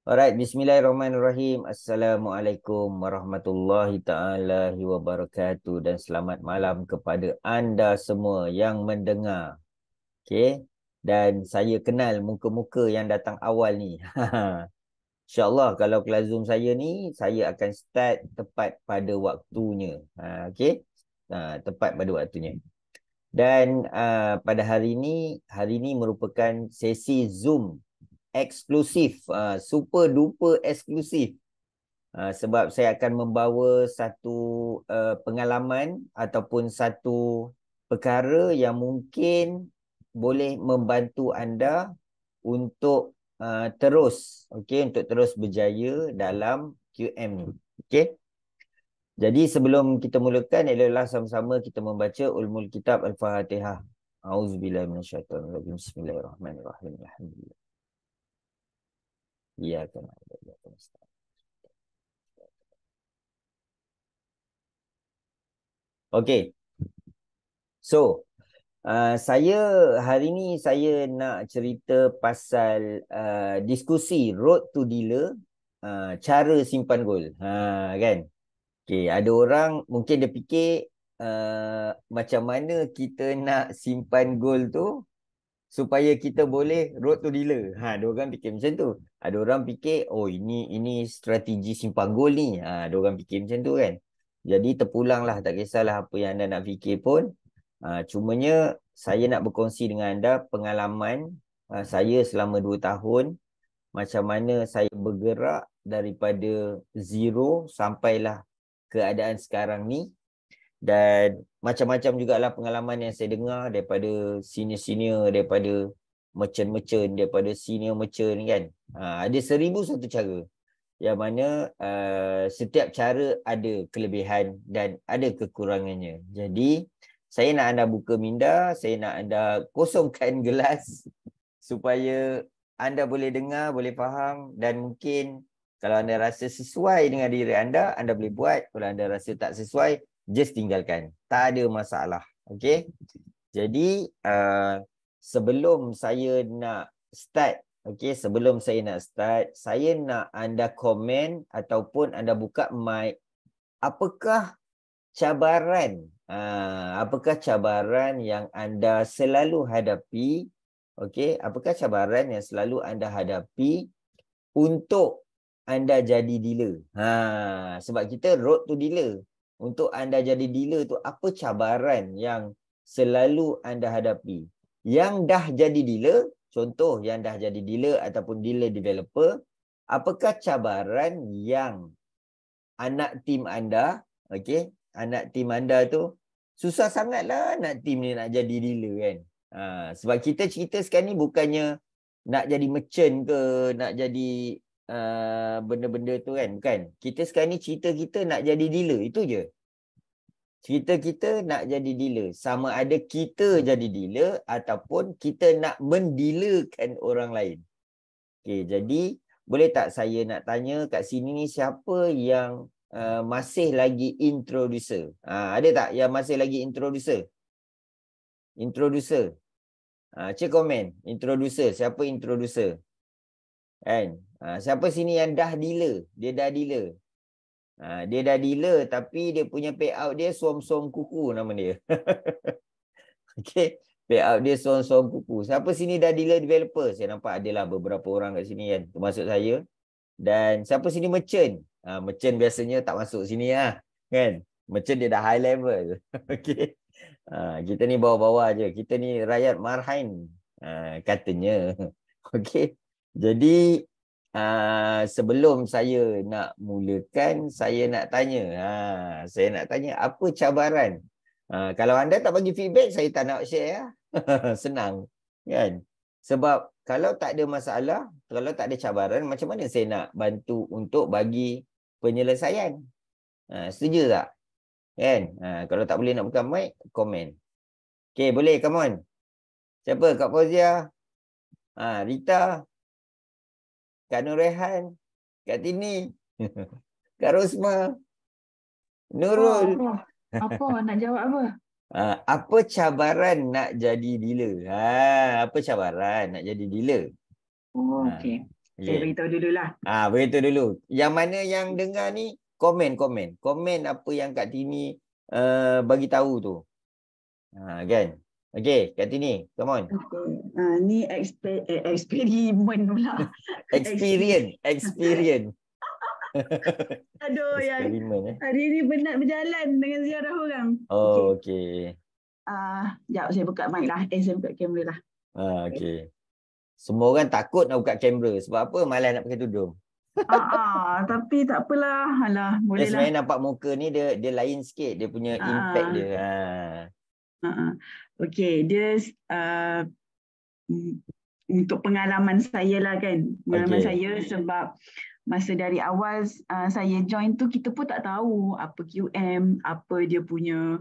Alright, bismillahirrahmanirrahim. Assalamualaikum warahmatullahi taala wabarakatuh dan selamat malam kepada anda semua yang mendengar. Okey. Dan saya kenal muka-muka yang datang awal ni. InsyaAllah kalau kelas Zoom saya ni, saya akan start tepat pada waktunya. Okey. Tepat pada waktunya. Dan pada hari ini merupakan sesi Zoom eksklusif, super duper eksklusif. Sebab saya akan membawa satu pengalaman ataupun satu perkara yang mungkin boleh membantu anda untuk untuk terus berjaya dalam QM ni. Okey. Jadi sebelum kita mulakan, adalah sama-sama kita membaca Ulumul Kitab Al-Fatihah. A'udzubillahi minasyaitonirrajim. Bismillahirrahmanirrahim. Alhamdulillah. Iyyaka na'budu wa iyyaka nasta'in. Okey. So, saya hari ni saya nak cerita pasal diskusi Road to Dealer, cara simpan gol. Kan? Okey, ada orang mungkin dia fikir macam mana kita nak simpan gol tu supaya kita boleh road to dealer. Ada orang fikir macam tu. Ada orang fikir, oh ini strategi simpan gol ni. Ada orang fikir macam tu kan. Jadi terpulanglah, tak kisahlah apa yang anda nak fikir pun. Cumanya saya nak berkongsi dengan anda pengalaman saya selama 2 tahun. Macam mana saya bergerak daripada zero sampailah keadaan sekarang ni. Dan macam-macam jugalah pengalaman yang saya dengar daripada senior-senior, daripada merchant-merchant, daripada senior merchant kan. Ada 1001 cara. Yang mana setiap cara ada kelebihan dan ada kekurangannya. Jadi, saya nak anda buka minda, saya nak anda kosongkan gelas supaya anda boleh dengar, boleh faham, dan mungkin kalau anda rasa sesuai dengan diri anda boleh buat. Kalau anda rasa tak sesuai, just tinggalkan. Tak ada masalah. Okey? Jadi, sebelum saya nak start, saya nak anda komen ataupun anda buka mic. Apakah cabaran? Apakah cabaran yang anda selalu hadapi? Okey, apakah cabaran yang selalu anda hadapi untuk anda jadi dealer? Sebab kita road to dealer. Untuk anda jadi dealer tu, apa cabaran yang selalu anda hadapi? Yang dah jadi dealer, contoh yang dah jadi dealer ataupun dealer developer, apakah cabaran yang anak tim anda, okey, anak tim anda tu susah sangatlah nak tim ni nak jadi dealer kan. Sebab kita cerita sekarang ni bukannya nak jadi merchant ke, nak jadi benda-benda tu kan. Bukan. Kita sekarang ni cerita kita nak jadi dealer. Itu je. Cerita kita nak jadi dealer. Sama ada kita jadi dealer ataupun kita nak mendealerkan orang lain. Okay, jadi boleh tak saya nak tanya kat sini ni, siapa yang masih lagi introducer? Ada tak yang masih lagi introducer? Introducer. Cik komen. Introducer. Siapa introducer? Kan? Siapa sini yang dah dealer? Dia dah dealer. Dia dah dealer tapi dia punya payout dia suam-suam kuku nama dia. Okey. Payout dia suam-suam kuku. Siapa sini dah dealer developer? Saya nampak adalah beberapa orang kat sini kan. Termasuk saya. Dan siapa sini merchant? Merchant biasanya tak masuk sini lah. Kan? Merchant dia dah high level. Okey. Kita ni bawah-bawah je. Kita ni rakyat marhain. Katanya. Okey. Jadi sebelum saya nak mulakan, saya nak tanya apa cabaran? Kalau anda tak bagi feedback, saya tak nak share ya. Senang kan? Sebab kalau tak ada masalah, kalau tak ada cabaran, macam mana saya nak bantu untuk bagi penyelesaian? Setuju tak? Kan? Kalau tak boleh nak buka mic, komen. Okay, boleh, come on. Siapa? Kak Fauzia? Rita? Kak Nur Rehan, Kak Tini, Kak Rosma, Nurul. Apa? Nak jawab apa? Apa cabaran nak jadi dealer? Apa cabaran nak jadi dealer? Oh, okey. Saya Okey. beritahu dululah. Beritahu dulu. Yang mana yang dengar ni, komen apa yang Kak Tini bagi tahu tu. Kan? Okey, Kak Tini, come on. Okay. Ni eksperimen pula. Experience. Aduh, yang Eksperimen hari ni penat berjalan dengan ziarah orang. Oh, okey. Sekejap saya buka mic lah. Saya buka kamera lah. Okey. Semua orang takut nak buka kamera. Sebab apa? Malas nak pakai tudung. Tapi tak apalah. Alah, boleh lah. Sebenarnya nampak muka ni dia lain sikit. Dia punya impact dia. Okey, dia untuk pengalaman saya lah kan. Pengalaman saya sebab masa dari awal saya join tu kita pun tak tahu apa QM, apa dia punya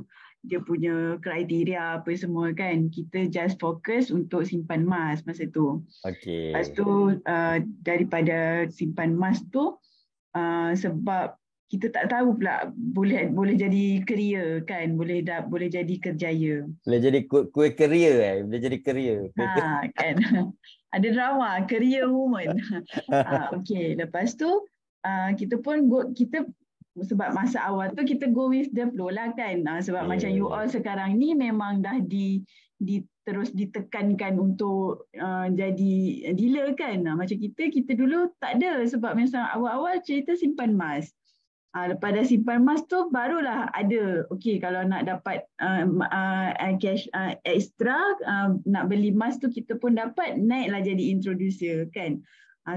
kriteria apa semua kan. Kita just fokus untuk simpan mas masa tu. Okey. Lepas tu daripada simpan mas tu sebab kita tak tahu pula boleh jadi career kan, boleh jadi kerjaya. Boleh jadi kuih career boleh jadi career. Kan. Ada drama career woman. Okey, lepas tu kita pun kita sebab masa awal tu kita go with the flow lah kan. Sebab macam you all sekarang ni memang dah terus ditekankan untuk jadi dealer kan. Macam kita dulu tak ada sebab macam awal-awal cerita simpan mas. Lepas dah simpan mas tu barulah ada okey kalau nak dapat cash extra nak beli mas tu kita pun dapat naiklah jadi introducer kan.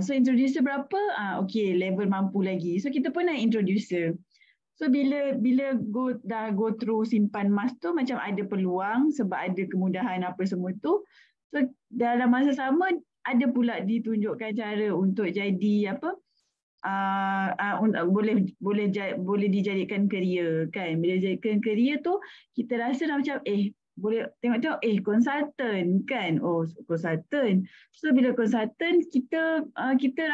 So introducer berapa? Okey level mampu lagi. So kita pun naik introducer. So bila dah go through simpan mas tu macam ada peluang sebab ada kemudahan apa semua tu. So dalam masa sama ada pula ditunjukkan cara untuk jadi apa? Boleh dijadikan career kan. Bila dijadikan career tu kita rasa dah macam boleh tengok konsultan kan. Konsultan. So bila konsultan kita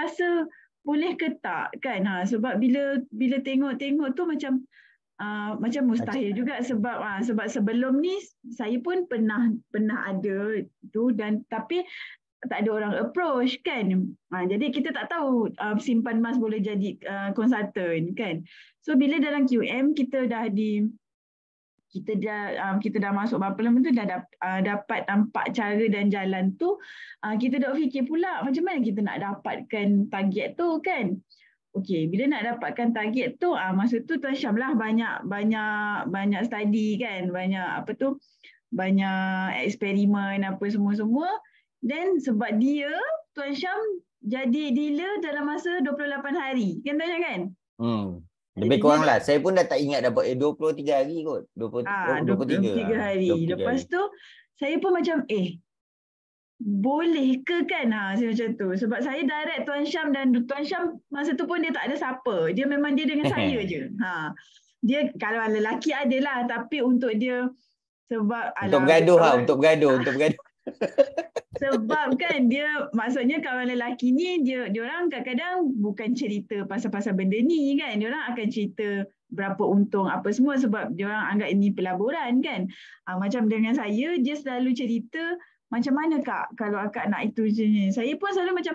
rasa boleh ke tak kan. Sebab bila tengok tu macam mustahil juga sebab sebelum ni saya pun pernah ada tu dan tapi tak ada orang approach kan. Jadi kita tak tahu simpan mas boleh jadi konsultan kan. So bila dalam QM kita dah masuk berapa lama tu dah dapat nampak cara dan jalan tu, kita dah fikir pula macam mana kita nak dapatkan target tu kan. Okey, bila nak dapatkan target tu masa tu Tuan Syam lah banyak study kan, banyak eksperimen apa semua. Dan sebab dia, Tuan Syam jadi dealer dalam masa 28 hari. Kan Tuan Syam kan? Lebih kurang lah. Saya pun dah tak ingat dapat 23 hari kot. 23 hari. Lepas tu, saya pun macam, boleh ke kan? Saya macam tu. Sebab saya direct Tuan Syam dan Tuan Syam masa tu pun dia tak ada siapa. Dia memang dia dengan saya je. Dia kalau lelaki adalah. Tapi untuk dia, sebab... Untuk bergaduh. Sebab kan dia maksudnya kawan lelaki ni dia orang kadang-kadang bukan cerita pasal benda ni kan. Dia orang akan cerita berapa untung apa semua sebab dia orang anggap ini pelaburan kan. Macam dengan saya dia selalu cerita macam mana kak kalau akak nak itu jenis. Saya pun selalu macam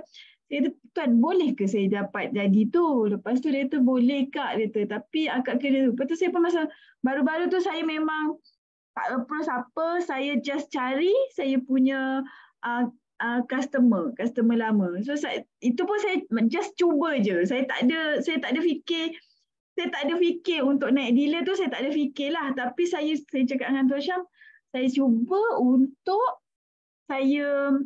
Tuan boleh ke saya dapat jadi tu. Lepas tu dia tu boleh kak dia tu. Tapi akak kena. Lepas tu saya pun masa baru-baru tu saya memang tak approach apa. Saya just cari saya punya customer lama. So itu pun saya just cuba je. Saya tak ada fikir untuk naik dealer tu saya tak ada fikir lah. Tapi saya cakap dengan Tuan Syam, saya cuba untuk saya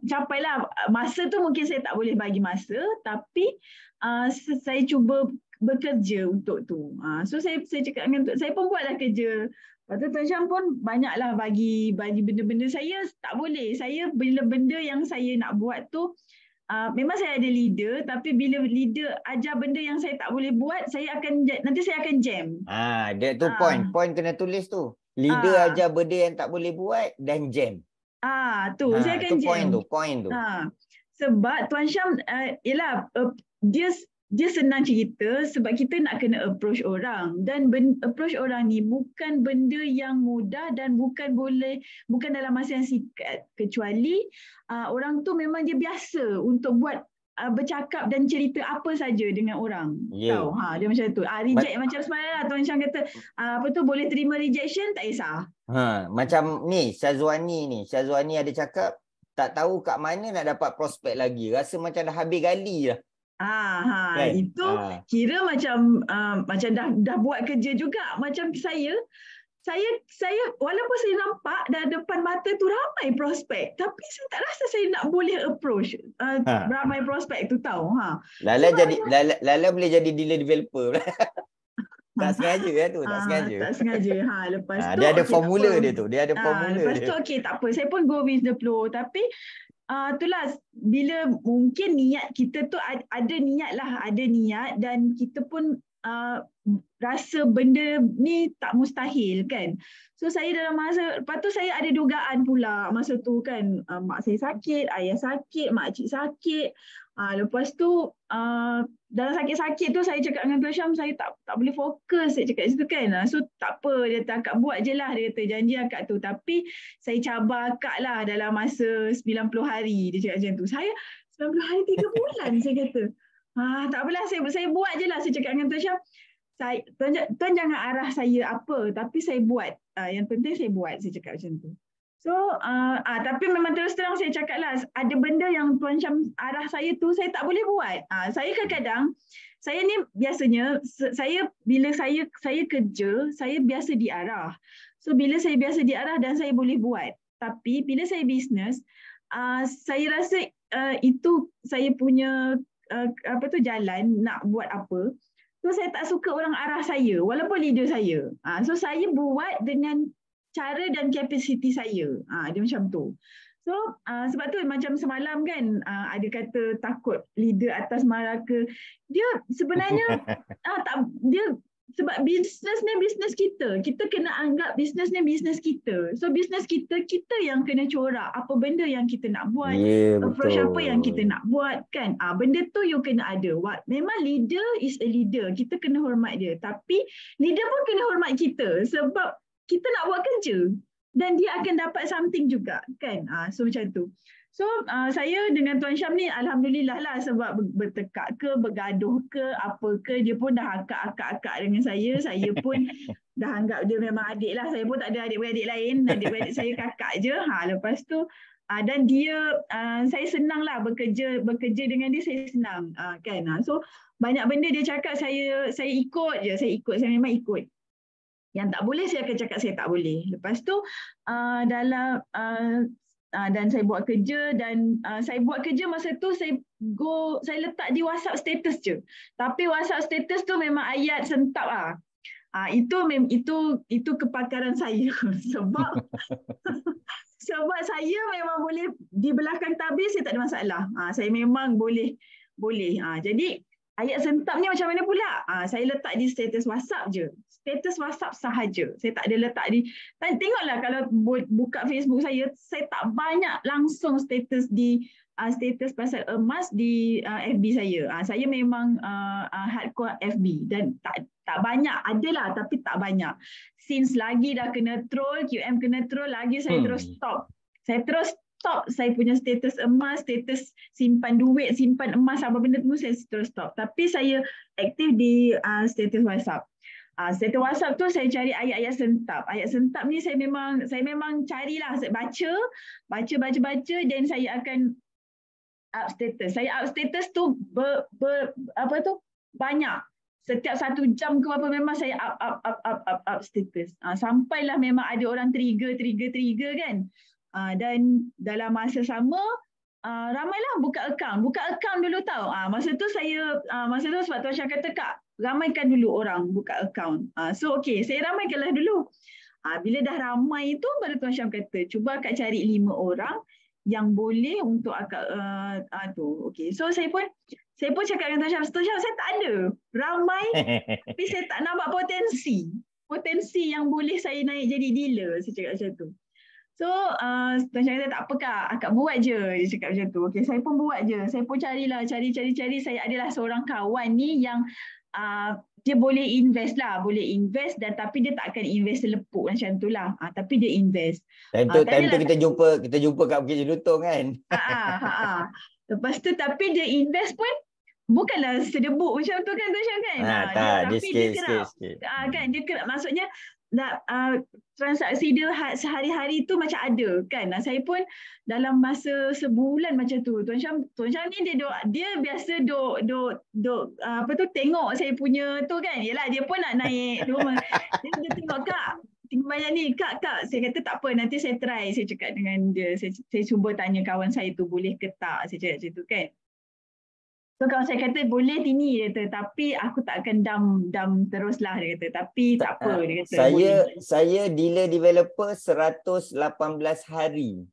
capailah masa tu mungkin saya tak boleh bagi masa tapi saya cuba bekerja untuk tu. So saya cakap dengan saya pun buatlah kerja. Lepas tu Tuan Syam pun banyaklah bagi benda-benda saya tak boleh. Saya bila benda yang saya nak buat tu memang saya ada leader tapi bila leader ajar benda yang saya tak boleh buat nanti saya akan jam. Dia tu point kena tulis tu. Leader ajar benda yang tak boleh buat dan jam. Saya akan jam. Point tu. Sebab Tuan Syam dia dia senang cerita sebab kita nak kena approach orang, dan approach orang ni bukan benda yang mudah dan bukan dalam masa yang singkat, kecuali orang tu memang dia biasa untuk buat bercakap dan cerita apa saja dengan orang. Tahu dia macam tu. Reject macam semalam lah Tuan Syam kata apa tu, boleh terima rejection tak kisah. Macam ni Syazwani ada cakap tak tahu kat mana nak dapat prospek lagi, rasa macam dah habis gali lah. Kan? Itu kira macam dah buat kerja juga. Macam saya walaupun saya nampak dah depan mata tu ramai prospek, tapi saya tak rasa saya nak boleh approach ramai prospek tu, tahu. Lala boleh jadi dealer developer. Tak sengaja tu, tak sengaja. Tak sengaja. Lepas tu dia ada formula dia tu. Dia ada formula lepas tu tak apa. Saya pun go with the flow, tapi itulah bila mungkin niat kita tu ada niat dan kita pun rasa benda ni tak mustahil kan. So saya dalam masa, lepas tu saya ada dugaan pula masa tu kan, mak saya sakit, ayah sakit, makcik sakit. Lepas tu dalam sakit-sakit tu saya cakap dengan Tuan Syam, saya tak boleh fokus, saya cakap situ kan. So tak apa, dia kata akak buat je lah, dia kata janji akak tu. Tapi saya cabar akak lah dalam masa 90 hari, dia cakap macam tu. Saya 90 hari 3 bulan saya kata. Tak apalah, saya buat je lah, saya cakap dengan Tuan Syam. Tuan jangan arah saya apa, tapi saya buat. Yang penting saya buat, saya cakap macam tu. So, tapi memang terus terang saya cakap lah, ada benda yang Tuan Syam arah saya tu, saya tak boleh buat. Saya kadang-kadang, saya ni biasanya, bila saya kerja, saya biasa diarah. So, bila saya biasa diarah dan saya boleh buat. Tapi, bila saya bisnes, saya rasa itu saya punya jalan nak buat apa. So, saya tak suka orang arah saya, walaupun leader saya. So, saya buat dengan cara dan kapasiti saya. Dia macam tu. So sebab tu macam semalam kan ada kata takut leader atas marah ke. Dia sebenarnya sebab bisnes ni bisnes kita. Kita kena anggap bisnes ni bisnes kita. So bisnes kita yang kena corak apa benda yang kita nak buat. Approach apa yang kita nak buat kan. Benda tu you kena ada. Memang leader is a leader. Kita kena hormat dia. Tapi leader pun kena hormat kita. Sebab kita nak buat kerja dan dia akan dapat something juga kan. So macam tu. So saya dengan Tuan Syam ni alhamdulillah lah, sebab bertekak ke bergaduh ke apa ke, dia pun dah akak dengan saya pun dah anggap dia memang adik lah. Saya pun tak ada adik-beradik lain, adik-beradik saya kakak je. Lepas tu dan dia saya senang lah bekerja dengan dia, saya senang kan. So banyak benda dia cakap saya ikut je, saya memang ikut. Yang tak boleh saya akan cakap saya tak boleh. Lepas tu dan saya buat kerja, dan saya buat kerja masa tu saya letak di WhatsApp status je. Tapi WhatsApp status tu memang ayat sentap lah. Itu kepakaran saya. Sebab saya memang boleh di belakang tabir, saya tak ada masalah. Saya memang boleh. Jadi ayat sentap ni macam mana pula? Saya letak di status WhatsApp je. Status WhatsApp sahaja. Saya tak ada letak di... Tengoklah kalau buka Facebook saya tak banyak langsung status di status pasal emas di FB saya. Saya memang hardcore FB dan tak banyak. Adalah tapi tak banyak. Since lagi dah kena troll, QM kena troll, lagi saya terus stop. Saya punya status emas, status simpan duit, simpan emas, apa benda tu saya terus stop. Tapi saya aktif di status WhatsApp. Status WhatsApp tu saya cari ayat-ayat sentap. Ayat sentap ni saya memang carilah, saya baca dan saya akan up status. Saya up status tu banyak. Setiap 1 jam ke apa memang saya up status. Sampailah memang ada orang trigger kan. Dan dalam masa sama ramailah buka akaun dulu tahu. Masa tu sebab Tuan Syam kata Kak, ramaikan dulu orang buka akaun. So okey, saya ramaikanlah dulu. Bila dah ramai itu baru Tuan Syam kata cuba Kak cari 5 orang yang boleh untuk akak tu. Okey. So saya pun cakap dengan Tuan Syam, saya tak ada. Ramai tapi saya tak nampak potensi yang boleh saya naik jadi dealer, saya cakap macam tu. So Tuan Syah kata tak apa kak, akak buat je. Dia cakap macam tu. Okay, saya pun buat je. Saya pun cari. Saya adalah seorang kawan ni yang dia boleh invest lah. Boleh invest tapi dia tak akan invest selepuk macam tu lah. Tapi dia invest. Time tu kita jumpa kat Bukit Jelutong kan. Lepas tu tapi dia invest pun bukanlah sedebuk macam tu kan Tuan Syah kan. Tapi dia kerap. Kan dia kerap, maksudnya transaksi dia sehari-hari tu macam ada kan. Saya pun dalam masa sebulan macam tu. Tuan Syah ni dia biasa tengok saya punya tu kan. Yalah dia pun nak naik rumah. Dia tengok kak tinggal banyak ni kak. Saya kata tak apa, nanti saya try. Saya cakap dengan dia, saya cuba tanya kawan saya tu boleh ke tak. Saya cakap macam tu kan. So kawan saya kata boleh Tini, dia kata, tapi aku tak akan dam teruslah, dia kata. Tapi tak apa, dia kata. Saya dealer developer 118 hari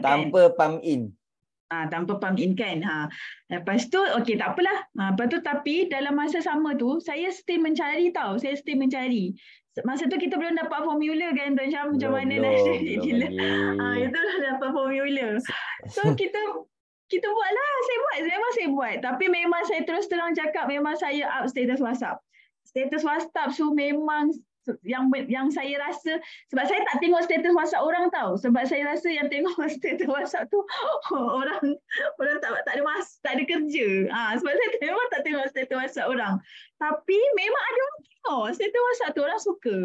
tanpa pump in. Tanpa pump in kan. Lepas tu okey tak apalah. Lepas tu tapi dalam masa sama tu saya stay mencari tau. Masa tu kita belum dapat formula kan Tuan Syah, macam mana nak jadi dealer. Itulah dapat formula. So kita buatlah, saya buat. Tapi memang saya terus terang cakap, memang saya up status WhatsApp. Status WhatsApp tu memang yang saya rasa, sebab saya tak tengok status WhatsApp orang tau. Sebab saya rasa yang tengok status WhatsApp tu orang tak ada kerja. Sebab saya memang tak tengok status WhatsApp orang. Tapi memang ada orang tengok status WhatsApp tu, orang suka.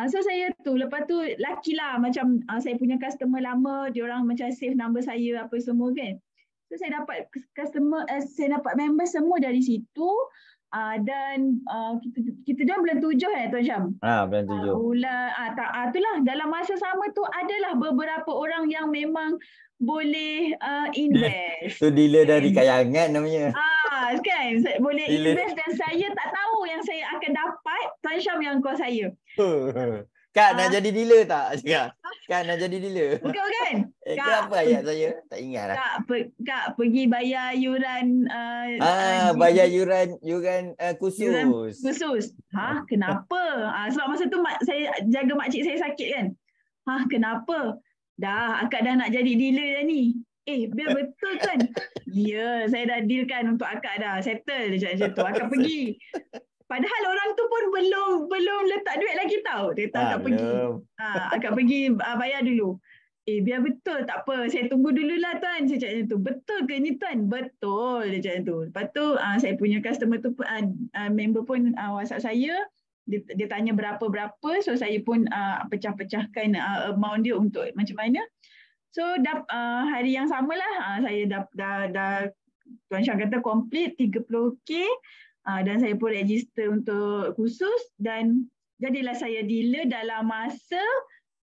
So saya tu, lepas tu lakilah macam saya punya customer lama, diorang macam save number saya apa semua kan. So saya dapat saya dapat member semua dari situ. Dan kita dah bulan 7 Tuan Syam. Bulan 7. Itulah dalam masa sama tu adalah beberapa orang yang memang boleh invest. Tu dealer dari Kayangan namanya. Kan boleh invest, dan saya tak tahu yang saya akan dapat. Tuan Syam yang call saya. Kak nak jadi dealer tak? Kak nak jadi dealer. Bukan. Kenapa ayat saya? Tak ingat lah. Kak pergi bayar yuran bayar yuran khusus. Kenapa? Sebab masa tu saya jaga makcik saya sakit kan. Kenapa? Akak dah nak jadi dealer dah ni. Biar betul kan? Ya, saya dah dealkan untuk akak dah. Settle macam tu. Akak pergi. Padahal orang tu pun belum letak duit lagi tau. Dia kata akak pergi. Akak pergi bayar dulu. Biar betul, tak apa. Saya tunggu dululah tuan. Saya cakap macam tu. Betul ke ni tuan? Betul. Dia cakap macam tu. Lepas tu saya punya customer tu member pun WhatsApp saya. Dia tanya berapa-berapa. So saya pun pecah-pecahkan amount dia untuk macam mana. So hari yang samalah saya dah Tuan Syah kata complete 30K. Dan saya pun register untuk khusus, dan jadilah saya dealer dalam masa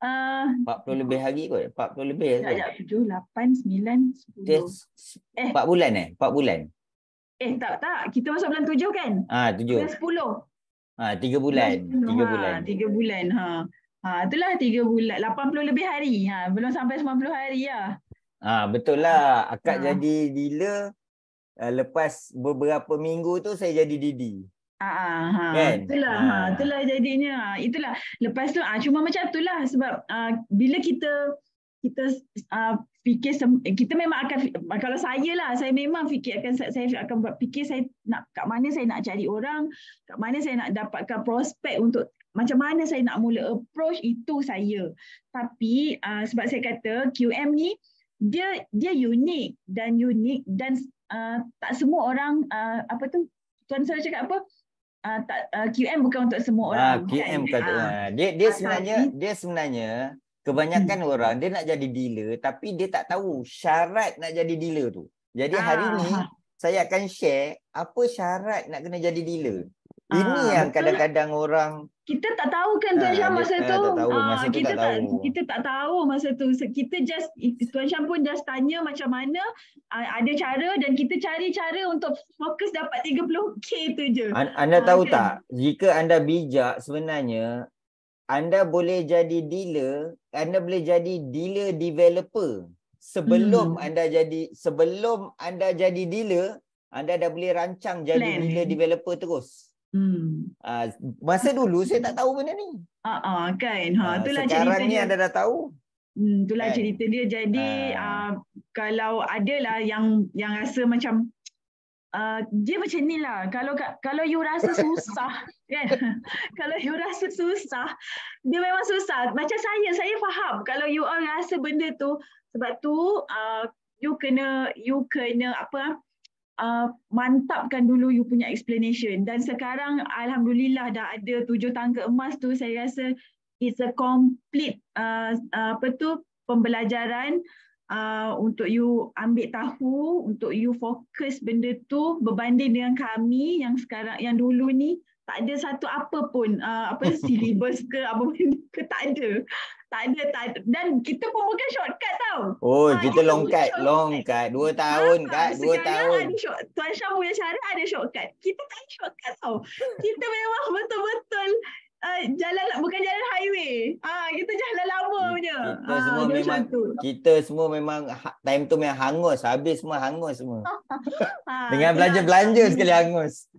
40 lebih hari kot. 40 lebih. 7, 8, 9, 10. 4 bulan 4 bulan. Tak. Kita masuk bulan 7 kan? 7. Bulan 10. 3 bulan. 3 bulan. 3 bulan. Itulah 3 bulan. 80 lebih hari. Belum sampai 90 hari lah. Betul lah. Akak jadi dealer. Lepas beberapa minggu tu saya jadi Didi. Kan? Itulah jadinya. Itulah. Lepas tu cuma macam itulah, sebab bila kita fikir, kita memang akan, kalau saya memang fikir saya akan fikir saya nak kat mana saya nak cari orang, kat mana saya nak dapatkan prospek, untuk macam mana saya nak mula approach, itu saya. Tapi sebab saya kata QM ni dia unik dan tak semua orang Tuan Syah cakap apa? QM bukan untuk semua orang. QM bukan untuk orang. Dia sebenarnya kebanyakan orang dia nak jadi dealer, tapi dia tak tahu syarat nak jadi dealer tu. Jadi hari ni saya akan share apa syarat nak kena jadi dealer. Ini yang kadang-kadang orang kita tak tahu kan Tuan Syah masa tu. Kita tak tahu masa tu. Kita just, Tuan Syah pun just tanya macam mana ada cara, dan kita cari cara untuk fokus dapat 30K tu je. Anda tahu tak, jika anda bijak sebenarnya anda boleh jadi dealer, anda boleh jadi dealer developer. Sebelum anda jadi dealer, anda dah boleh rancang jadi dealer developer terus. Masa dulu saya tak tahu benda ni. Kan. Itulah sekarang cerita ni anda dah tahu. Itulah Kan? cerita dia. Jadi kalau adalah yang rasa macam dia macam ni lah. Kalau you rasa susah kan, kalau you rasa susah, dia memang susah. Macam saya faham kalau you all rasa benda tu. Sebab tu you kena mantapkan dulu you punya explanation. Dan sekarang alhamdulillah dah ada 7 tangga emas tu. Saya rasa it's a complete pembelajaran untuk you ambil tahu, untuk you fokus benda tu berbanding dengan kami yang sekarang, yang dulu ni tak ada satu apa pun syllabus ke apa benda ke, tak ada. Dan kita pun bukan shortcut tau. Oh, kita kita long cut. 2 tahun Kak, 2 sekarang tahun. Tuan Syam punya cara ada shortcut. Kita tak ada shortcut tau. Kita memang betul-betul bukan jalan highway. Kita jalan lama punya. Kita semua memang time tu memang hangus, habis semua hangus semua. Dengan itulah. belanja sekali hangus.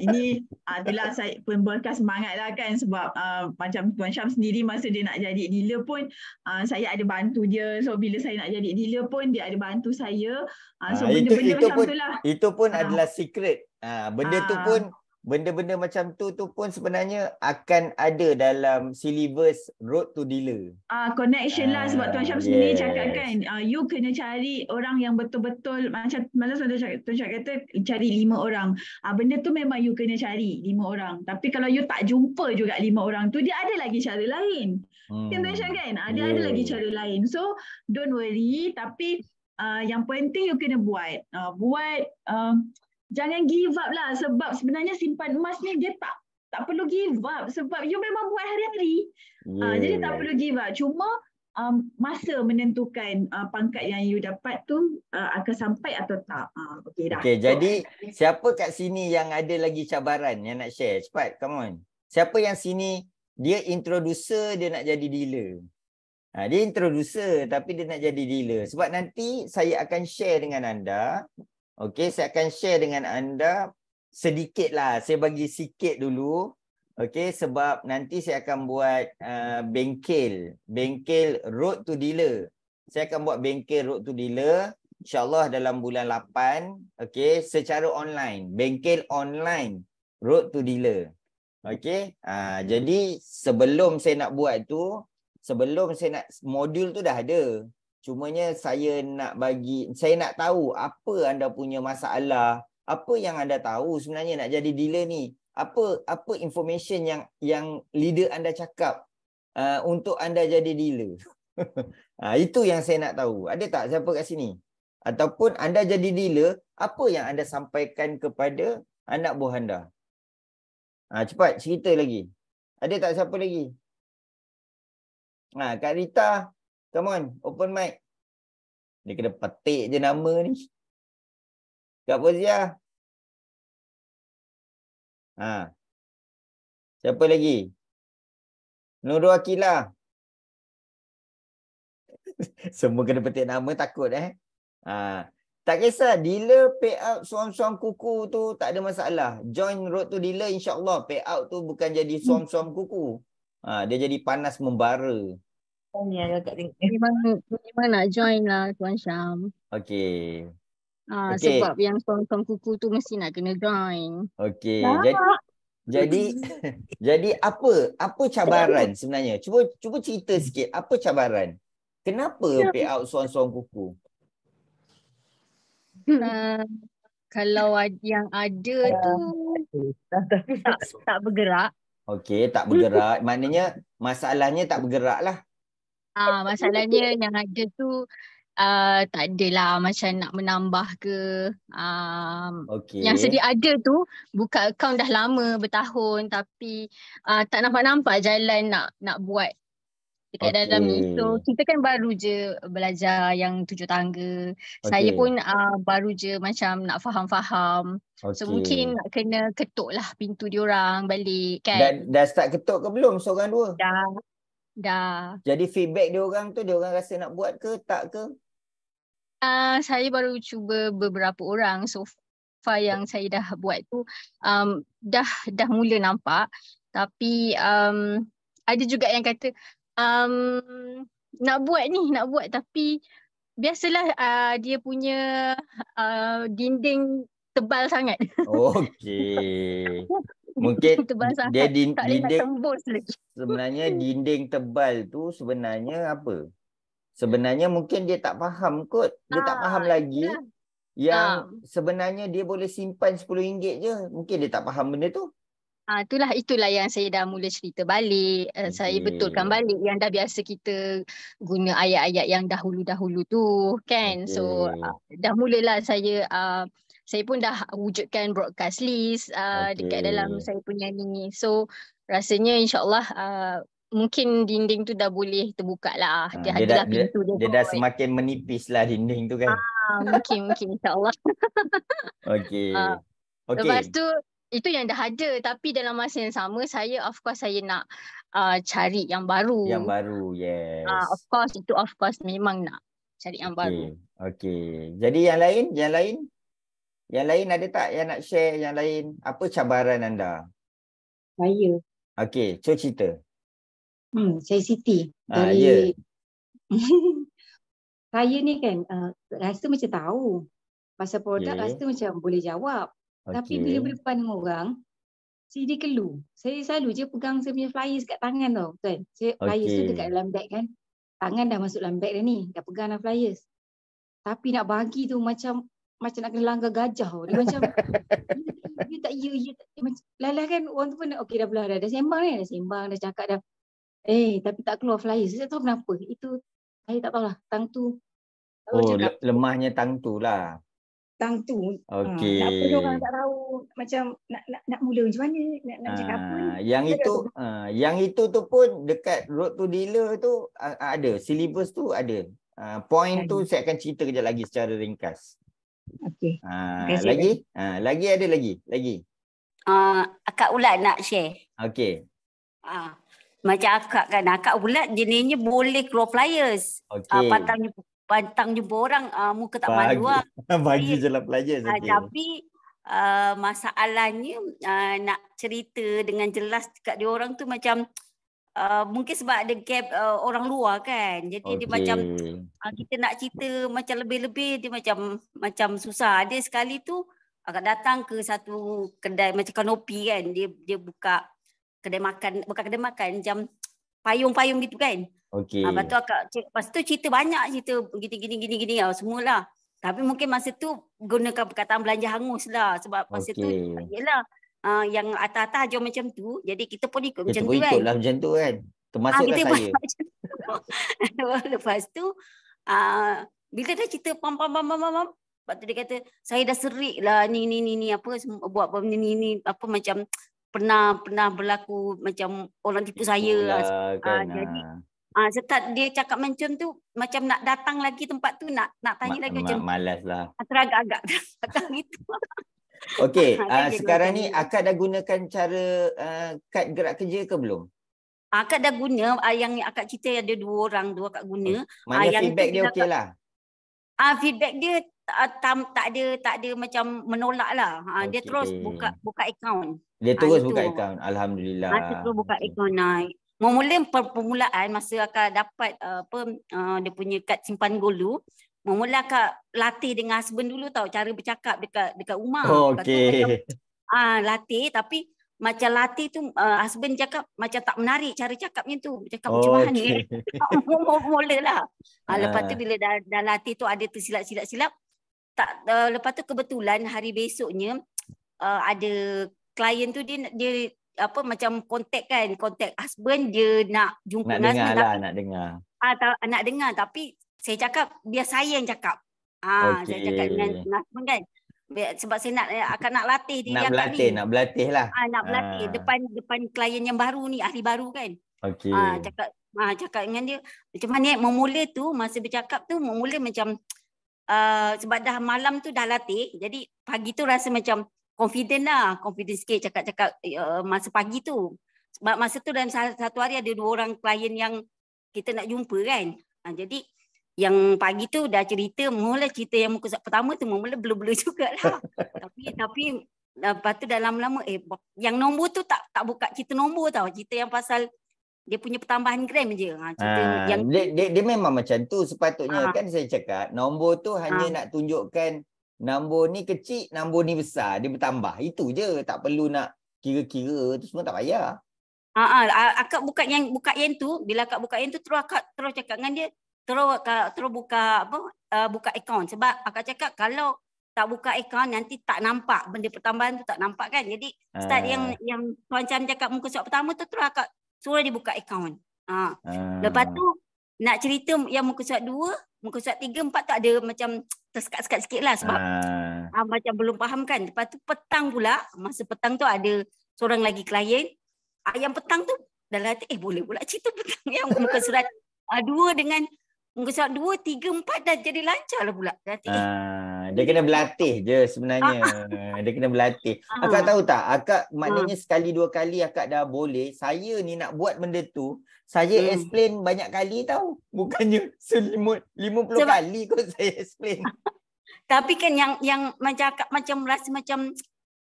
Ini itulah saya pemberikan semangat lah kan, sebab macam Tuan Syam sendiri masa dia nak jadi dealer pun saya ada bantu dia. So bila saya nak jadi dealer pun dia ada bantu saya. So benda-benda macam tu lah. Itu pun adalah secret. Benda-benda macam tu pun sebenarnya akan ada dalam syllabus Road to Dealer. Connection lah, sebab Tuan Syam sendiri cakap kan, you kena cari orang yang betul-betul, macam malas Tuan Syam kata cari 5 orang. Benda tu memang you kena cari 5 orang. Tapi kalau you tak jumpa juga 5 orang tu, dia ada lagi cara lain. Kan Tuan Syam kan? Dia ada lagi cara lain. So don't worry, tapi yang penting you kena buat. Jangan give up lah, sebab sebenarnya simpan emas ni dia tak perlu give up, sebab you memang buat hari-hari. Jadi tak perlu give up. Cuma masa menentukan pangkat yang you dapat tu akan sampai atau tak. Okey, jadi siapa kat sini yang ada lagi cabaran yang nak share? Cepat, come on. Siapa yang sini dia introducer, dia nak jadi dealer? Dia introducer tapi dia nak jadi dealer. Sebab nanti saya akan share dengan anda. Okey, saya akan share dengan anda sedikit lah. Saya bagi sikit dulu. Okey, sebab nanti saya akan buat bengkel Road to Dealer. Saya akan buat bengkel Road to Dealer InsyaAllah dalam bulan 8. Okey, secara online. Bengkel online Road to Dealer. Okey, jadi sebelum saya nak buat tu, modul tu dah ada. Cumanya saya nak tahu apa anda punya masalah, apa yang anda tahu sebenarnya nak jadi dealer ni. Apa information yang leader anda cakap untuk anda jadi dealer. Itu yang saya nak tahu. Ada tak siapa kat sini? Ataupun anda jadi dealer, apa yang anda sampaikan kepada anak buah anda? Cepat cerita lagi. Ada tak siapa lagi? Kak Rita, come on, open mic. Dia kena petik je nama ni. Kak Fozia. Siapa lagi? Nurul Akilah. Semua kena petik nama, takut Tak kisah, dealer payout suam-suam kuku tu tak ada masalah. Join Road to Dealer, insyaAllah payout tu bukan jadi suam-suam kuku. Dia jadi panas membara. Memang nak join lah Tuan Syam. Okey. Sebab yang suam-suam kuku tu mesti nak kena join. Okey. Jadi apa cabaran sebenarnya? Cuba cerita sikit, apa cabaran? Kenapa payout suam-suam kuku? Kalau yang ada tu tak bergerak. Okey, tak bergerak. Maknanya masalahnya tak bergerak lah. Masalahnya yang ada tu tak adalah macam nak menambah ke. Okay. Yang sedia ada tu buka akaun dah lama bertahun tapi tak nampak-nampak jalan nak buat dekat dalam ni. So kita kan baru je belajar yang 7 tangga. Saya pun baru je macam nak faham-faham. So mungkin nak kena ketuk lah pintu diorang balik kan. Dah start ketuk ke belum seorang dua? Dah. Jadi feedback diorang tu, diorang rasa nak buat ke tak ke? Saya baru cuba beberapa orang. So far yang saya dah buat tu dah mula nampak. Tapi ada juga yang kata nak buat tapi biasalah dia punya dinding tebal sangat. Okey. Mungkin Tebal dia sangat. Tak boleh nak dinding, tembus lagi. sebenarnya dinding tebal tu sebenarnya apa? Sebenarnya mungkin dia tak faham kot. Dia tak faham lagi Itulah. yang sebenarnya dia boleh simpan RM10 je. Mungkin dia tak faham benda tu. Itulah yang saya dah mula cerita balik. Saya betulkan Okey. balik yang dah biasa kita guna ayat-ayat yang dahulu-dahulu tu kan. So Okey. dah mulalah saya pun dah wujudkan broadcast list dekat dalam Okey. saya punya ni. So rasanya insyaAllah mungkin dinding tu dah boleh terbuka lah. Dia adalah pintu dia Dia dah kot. semakin menipis lah dinding tu kan. Mungkin insyaAllah. Okey. Lepas Okey. tu itu yang dah ada, tapi dalam masa yang sama saya of course saya nak cari yang baru. Yang baru, Of yes. course memang nak cari yang baru. Okey. Jadi yang lain ada tak yang nak share yang lain? Apa cabaran anda? Saya. Okey, cuba cerita. Saya Siti. Ya. Saya ni kan rasa macam tahu. Pasal produk Okey. rasa macam boleh jawab. Tapi bila Okey. berdepan dengan orang, saya jadi keluh. Saya selalu je pegang saya punya flyers kat tangan tau. Kan? Flyers tu dekat Okey. dalam beg kan. Tangan dah masuk dalam beg dah ni. Dah pegang dah flyers. Tapi nak bagi tu macam nak kena langgar gajah tau. Dia macam dia tak macam lalah kan orang tu pun okey dah belah dah sembang ni, dah sembang dah cakap dah. Tapi tak keluar flyers. Saya tak tahu kenapa. Itu saya tak tahulah. Tang tu. Lemahnya tang tu lah. Tang tu. Okey. Nak apa dia orang tak tahu macam nak mula macam mana, nak cakap apa ni. Yang itu tu pun dekat Road to Dealer tu ada, syllabus tu ada. Point tu saya akan cerita kejap lagi secara ringkas. Okey. Lagi ada lagi. Akak Ulat nak share. Okey. Macam akak kan, akak Ulat jenisnya boleh keluar flyers. Okey. Pantang jumpa orang, muka tak malu lah. Bagi je lah pelajar. Tapi masalahnya nak cerita dengan jelas dekat dia orang tu macam mungkin sebab ada gap orang luar kan. Jadi dia macam kita nak cerita macam lebih-lebih dia macam susah. Ada sekali tu akak datang ke satu kedai macam Kanopi kan. Dia buka kedai makan, bukan kedai makan, macam payung-payung gitu kan. Okey. Lepas tu cerita banyak, cerita gini semualah. Tapi mungkin masa tu gunakan perkataan belanja hangus lah. Sebab masa tu yelah yang atas-atas ajar macam tu. Jadi kita pun ikut macam tu kan. Kita pun ikutlah macam tu kan. Termasuklah saya. Lepas tu bila dah cerita pam. Lepas tu dia kata saya dah serik lah ni apa buat benda ni apa macam pernah berlaku macam orang tipu saya kan. Jadi start dia cakap macam tu macam nak datang lagi tempat tu nak tanya lagi macam malas lah. Teragak-agak gitu. Okey, sekarang ni akak dah gunakan cara kad gerak kerja ke belum? Akak dah guna, yang akak cerita ada dua akak guna. Maknanya feedback dia okey lah. Feedback dia tak ada macam menolak lah. Dia terus buka akaun. Dia terus buka akaun. Alhamdulillah. Dia terus buka akaun. Mula permulaan masa akak dapat dia punya kad simpan golu, mula akak latih dengan husband dulu tau cara bercakap dekat rumah. Okey. Latih tapi macam latih tu husband cakap macam tak menarik cara cakapnya tu. Cakap macam mana mulalah. Lepas tu bila dah latih tu ada tersilap-silap. Lepas tu kebetulan hari besoknya ada klien tu dia apa macam kontak husband, dia nak jumpa dengan husband. Nak dengar tapi saya cakap biar saya yang cakap. Saya cakap dengan husband kan. Sebab saya nak latih diri akak ni. Nak berlatih lah. Nak berlatih depan klien yang baru ni, ahli baru kan. Okey. Cakap dengan dia macam mana memula tu masa bercakap tu memula macam sebab dah malam tu dah latih. Jadi pagi tu rasa macam confident sikit cakap masa pagi tu. Sebab masa tu dalam satu hari ada 2 orang klien yang kita nak jumpa kan. Jadi yang pagi tu dah cerita yang muka pertama tu mula blur-blur jugalah. tapi lepas tu dah lama-lama yang nombor tu tak buka cerita nombor tau. Cerita yang pasal dia punya pertambahan gram je. Cerita yang Dia memang macam tu sepatutnya. Ah. Kan saya cakap nombor tu hanya Ah. nak tunjukkan nombor ni kecil, nombor ni besar, dia bertambah. Itu je, tak perlu nak kira-kira tu semua tak payah. Akak buka yang tu, bila akak buka yang tu terus cakap dengan dia, terus buka buka akaun, sebab akak cakap kalau tak buka akaun nanti tak nampak benda pertambahan tu, tak nampak kan. Jadi start yang Tuan Syam cakap muka surat pertama tu terus akak suruh dia buka akaun. Lepas tu nak cerita yang muka surat 2, muka surat 3, 4 tu ada macam tersekat-sekat sikit lah sebab macam belum faham kan. Lepas tu petang pula, masa petang tu ada seorang lagi klien. Yang petang tu dalam hati, boleh pula cerita petang yang muka surat 2 dengan muka surat 2, 3, 4 dah jadi lancar lah pula. Dia kena berlatih je sebenarnya. Dia kena berlatih. Akak tahu tak? Akak maknanya sekali 2 kali akak dah boleh. Saya ni nak buat benda tu, saya explain banyak kali tahu. Bukannya 50 kali kot saya explain. Tapi kan yang macam akak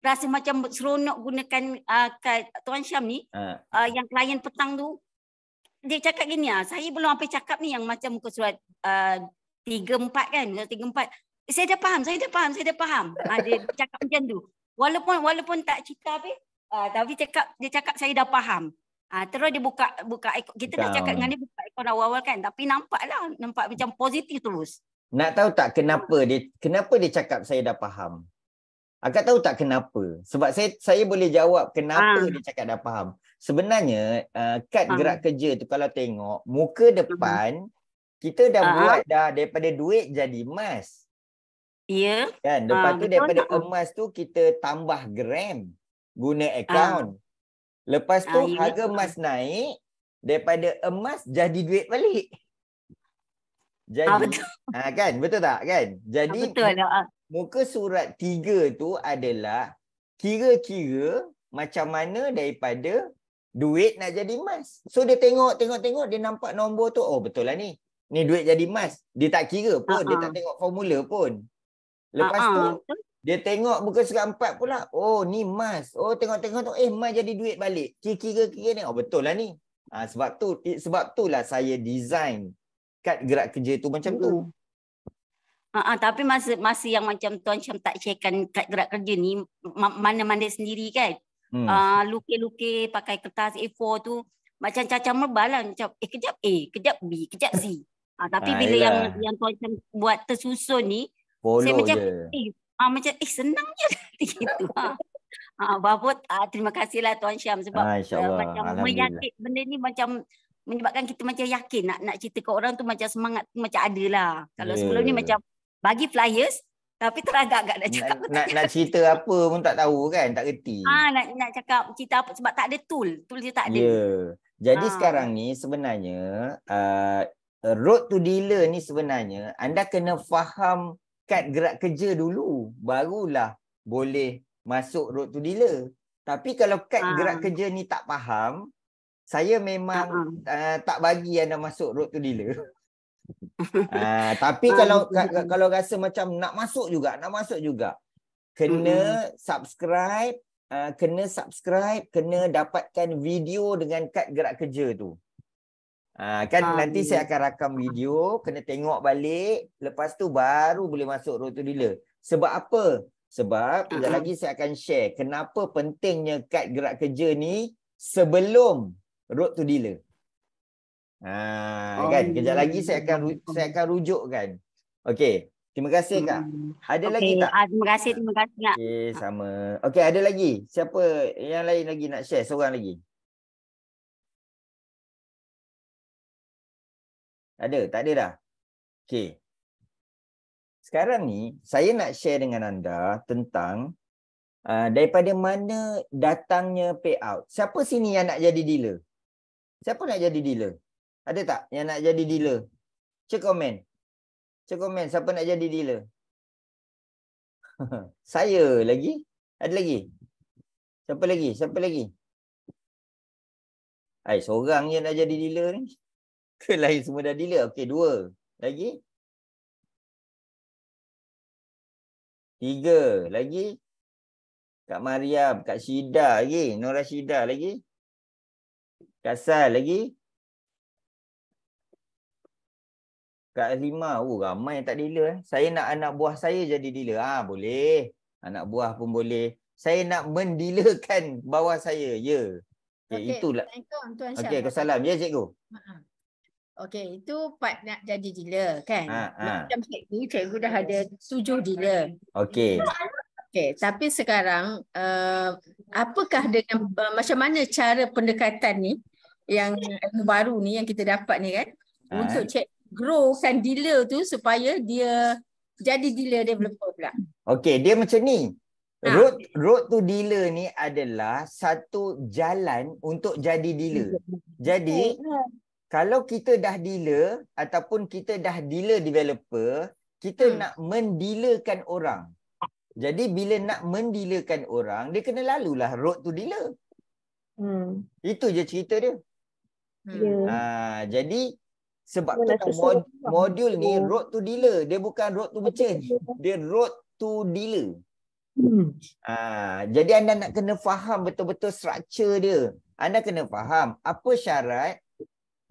rasa macam seronok gunakan Tuan Syam ni, yang klien petang tu, dia cakap gini, saya belum sampai cakap ni yang macam muka surat 3, 4 kan, 3, 4. Saya dah faham. Dia cakap macam tu. Walaupun tak cerita habis, tapi dia cakap saya dah faham. Terus dia buka ikon. Kita dah cakap dengan dia buka ikon awal-awal kan, tapi nampak macam positif terus. Nak tahu tak kenapa dia cakap saya dah faham? Akak tahu tak kenapa? Sebab saya boleh jawab kenapa dia cakap dah faham. Sebenarnya kad gerak kerja tu kalau tengok muka depan kita dah buat dah daripada duit jadi emas. Ya. Kan? Lepas tu daripada emas tu kita tambah gram guna akaun. Lepas tu harga emas naik, daripada emas jadi duit balik. Jadi kan betul tak kan? Jadi betul. Muka surat 3 tu adalah kira-kira macam mana daripada duit nak jadi emas. So dia tengok, dia nampak nombor tu, betul lah ni. Ni duit jadi emas. Dia tak kira pun, dia tak tengok formula pun. Lepas tu, dia tengok muka surat 4 pula. Ni emas. Tengok tu, emas jadi duit balik. Kira-kira ni, betul lah ni. Sebab itulah saya design kad gerak kerja tu macam tu. Tapi masa yang macam Tuan Syam tak sharekan kad gerak kerja ni, mana-mana sendiri kan. Lukis-lukis pakai kertas A4 tu macam cacah merbal lah. Macam kejap A, kejap B, kejap C. Tapi bila yang Tuan Syam buat tersusun ni, saya macam macam senang je gitu. Terima kasihlah Tuan Syam sebab macam meyakin benda ni macam menyebabkan kita macam yakin nak cerita ke orang tu macam semangat tu macam ada lah. Kalau sebelum ni macam bagi flyers tapi teragak-agak nak cakap nak cerita apa pun tak tahu kan, tak reti. Nak cakap cerita apa sebab tak ada tool dia tak ada. Jadi sekarang ni sebenarnya road to dealer ni sebenarnya anda kena faham kad gerak kerja dulu barulah boleh masuk road to dealer. Tapi kalau kad gerak kerja ni tak faham, saya memang tak bagi anda masuk road to dealer. Tapi kalau rasa macam nak masuk juga kena subscribe, kena dapatkan video dengan kad gerak kerja tu. Nanti saya akan rakam video, kena tengok balik, lepas tu baru boleh masuk road to dealer. Sebab apa? Sebab sekejap lagi saya akan share kenapa pentingnya kad gerak kerja ni sebelum road to dealer. Kan kejap lagi saya akan rujukkan. Okey, terima kasih Kak. Ada lagi tak? Terima kasih Kak. Okey, sama. Okey, ada lagi? Siapa yang lain lagi nak share? Seorang lagi. Ada? Tak ada dah? Okey. Sekarang ni saya nak share dengan anda tentang daripada mana datangnya payout. Siapa sini yang nak jadi dealer? Siapa nak jadi dealer? Ada tak yang nak jadi dealer? Cek komen. Siapa nak jadi dealer? Saya lagi? Ada lagi? Siapa lagi? Seorang je nak jadi dealer ni. Ke lain semua dah dealer? Okey, 2. Lagi? 3. Lagi? Kak Mariam, Kak Syida lagi. Nora Syida lagi? Kak Sal lagi? Kak Azlima, ramai yang tak dealer. Saya nak anak buah saya jadi dealer. Boleh. Anak buah pun boleh. Saya nak mendealerkan bawah saya. Ya. Okey, Itulah. Assalamualaikum Tuan Syam. Okey, Waalaikumsalam. Ya, cikgu. Okey, itu part nak jadi dealer kan. Ha. Macam cikgu dah ada 7 dealer. Okey. Okey, tapi sekarang apakah dengan macam mana cara pendekatan ni yang baru ni yang kita dapat ni kan untuk growkan dealer tu supaya dia jadi dealer developer pula. Okey, dia macam ni. Road to dealer ni adalah satu jalan untuk jadi dealer. Jadi, kalau kita dah dealer ataupun kita dah dealer developer, kita nak mendealerkan orang. Jadi, bila nak mendealerkan orang, dia kena lalulah road to dealer. Itu je cerita dia. Jadi, sebab tu modul ni road to dealer. Dia bukan road to merchant. Dia road to dealer. Jadi anda nak kena faham betul-betul struktur dia. Anda kena faham apa syarat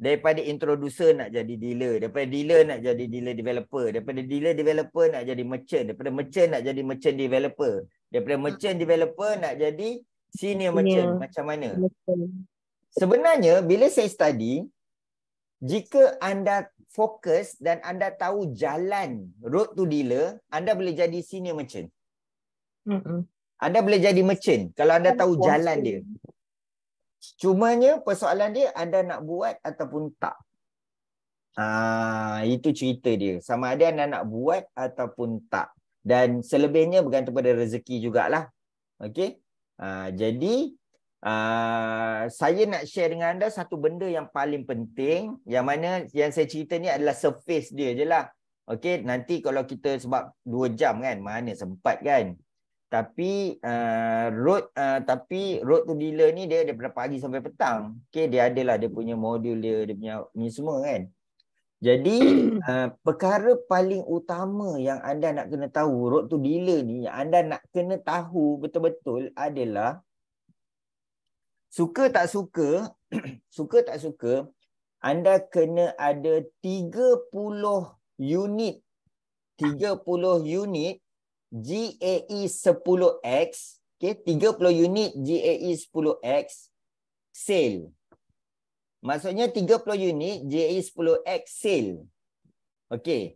daripada introducer nak jadi dealer, daripada dealer nak jadi dealer developer, daripada dealer developer nak jadi merchant, daripada merchant nak jadi merchant developer, daripada merchant developer nak jadi senior merchant. Macam mana? Sebenarnya bila saya study, jika anda fokus dan anda tahu jalan road to dealer, anda boleh jadi senior merchant. Anda boleh jadi merchant kalau anda tahu jalan dia. Cumanya persoalan dia anda nak buat ataupun tak. Itu cerita dia. Sama ada anda nak buat ataupun tak. Dan selebihnya bergantung pada rezeki jugalah. Okey. Jadi saya nak share dengan anda satu benda yang paling penting, yang mana yang saya cerita ni adalah surface dia je lah. Okey, nanti kalau kita sebab 2 jam kan, mana sempat kan. Tapi road to dealer ni dia daripada pagi sampai petang. Okey, dia adalah dia punya modul dia punya ni semua kan. Jadi perkara paling utama yang anda nak kena tahu road to dealer ni, yang anda nak kena tahu betul-betul adalah suka tak suka, suka tak suka, anda kena ada 30 unit GAE 10X, okay, 30 unit GAE 10X sale. Maksudnya 30 unit GAE 10X sale. Okey.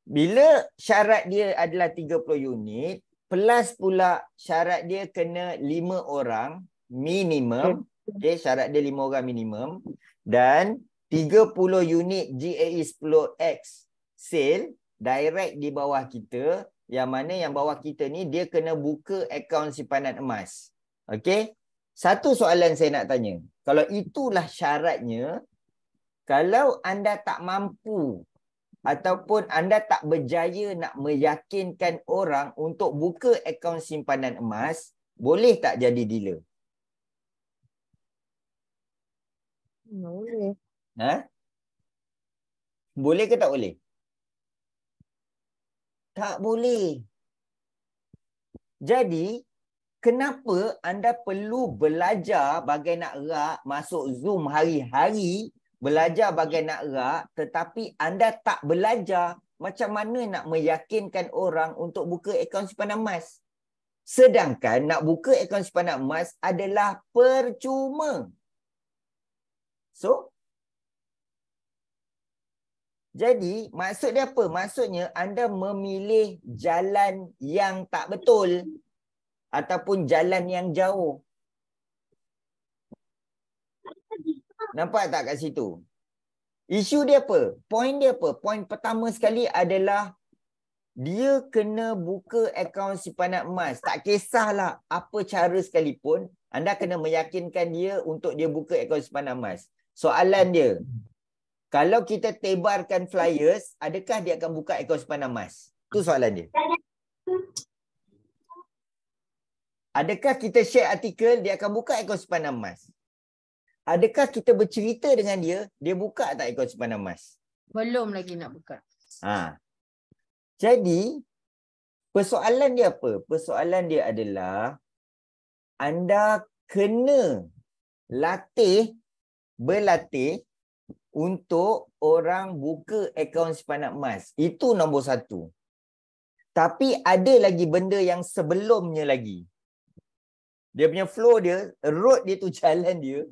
Bila syarat dia adalah 30 unit, plus pula syarat dia kena 5 orang minimum. Okey, syarat dia 5 orang minimum dan 30 unit GAE 10X sale direct di bawah kita, yang mana yang bawah kita ni dia kena buka akaun simpanan emas. Okey? Satu soalan saya nak tanya. Kalau itulah syaratnya, kalau anda tak mampu ataupun anda tak berjaya nak meyakinkan orang untuk buka akaun simpanan emas, boleh tak jadi dealer? Boleh. Boleh ke tak boleh? Tak boleh. Jadi, kenapa anda perlu belajar bagai nak rak, masuk Zoom hari-hari, belajar bagai nak rak, tetapi anda tak belajar macam mana nak meyakinkan orang untuk buka akaun simpanan emas. Sedangkan nak buka akaun simpanan emas adalah percuma. So, jadi, maksud dia apa? Maksudnya anda memilih jalan yang tak betul ataupun jalan yang jauh. Nampak tak kat situ? Isu dia apa? Poin dia apa? Poin pertama sekali adalah dia kena buka akaun simpanan emas. Tak kisahlah apa cara sekalipun, anda kena meyakinkan dia untuk dia buka akaun simpanan emas. Soalan dia, kalau kita tebarkan flyers, adakah dia akan buka akaun simpanan emas? Itu soalan dia. Adakah kita share artikel, dia akan buka akaun simpanan emas? Adakah kita bercerita dengan dia, dia buka tak akaun simpanan emas? Belum lagi nak buka. Jadi, persoalan dia apa? Persoalan dia adalah anda kena latih berlatih untuk orang buka akaun simpanan emas. Itu nombor satu. Tapi ada lagi benda yang sebelumnya lagi. Dia punya flow dia, road dia tu, jalan dia.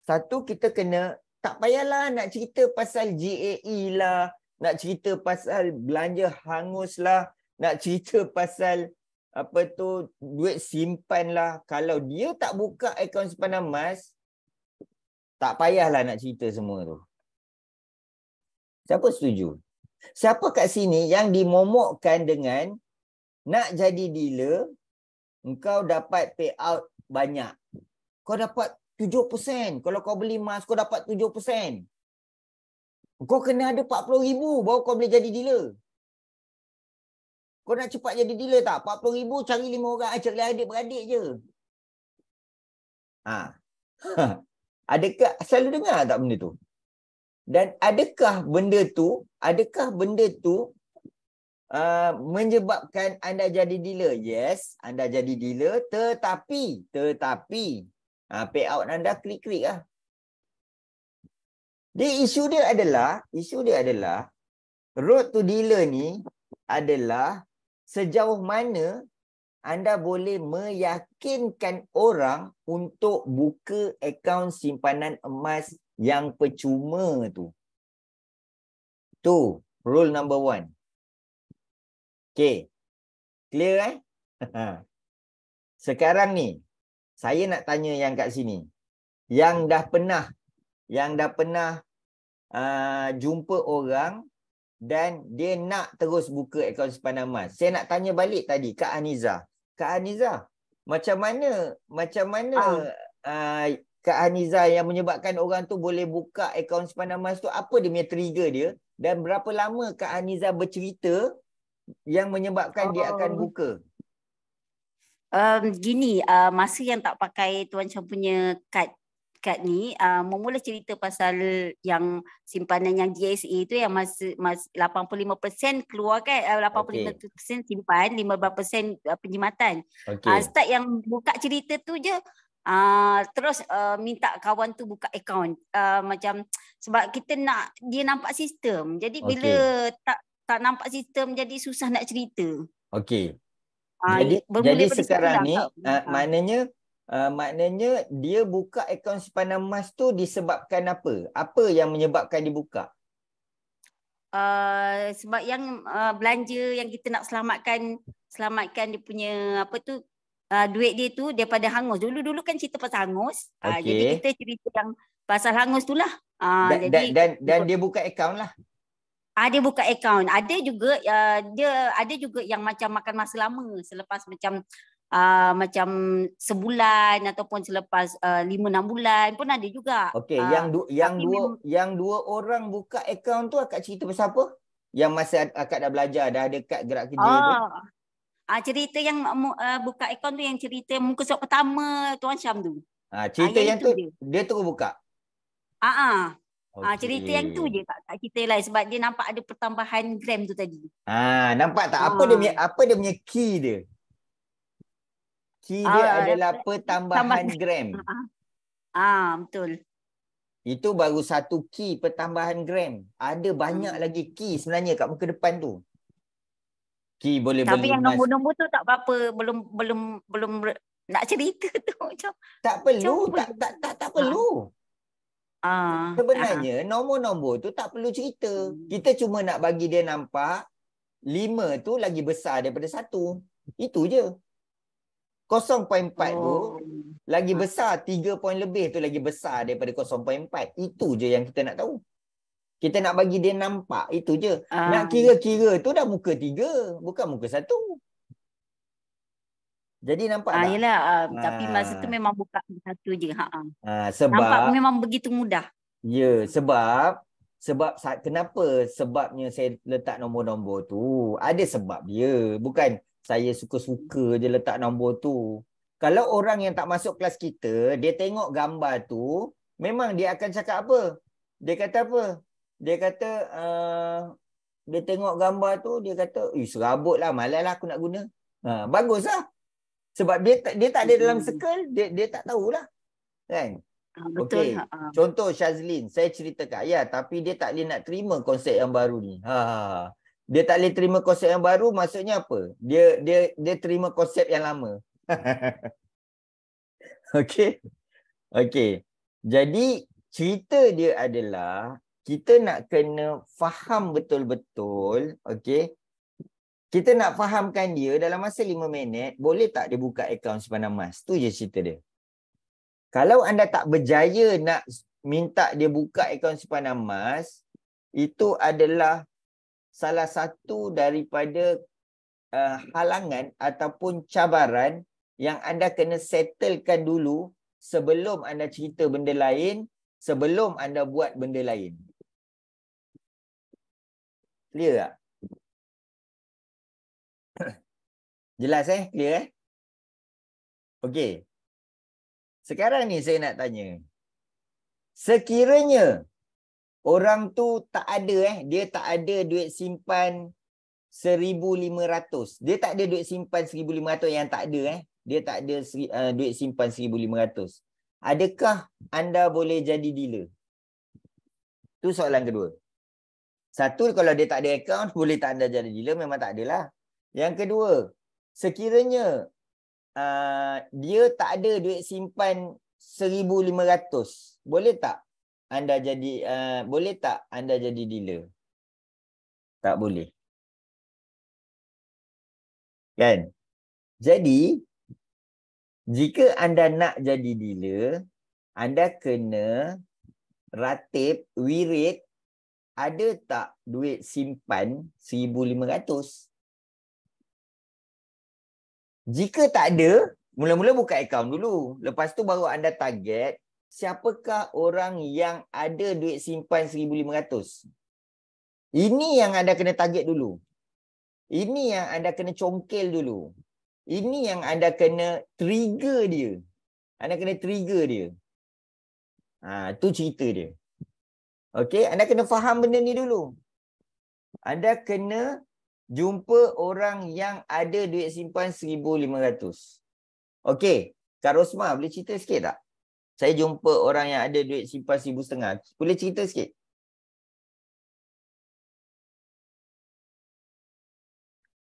Satu, kita kena, tak payahlah nak cerita pasal GAE lah, nak cerita pasal belanja hangus lah, nak cerita pasal apa tu, duit simpan lah. Kalau dia tak buka akaun simpanan emas, tak payahlah nak cerita semua tu. Siapa setuju? Siapa kat sini yang dimomokkan dengan nak jadi dealer, engkau dapat payout banyak. Kau dapat 7%. Kalau kau beli emas, kau dapat 7%. Kau kena ada 40,000 baru kau boleh jadi dealer. Kau nak cepat jadi dealer tak? 40,000 cari 5 orang, cari adik-beradik je. Adakah selalu dengar tak benda tu? Dan adakah benda tu menyebabkan anda jadi dealer? Yes, anda jadi dealer, tetapi payout anda klik-klik lah. Isu dia adalah road to dealer ni adalah sejauh mana anda boleh meyakinkan orang untuk buka akaun simpanan emas yang percuma tu. Tu rule number 1. Okay. Clear Sekarang ni, saya nak tanya yang kat sini. Yang dah pernah jumpa orang dan dia nak terus buka akaun simpanan emas. Saya nak tanya balik tadi Kak Haniza. Kak Haniza, macam mana Kak Haniza yang menyebabkan orang tu boleh buka akaun simpanan emas tu, apa dia punya trigger dia dan berapa lama Kak Haniza bercerita yang menyebabkan dia akan buka? Masa yang tak pakai Tuan Syam punya kad ni, memula cerita pasal yang simpanan yang GSA tu yang masa 85% keluar kan, 85% simpan, 15% penjimatan. Start yang buka cerita tu je, terus minta kawan tu buka akaun, macam sebab kita nak dia nampak sistem. Jadi bila tak nampak sistem, jadi susah nak cerita. Jadi sekarang ni maknanya dia buka akaun simpanan emas tu disebabkan apa? Apa yang menyebabkan dia buka? Sebab yang belanja yang kita nak selamatkan dia punya apa tu, duit dia tu daripada hangus. Dulu kan cerita pasal hangus. Jadi kita cerita yang pasal hangus tu lah. Dan dia buka akaun lah. Dia buka akaun. Ada juga yang macam makan masa lama selepas macam sebulan ataupun selepas 5-6 bulan pun ada juga. Yang dua orang buka akaun tu akak cerita pasal apa? Yang masa akak dah belajar, dah ada kad gerak kerja tu. Cerita yang buka akaun tu, yang cerita muka surat pertama Tuan Syam tu. Cerita yang tu dia terus buka. Cerita yang tu je tak cerita lain, sebab dia nampak ada pertambahan gram tu tadi. Nampak tak apa dia punya key dia? Key dia adalah pertambahan gram. Betul. Itu baru satu key pertambahan gram. Ada banyak lagi key sebenarnya kat muka depan tu. Key boleh tapi beli yang nombor-nombor tu tak apa-apa, belum nak cerita tu macam tak perlu, tak perlu. Sebenarnya nombor-nombor tu tak perlu cerita. Kita cuma nak bagi dia nampak 5 tu lagi besar daripada 1. Itu je. 0.4 tu lagi besar, 3 poin lebih tu lagi besar daripada 0.4. Itu je yang kita nak tahu. Kita nak bagi dia nampak, itu je. Nak kira-kira tu dah muka 3, bukan muka 1. Jadi nampak tak? Yelah, tapi masa tu memang buka satu je. Sebab nampak memang begitu mudah. Ya, sebab kenapa sebabnya saya letak nombor-nombor tu? Ada sebab dia. Bukan saya suka-suka je letak nombor tu. Kalau orang yang tak masuk kelas kita, dia tengok gambar tu, memang dia akan cakap apa? Dia kata apa? Dia kata, dia tengok gambar tu, dia kata, serabut lah, malas lah aku nak guna. Bagus lah. Sebab dia tak ada dalam circle, dia tak tahulah. Kan? Betul. Okey. Contoh Syazlin, saya ceritakan. Ya, tapi dia tak boleh nak terima konsep yang baru ni. Dia tak boleh terima konsep yang baru, maksudnya apa? Dia terima konsep yang lama. Okey. Okey. Jadi cerita dia adalah kita nak kena faham betul-betul, okey. Kita nak fahamkan dia dalam masa 5 minit, boleh tak dia buka akaun simpanan emas? Tu je cerita dia. Kalau anda tak berjaya nak minta dia buka akaun simpanan emas, itu adalah salah satu daripada halangan ataupun cabaran yang anda kena settlekan dulu sebelum anda cerita benda lain, sebelum anda buat benda lain. Clear tak? Jelas Clear Okey. Sekarang ni saya nak tanya. Sekiranya orang tu tak ada dia tak ada duit simpan 1,500. Dia tak ada duit simpan 1,500 yang tak ada Dia tak ada duit simpan 1,500. Adakah anda boleh jadi dealer? Tu soalan kedua. Satu, kalau dia tak ada akaun, boleh tak anda jadi dealer? Memang tak adalah. Yang kedua, sekiranya dia tak ada duit simpan 1,500, boleh tak anda jadi dealer? Tak boleh. Kan? Jadi, jika anda nak jadi dealer, anda kena ratib, wirid, ada tak duit simpan 1,500? Jika tak ada, mula-mula buka akaun dulu. Lepas tu baru anda target siapakah orang yang ada duit simpan 1,500. Ini yang anda kena target dulu. Ini yang anda kena congkel dulu. Ini yang anda kena trigger dia. Anda kena trigger dia. Tu cerita dia. Okey, anda kena faham benda ni dulu. Anda kena jumpa orang yang ada duit simpan 1,500. Okey, Kak Rosma boleh cerita sikit tak? Saya jumpa orang yang ada duit simpan 1,500. Boleh cerita sikit?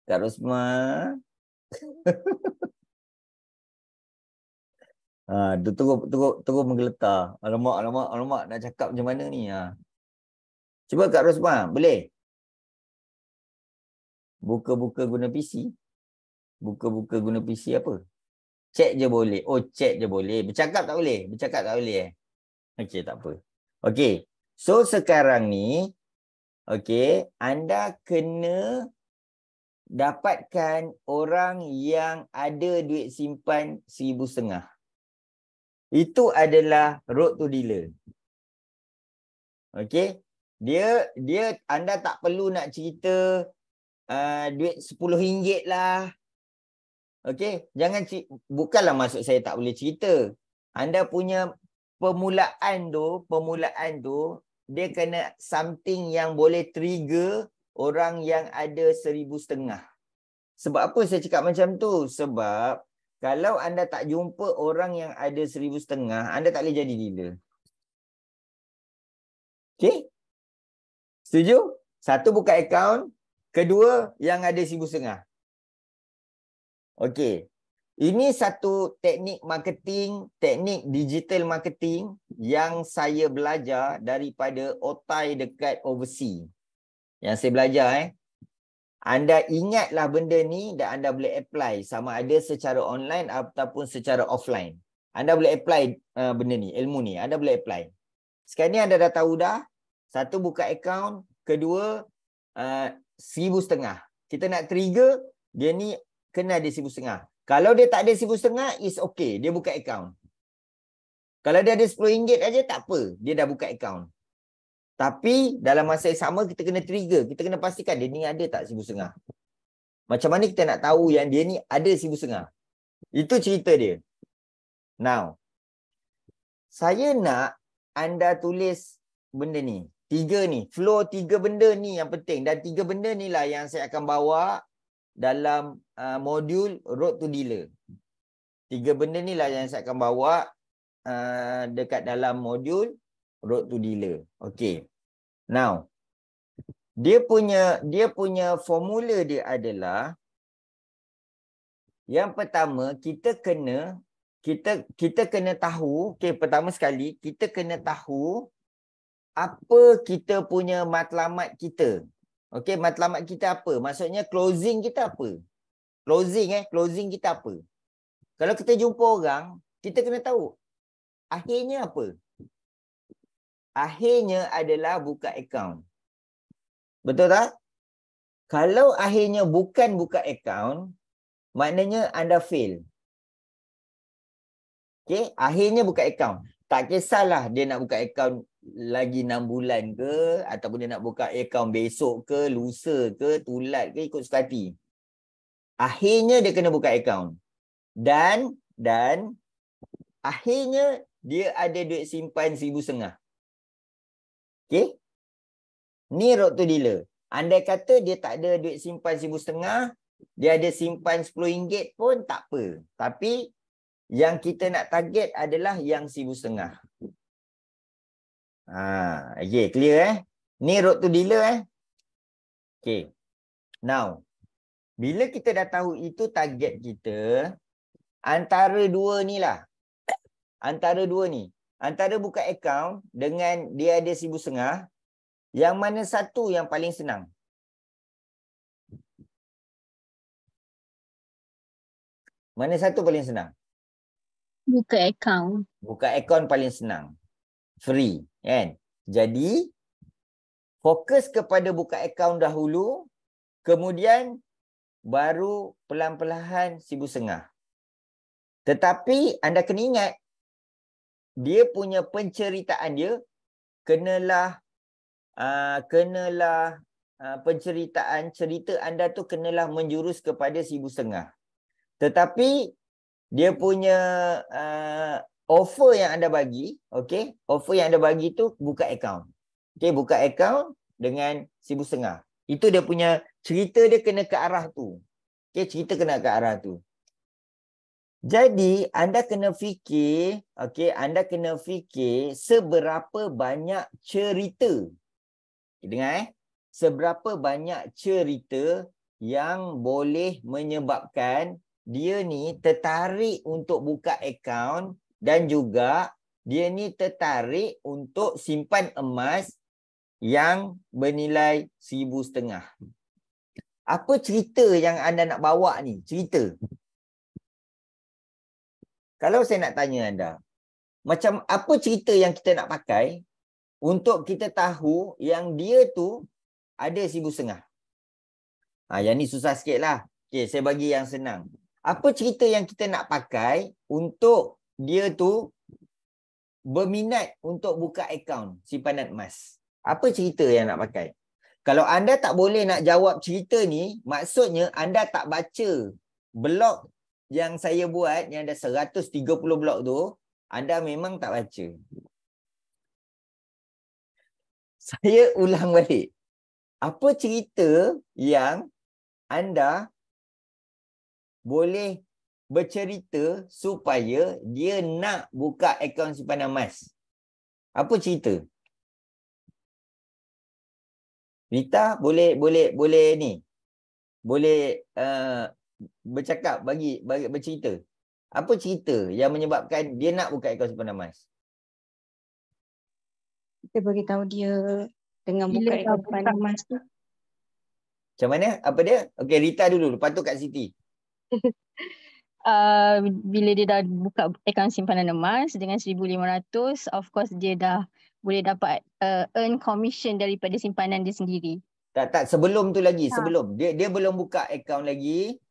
Kak Rosma. Dia terus menggeletar. Alamak, nak cakap macam mana ni? Cuba Kak Rosma, boleh? Buka-buka guna PC. Buka-buka guna PC apa? Chat je boleh. Oh, chat je boleh. Bercakap tak boleh? Bercakap tak boleh Okey, tak apa. Okey. So, sekarang ni, okey, anda kena dapatkan orang yang ada duit simpan 1,500. Itu adalah road to dealer. Okey. Anda tak perlu nak cerita duit RM10 lah. Okey, bukanlah maksud saya tak boleh cerita. Anda punya permulaan tu dia kena something yang boleh trigger orang yang ada 1,500. Sebab apa saya cakap macam tu? Sebab kalau anda tak jumpa orang yang ada 1,500, anda tak boleh jadi dealer. Okey? Setuju? Satu, buka akaun. Kedua, yang ada 1,500. Okey. Ini satu teknik marketing, teknik digital marketing yang saya belajar daripada otai dekat overseas. Yang saya belajar Anda ingatlah benda ni dan anda boleh apply sama ada secara online ataupun secara offline. Anda boleh apply benda ni, ilmu ni. Anda boleh apply. Sekarang ni anda dah tahu dah. Satu, buka akaun. Kedua, 1,500. Kita nak trigger, dia ni kena ada 1,500. Kalau dia tak ada 1,500, is okay. Dia buka akaun. Kalau dia ada RM10 aja tak apa. Dia dah buka akaun. Tapi dalam masa yang sama kita kena trigger. Kita kena pastikan dia ni ada tak 1,500. Macam mana kita nak tahu yang dia ni ada 1,500? Itu cerita dia. Now, saya nak anda tulis benda ni. 3 ni. Flow 3 benda ni yang penting. Dan 3 benda ni lah yang saya akan bawa dalam modul Road to Dealer. 3 benda ni lah yang saya akan bawa dekat dalam modul Road to Dealer. Okay. Now, dia punya formula dia adalah yang pertama kita kena tahu, okay, pertama sekali kita kena tahu apa kita punya matlamat kita. Okey, matlamat kita apa? Maksudnya closing kita apa? Closing kita apa? Kalau kita jumpa orang, kita kena tahu akhirnya apa? Akhirnya adalah buka akaun. Betul tak? Kalau akhirnya bukan buka akaun, maknanya anda fail. Okey, akhirnya buka akaun. Tak kisahlah dia nak buka akaun lagi 6 bulan ke, ataupun dia nak buka akaun besok ke, lusa ke, tulat ke, ikut suka hati. Akhirnya dia kena buka akaun. Dan akhirnya dia ada duit simpan 1,500. Okey? Ni Road to Dealer. Andai kata dia tak ada duit simpan 1,500, dia ada simpan RM10 pun tak apa. Tapi yang kita nak target adalah yang 1,500. Okay, clear Ni Road to Dealer Okay. Now, bila kita dah tahu itu target kita, antara dua ni lah. Antara dua ni. Antara buka akaun dengan dia ada 1,500, yang mana satu yang paling senang? Mana satu paling senang? Buka akaun. Buka akaun paling senang. Free, kan? Jadi, fokus kepada buka akaun dahulu, kemudian baru pelan-pelan 1,500. Tetapi anda kena ingat, dia punya penceritaan dia kenalah cerita anda tu kenalah menjurus kepada 1,500. Tetapi dia punya offer yang anda bagi, okey, offer yang anda bagi tu buka akaun. Okey, buka akaun dengan 1,500. Itu dia punya cerita, dia kena ke arah tu. Okey, cerita kena ke arah tu. Jadi anda kena fikir, okey, anda kena fikir seberapa banyak cerita. Dengar seberapa banyak cerita yang boleh menyebabkan dia ni tertarik untuk buka akaun dan juga dia ni tertarik untuk simpan emas yang bernilai 1,500. Apa cerita yang anda nak bawa ni? Cerita. Kalau saya nak tanya anda, macam apa cerita yang kita nak pakai untuk kita tahu yang dia tu ada 1,500? Yang ni susah sikit lah. Okay, saya bagi yang senang. Apa cerita yang kita nak pakai untuk dia tu berminat untuk buka akaun simpanan emas? Apa cerita yang nak pakai? Kalau anda tak boleh nak jawab cerita ni, maksudnya anda tak baca blog yang saya buat, yang ada 130 blog tu, anda memang tak baca. Saya ulang balik. Apa cerita yang anda boleh bercerita supaya dia nak buka akaun simpanan emas? Apa cerita? Rita boleh ni. Boleh bercakap, bagi bercerita. Apa cerita yang menyebabkan dia nak buka akaun simpanan emas? Kita bagi tahu dia dengan buka akaun simpanan emas tu. Macam mana? Apa dia? Okey, Rita dulu. Lepas tu Kak Siti. Bila dia dah buka akaun simpanan emas dengan 1,500, of course dia dah boleh dapat earn commission daripada simpanan dia sendiri. Tak, sebelum tu lagi. Sebelum. Dia belum buka akaun lagi.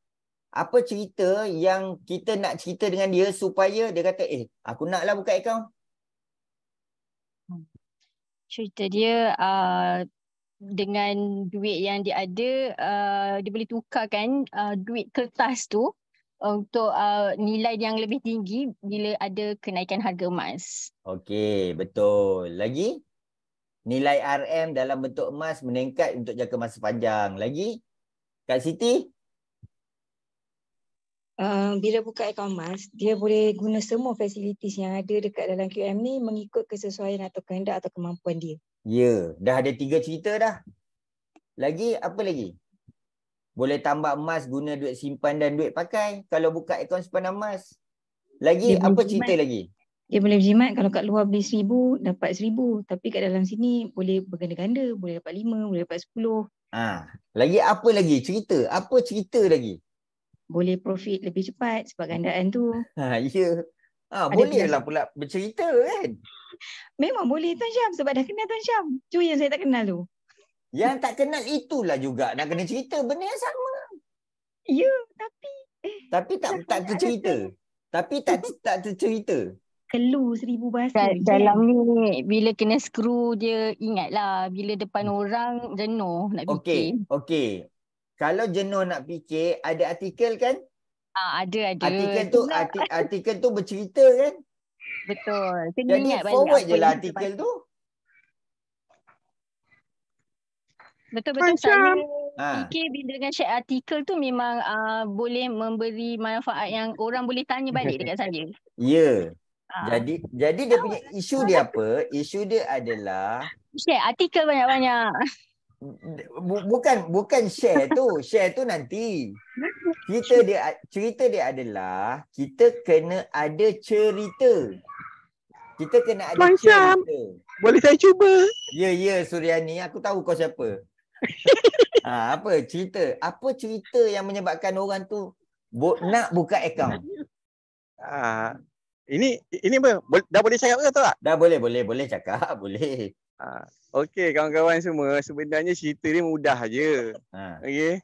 Apa cerita yang kita nak cerita dengan dia supaya dia kata, aku naklah buka akaun. Cerita dia dengan duit yang dia ada, dia boleh tukarkan duit kertas tu untuk nilai yang lebih tinggi bila ada kenaikan harga emas. Okey, betul. Lagi? Nilai RM dalam bentuk emas meningkat untuk jangka masa panjang. Lagi? Kak Siti? bila buka akaun emas, dia boleh guna semua facilities yang ada dekat dalam QM ni mengikut kesesuaian atau kehendak atau kemampuan dia. Ya, dah ada 3 cerita dah. Lagi apa lagi? Boleh tambah emas guna duit simpan dan duit pakai kalau buka akaun simpanan emas. Lagi Dia apa boleh cerita jimat. lagi? Dia boleh berjimat kalau kat luar beli 1,000 dapat 1,000. Tapi kat dalam sini boleh berganda-ganda. Boleh dapat 5, boleh dapat 10. Lagi apa lagi? Cerita. Apa cerita lagi? Boleh profit lebih cepat sebab gandaan tu. Ya. Ada Bolehlah biasa. pula bercerita kan? Memang boleh Tuan Syam sebab dah kenal Tuan Syam. Cuma yang saya tak kenal tu. Yang tak kenal itulah juga nak kena cerita. Benda yang sama. Ya, tapi Tapi tak tercerita. Tapi tak tercerita. keluh 1,000 bahasa. Dalam ni bila kena screw dia ingatlah bila depan orang jenuh nak fikir. Okey. Kalau jenuh nak fikir, ada artikel kan? Ada. Artikel tu bercerita kan? Betul. Kena Jadi ingat balik forward apa je lah yang kita artikel baca. tu. Betul-betul saya Ha. fikir bila dengan share artikel tu memang boleh memberi manfaat yang orang boleh tanya balik dekat saya. Ya. Ah. Jadi dia punya isu dia apa? Isu dia adalah Share artikel banyak-banyak. bukan share tu. Share tu nanti. Cerita dia adalah kita kena ada cerita. Kita kena ada cerita. Boleh saya cuba? Ya Suryani, aku tahu kau siapa. Apa cerita? Apa cerita yang menyebabkan orang tu nak buka akaun? Ini apa? Dah boleh cakap ke tak? Dah boleh cakap, boleh. Okey kawan-kawan semua, sebenarnya cerita dia mudah je. Okey.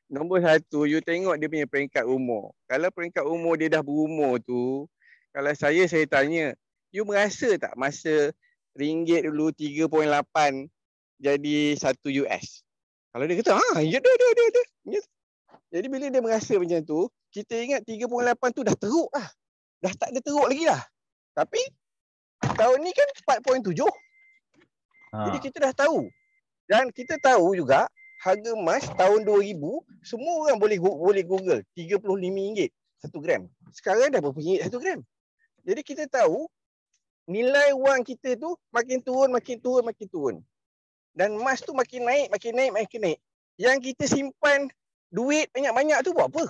Nombor 1, you tengok dia punya peringkat umur. Kalau peringkat umur dia dah berumur tu, kalau saya tanya, you merasa tak masa ringgit dulu 3.8 jadi 1 US? Kalau dia kata, ya dah. Jadi bila dia merasa macam tu, kita ingat 3.8 tu dah teruk lah. Dah tak ada teruk lagi lah. Tapi tahun ni kan 4.7. Jadi kita dah tahu. Dan kita tahu juga harga emas tahun 2000 semua orang boleh Google RM35 1 gram. Sekarang dah berapa ringgit 1 gram. Jadi kita tahu nilai wang kita tu makin turun. Dan emas tu makin naik. Yang kita simpan duit banyak-banyak tu buat apa?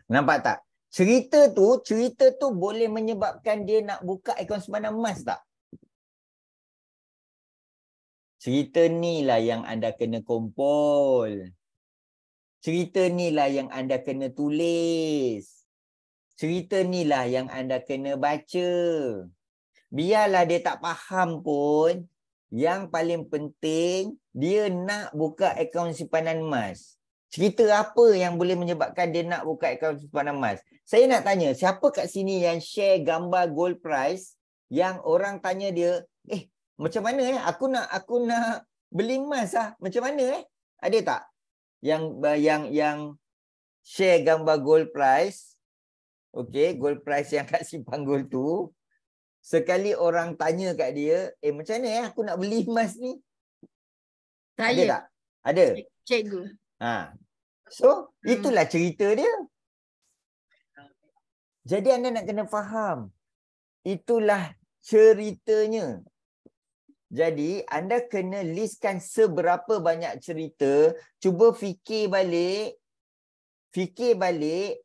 Nampak tak? Cerita tu boleh menyebabkan dia nak buka akaun simpanan emas tak? Cerita ni lah yang anda kena kumpul. Cerita ni lah yang anda kena tulis. Cerita ni lah yang anda kena baca. Biarlah dia tak faham pun, yang paling penting dia nak buka akaun simpanan emas. Cerita apa yang boleh menyebabkan dia nak buka akaun simpanan emas? Saya nak tanya, siapa kat sini yang share gambar gold price yang orang tanya dia, macam mana aku nak beli emas lah. Macam mana Ada tak yang share gambar gold price? Okey, gold price yang kat simpan gold tu. Sekali orang tanya kat dia, macam mana aku nak beli emas ni? Saya. Ada tak? Ada. Cikgu. So, itulah cerita dia. Jadi anda nak kena faham. Itulah ceritanya. Jadi, anda kena listkan seberapa banyak cerita. Cuba fikir balik,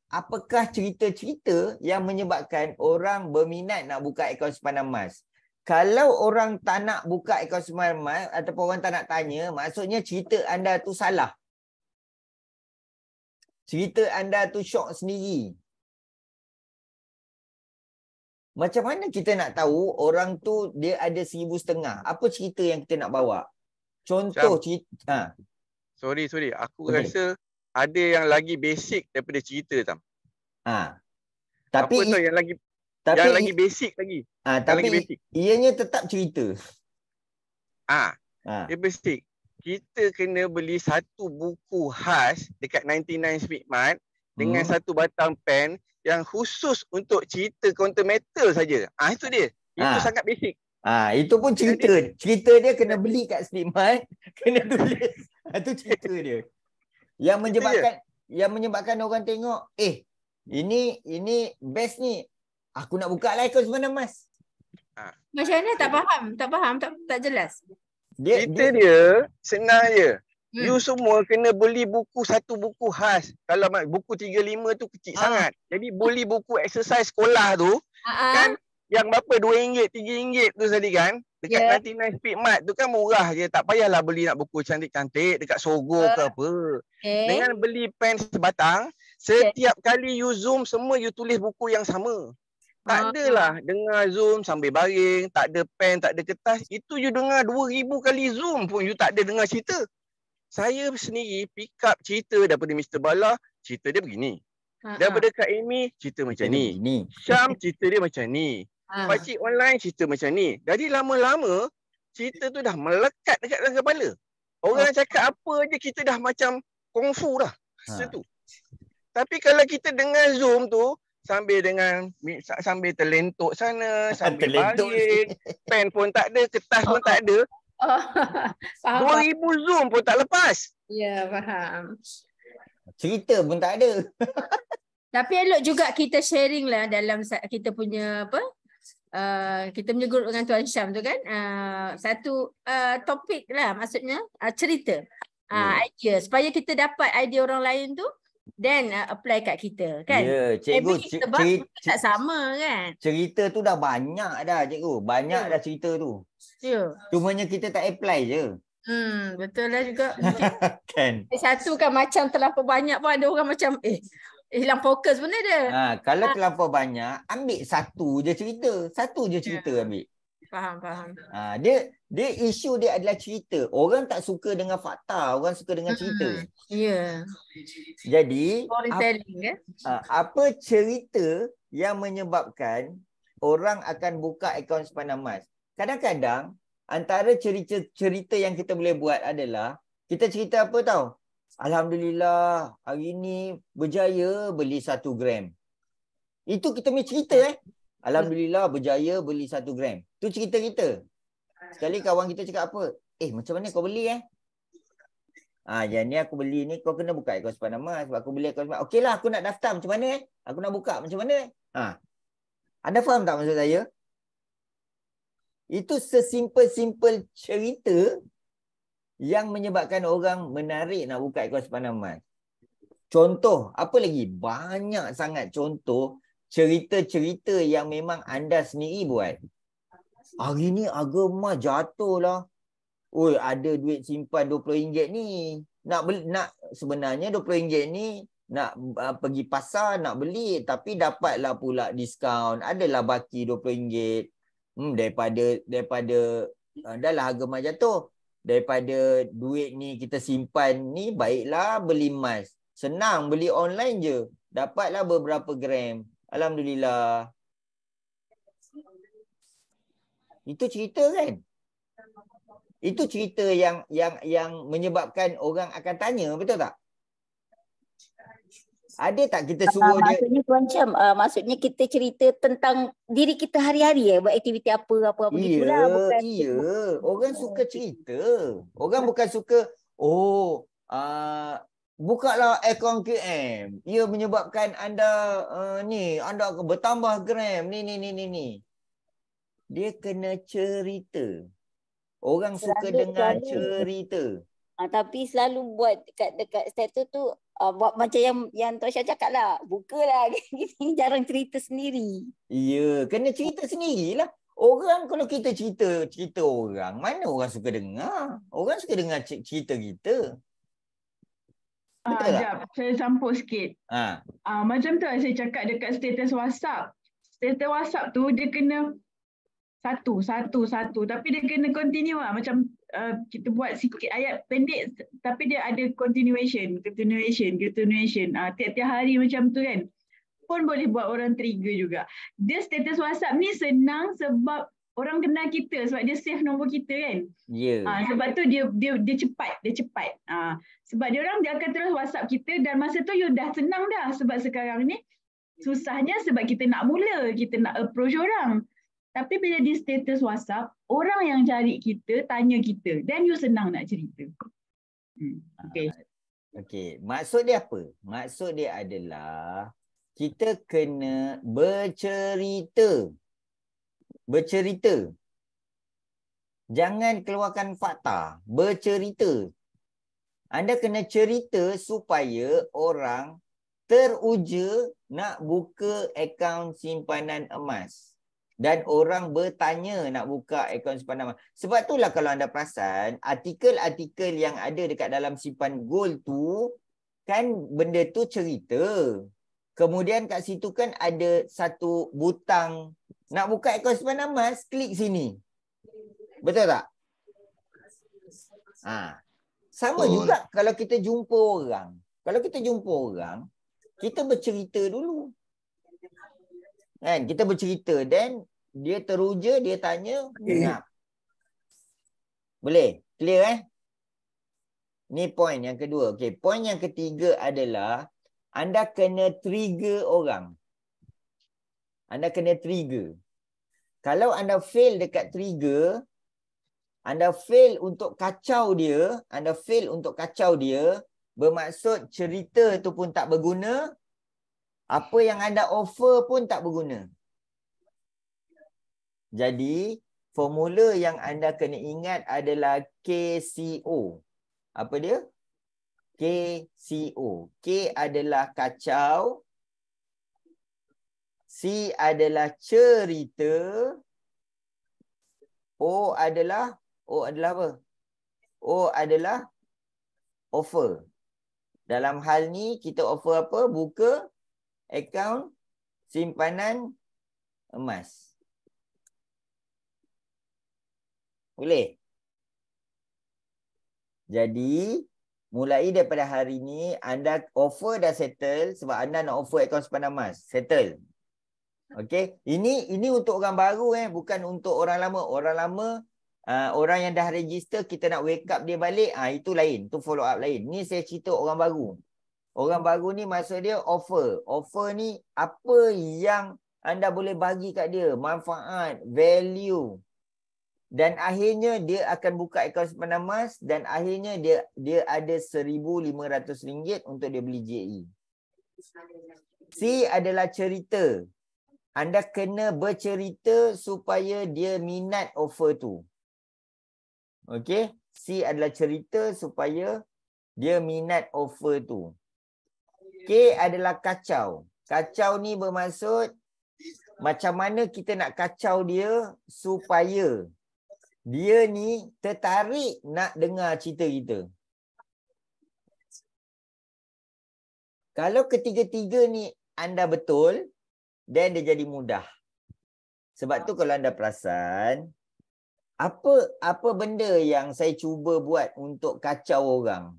apakah cerita-cerita yang menyebabkan orang berminat nak buka akaun simpanan emas. Kalau orang tak nak buka akaun simpanan emas ataupun orang tak nak tanya, maksudnya cerita anda tu salah. Cerita anda tu syok sendiri. Macam mana kita nak tahu orang tu dia ada 1,500? Apa cerita yang kita nak bawa? Contoh cerita. Sorry. Aku rasa ada yang lagi basic daripada cerita Tam. Tapi apa tu yang lagi basic lagi? Tapi basic. Ianya tetap cerita. Dia basic. Kita kena beli satu buku khas dekat 99 Speedmart dengan satu batang pen yang khusus untuk cerita counter metal saja. Itu dia. Itu sangat basic. Itu pun cerita. Cerita dia kena beli kat Speedmart, kena tulis. Itu cerita dia. Yang menyebabkan orang tengok, Ini best ni. Aku nak buka lah akaun simpanan emas. Macam mana? Tak faham, tak jelas. Dia senang je. You semua kena beli buku, satu buku khas. Kalau buku 35 tu kecil sangat. Jadi beli buku exercise sekolah tu kan yang berapa RM2, RM3 tu tadi kan. Dekat 99 Speedmart tu kan murah je. Tak payahlah beli nak buku cantik-cantik dekat Sogo ke apa. Dengan beli pen sebatang, setiap kali you Zoom semua you tulis buku yang sama. Tak adalah dengar Zoom sambil baring, tak ada pen, tak ada kertas. Itu you dengar 2000 kali Zoom pun you tak ada dengar cerita. Saya sendiri pick up cerita daripada Mr. Bala, cerita dia begini. Daripada Kak Amy, cerita macam ni. Syam, cerita dia macam ni. Pakcik online, cerita macam ni. Jadi lama-lama, cerita tu dah melekat dekat dalam kepala. Orang cakap apa je, kita dah macam kungfu dah. Situ. Tapi kalau kita dengar Zoom tu, sambil terlentuk sana, sambil baring, pen pun tak ada, kertas pun tak ada. 2000 Zoom pun tak lepas. Ya, faham. Cerita pun tak ada. Tapi elok juga kita sharing lah dalam kita punya apa? Kita punya grup dengan Tuan Syam tu kan. Satu topik lah maksudnya cerita. Idea supaya kita dapat idea orang lain tu then apply kat kita kan. Ya, cikgu sebab tak sama kan. Cerita tu dah banyak dah cikgu. Banyak dah cerita tu. Ya. Cumanya kita tak apply je. Betul lah juga. Kan. Satu kan macam terlalu banyak pun ada orang macam hilang fokus pun ada. Kalau terlampau banyak, ambil satu je cerita. Satu je cerita ambil. Faham. Dia isu dia adalah cerita. Orang tak suka dengan fakta, orang suka dengan cerita. Ya. Jadi apa cerita yang menyebabkan orang akan buka akaun simpanan emas? Kadang-kadang antara cerita yang kita boleh buat adalah kita cerita apa tahu? Alhamdulillah hari ni berjaya beli 1 gram. Itu kita punya cerita Alhamdulillah berjaya beli 1 gram. Tu cerita kita. Sekali kawan kita cakap apa? Macam mana kau beli yang ni aku beli ni kau kena buka akaun simpanan emas sebab aku beli akaun simpanan. Okeylah aku nak daftar macam mana Aku nak buka macam mana Anda faham tak maksud saya? Itu sesimpel-simpel cerita yang menyebabkan orang menarik nak buka akaun simpanan emas. Contoh, apa lagi? Banyak sangat contoh cerita-cerita yang memang anda sendiri buat. Hari ni harga emas jatuh lah. Ada duit simpan RM20 ni. Nak sebenarnya RM20 ni nak pergi pasar nak beli tapi dapatlah pula diskaun. Adalah baki RM20. Daripada dah lah harga emas jatuh. Daripada duit ni kita simpan ni, baiklah beli emas. Senang, beli online je. Dapatlah beberapa gram. Alhamdulillah. Itu cerita kan? Itu cerita yang menyebabkan orang akan tanya, betul tak? Ada tak kita suruh dia? Maksudnya Tuan Syam, maksudnya kita cerita tentang diri kita hari-hari buat aktiviti apa gitulah. Orang suka cerita. Orang bukan suka bukalah akaun QM. Ia menyebabkan anda anda akan bertambah gram ni. Dia kena cerita. Orang suka dengar cerita. Tapi selalu buat dekat status tu buat macam yang Tuan Syam cakap lah. Bukalah jarang cerita sendiri. Ya, kena cerita sendirilah. Orang kalau kita cerita orang, mana orang suka dengar? Orang suka dengar cerita kita. Betul tak? Saya campur sikit. Macam tu saya cakap dekat status WhatsApp. Status WhatsApp tu dia kena satu. Tapi dia kena continue lah. Macam kita buat sikit ayat pendek tapi dia ada continuation. Tiap-tiap hari macam tu kan. Pun boleh buat orang trigger juga. Dia status WhatsApp ni senang sebab orang kenal kita sebab dia save nombor kita kan. Sebab tu dia cepat. Sebab dia akan terus WhatsApp kita dan masa tu you dah senang dah sebab sekarang ni susahnya sebab kita nak mula, kita nak approach orang. Tapi bila di status WhatsApp, orang yang cari kita, tanya kita. Dan you senang nak cerita. Okey. Maksud dia apa? Maksud dia adalah kita kena bercerita. Bercerita. Jangan keluarkan fakta. Bercerita. Anda kena cerita supaya orang teruja nak buka akaun simpanan emas. Dan orang bertanya nak buka akaun simpanan emas. Sebab itulah kalau anda perasan, artikel-artikel yang ada dekat dalam simpan gold tu, kan benda tu cerita. Kemudian kat situ kan ada satu butang nak buka akaun simpanan emas, klik sini. Betul tak? Sama juga kalau kita jumpa orang. Kalau kita jumpa orang, kita bercerita dulu. Kan? Kita bercerita dan dia teruja, dia tanya, ngap. Boleh? Clear Ni point yang kedua. Okey, point yang ketiga adalah anda kena trigger orang. Anda kena trigger. Kalau anda fail dekat trigger, anda fail untuk kacau dia, bermaksud cerita tu pun tak berguna, apa yang anda offer pun tak berguna. Jadi, formula yang anda kena ingat adalah KCO. Apa dia? KCO. K adalah kacau, C adalah cerita, O adalah apa? O adalah offer. Dalam hal ni kita offer apa? Buka akaun simpanan emas. Boleh? Jadi, mulai daripada hari ni anda offer dah settle sebab anda nak offer akaun simpanan emas. Settle. Okey, ini untuk orang baru bukan untuk orang lama. Orang lama orang yang dah register kita nak wake up dia balik, itu lain, tu follow up lain. Ni saya cerita orang baru. Orang baru ni maksud dia offer. Offer ni apa yang anda boleh bagi kat dia, manfaat, value. Dan akhirnya dia akan buka akaun simpanan emas dan akhirnya dia ada RM1,500 untuk dia beli JE. C adalah cerita. Anda kena bercerita supaya dia minat offer tu. Okey, C adalah cerita supaya dia minat offer tu. K adalah kacau. Kacau ni bermaksud macam mana kita nak kacau dia supaya dia ni tertarik nak dengar cerita kita. Kalau ketiga-tiga ni anda betul, then dia jadi mudah. Sebab tu kalau anda perasan, apa benda yang saya cuba buat untuk kacau orang?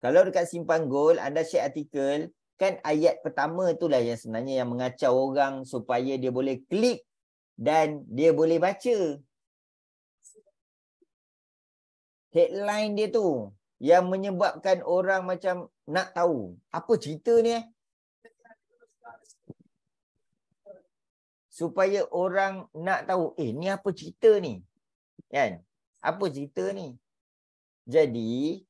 Kalau dekat simpan gold, anda share artikel, kan ayat pertama itulah yang sebenarnya yang mengacau orang supaya dia boleh klik dan dia boleh baca. Headline dia tu yang menyebabkan orang macam nak tahu apa cerita ni supaya orang nak tahu, ni apa cerita ni? Kan? Apa cerita ni? Jadi,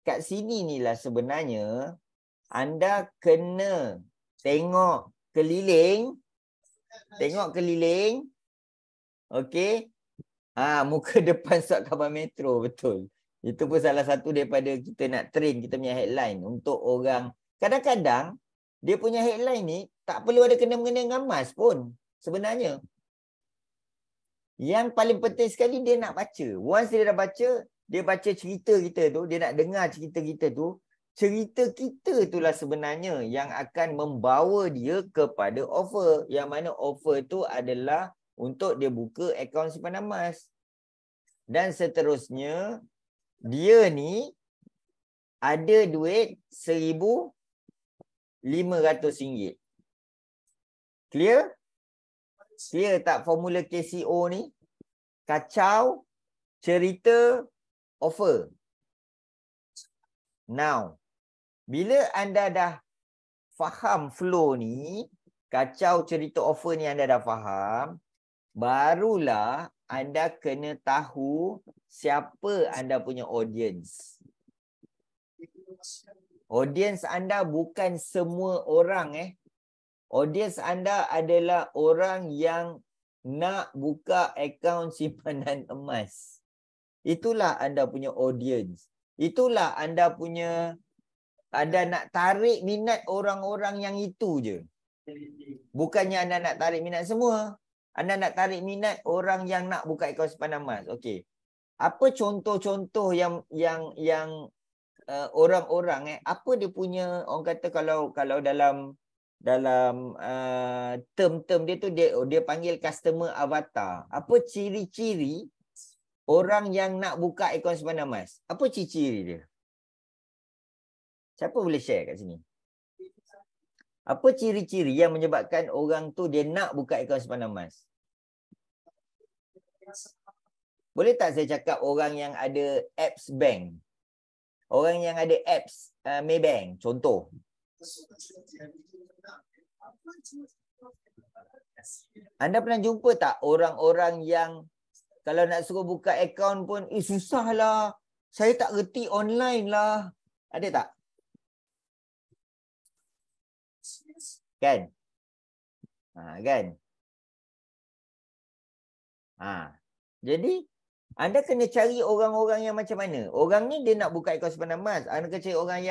kat sini ni lah sebenarnya anda kena tengok keliling. Tengok keliling. Okey. Muka depan surat khabar Metro, betul. Itu pun salah satu daripada kita nak train kita punya headline untuk orang. Kadang-kadang dia punya headline ni tak perlu ada kena-mengena dengan emas pun. Sebenarnya yang paling penting sekali dia nak baca. Once dia dah baca, dia baca cerita kita tu, dia nak dengar cerita kita tu, cerita kita itulah sebenarnya yang akan membawa dia kepada offer. Yang mana offer tu adalah untuk dia buka akaun simpanan emas. Dan seterusnya, dia ni ada duit RM1,500. Clear? Clear tak formula KCO ni? Kacau, cerita, offer. Now, bila anda dah faham flow ni, kacau, cerita, offer ni anda dah faham, barulah anda kena tahu siapa anda punya audience. Audience anda bukan semua orang Audience anda adalah orang yang nak buka akaun simpanan emas. Itulah anda punya audience. Itulah anda punya, anda nak tarik minat orang-orang yang itu je. Bukannya anda nak tarik minat semua. Anda nak tarik minat orang yang nak buka akaun simpanan emas. Okey. Apa contoh-contoh yang orang-orang apa dia punya, orang kata kalau dalam term-term dia tu dia panggil customer avatar. Apa ciri-ciri orang yang nak buka akaun simpanan emas? Apa ciri-ciri dia? Siapa boleh share kat sini? Apa ciri-ciri yang menyebabkan orang tu dia nak buka akaun simpanan emas? Boleh tak saya cakap orang yang ada apps bank? Orang yang ada apps Maybank, contoh. Anda pernah jumpa tak orang-orang yang kalau nak suruh buka akaun pun, susahlah. Saya tak reti online lah. Ada tak? Kan? Kan? Jadi, anda kena cari orang-orang yang macam mana. Orang ni dia nak buka akaun simpanan emas. Anda kena cari orang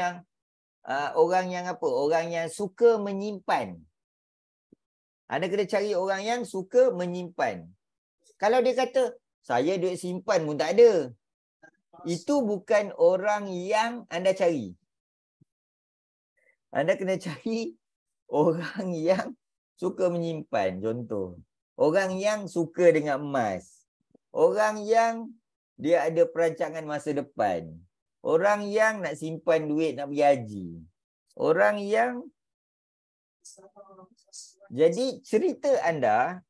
yang apa? Orang yang suka menyimpan. Anda kena cari orang yang suka menyimpan. Kalau dia kata, saya duit simpan pun tak ada. Itu bukan orang yang anda cari. Anda kena cari orang yang suka menyimpan. Contoh. Orang yang suka dengan emas. Orang yang dia ada perancangan masa depan. Orang yang nak simpan duit nak pergi haji. Orang yang... Jadi cerita anda,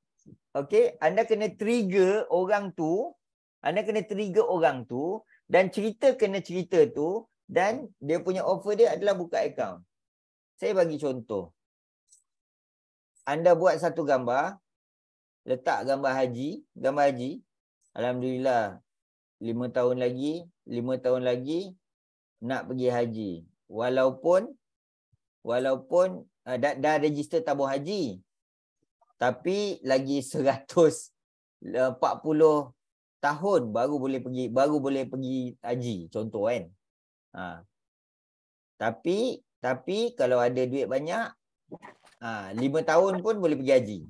okey, anda kena trigger orang tu. Anda kena trigger orang tu. Dan cerita kena cerita tu. Dan dia punya offer dia adalah buka akaun. Saya bagi contoh. Anda buat satu gambar. Letak gambar haji. Gambar haji. Alhamdulillah, 5 tahun lagi nak pergi haji. Walaupun dah register tabung haji. Tapi lagi 140 tahun baru boleh pergi haji, contoh kan. Tapi kalau ada duit banyak, 5 tahun pun boleh pergi haji.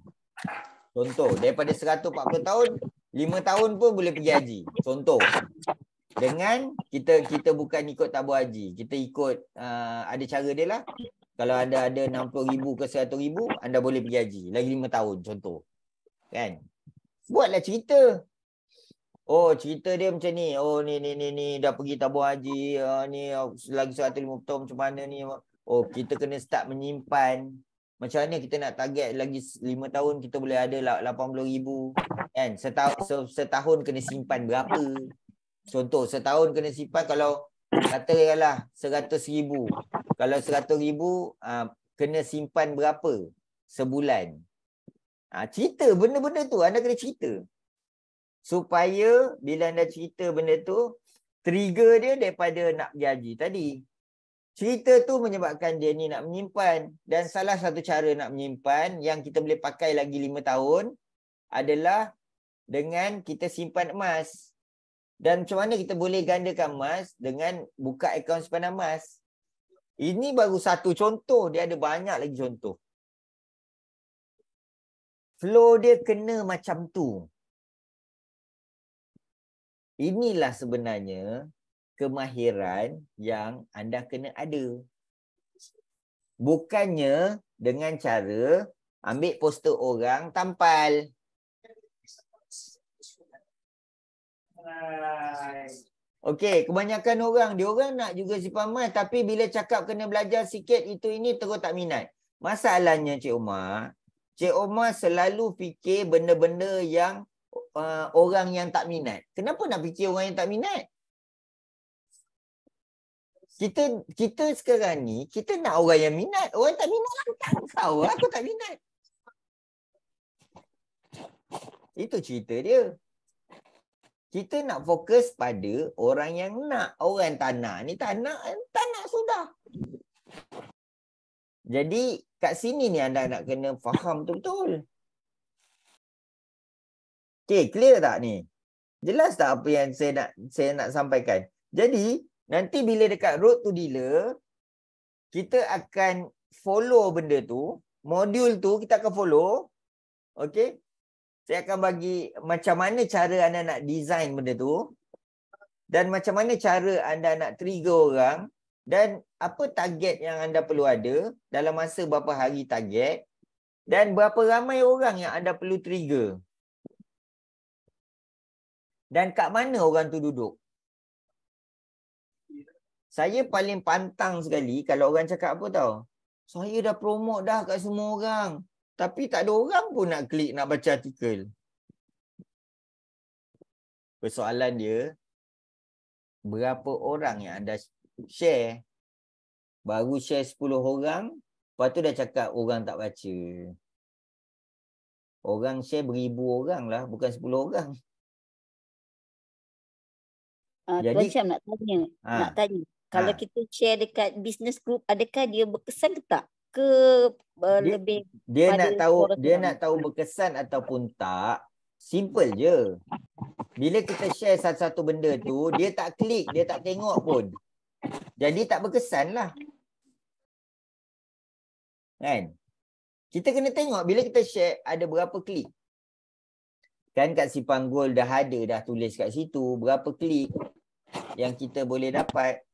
Contoh, daripada 140 tahun 5 tahun pun boleh pergi haji. Contoh. Dengan kita bukan ikut tabung haji. Kita ikut ada cara dia lah. Kalau anda ada 60,000 ke 100,000, anda boleh pergi haji. Lagi 5 tahun contoh. Kan? Buatlah cerita. Oh, cerita dia macam ni. Oh, ni dah pergi tabung haji. Ni lagi 150 tahun macam mana ni. Oh, kita kena start menyimpan. Macam mana kita nak target lagi 5 tahun kita boleh ada 80,000 kan? Setahun kena simpan berapa? Contoh, setahun kena simpan kalau katakanlah 100,000. Kalau 100,000 kena simpan berapa sebulan? Cerita benda-benda tu, anda kena cerita. Supaya bila anda cerita benda tu, trigger dia daripada nak pergi haji tadi. Cerita tu menyebabkan dia ni nak menyimpan. Dan salah satu cara nak menyimpan yang kita boleh pakai lagi 5 tahun adalah dengan kita simpan emas. Dan macam mana kita boleh gandakan emas dengan buka akaun simpanan emas. Ini baru satu contoh. Dia ada banyak lagi contoh. Flow dia kena macam tu. Inilah sebenarnya kemahiran yang anda kena ada. Bukannya dengan cara ambil poster orang tampal. Okey, kebanyakan orang, dia orang nak juga simpan emas tapi bila cakap kena belajar sikit itu ini terus tak minat. Masalahnya Cik Omar selalu fikir benda-benda yang orang yang tak minat. Kenapa nak fikir orang yang tak minat? Kita sekarang ni, kita nak orang yang minat. Orang tak minat, tak tahu. Aku tak minat. Itu cerita dia. Kita nak fokus pada orang yang nak. Orang tak nak ni tak nak sudah. Jadi kat sini ni anda nak kena faham betul-betul. Okay, clear tak ni? Jelas tak apa yang saya nak sampaikan? Jadi nanti bila dekat road to dealer, kita akan follow benda tu. Modul tu kita akan follow. Okay. Saya akan bagi macam mana cara anda nak design benda tu. Dan macam mana cara anda nak trigger orang. Dan apa target yang anda perlu ada. Dalam masa berapa hari target. Dan berapa ramai orang yang anda perlu trigger. Dan kat mana orang tu duduk. Saya paling pantang sekali kalau orang cakap apa tau. Saya dah promote dah kat semua orang. Tapi tak ada orang pun nak klik nak baca artikel. Persoalan dia, berapa orang yang anda share, baru share 10 orang, lepas tu dah cakap orang tak baca. Orang share beribu orang lah, bukan 10 orang. Tuan Syam nak tanya. Kalau kita share dekat business group, adakah dia berkesan ke tak? Dia nak tahu berkesan ataupun tak. Simple je. Bila kita share satu-satu benda tu, dia tak klik, dia tak tengok pun. Jadi tak berkesan lah. Kan? Kita kena tengok bila kita share ada berapa klik. Kan kat Simpang Gold dah ada dah tulis kat situ berapa klik yang kita boleh dapat.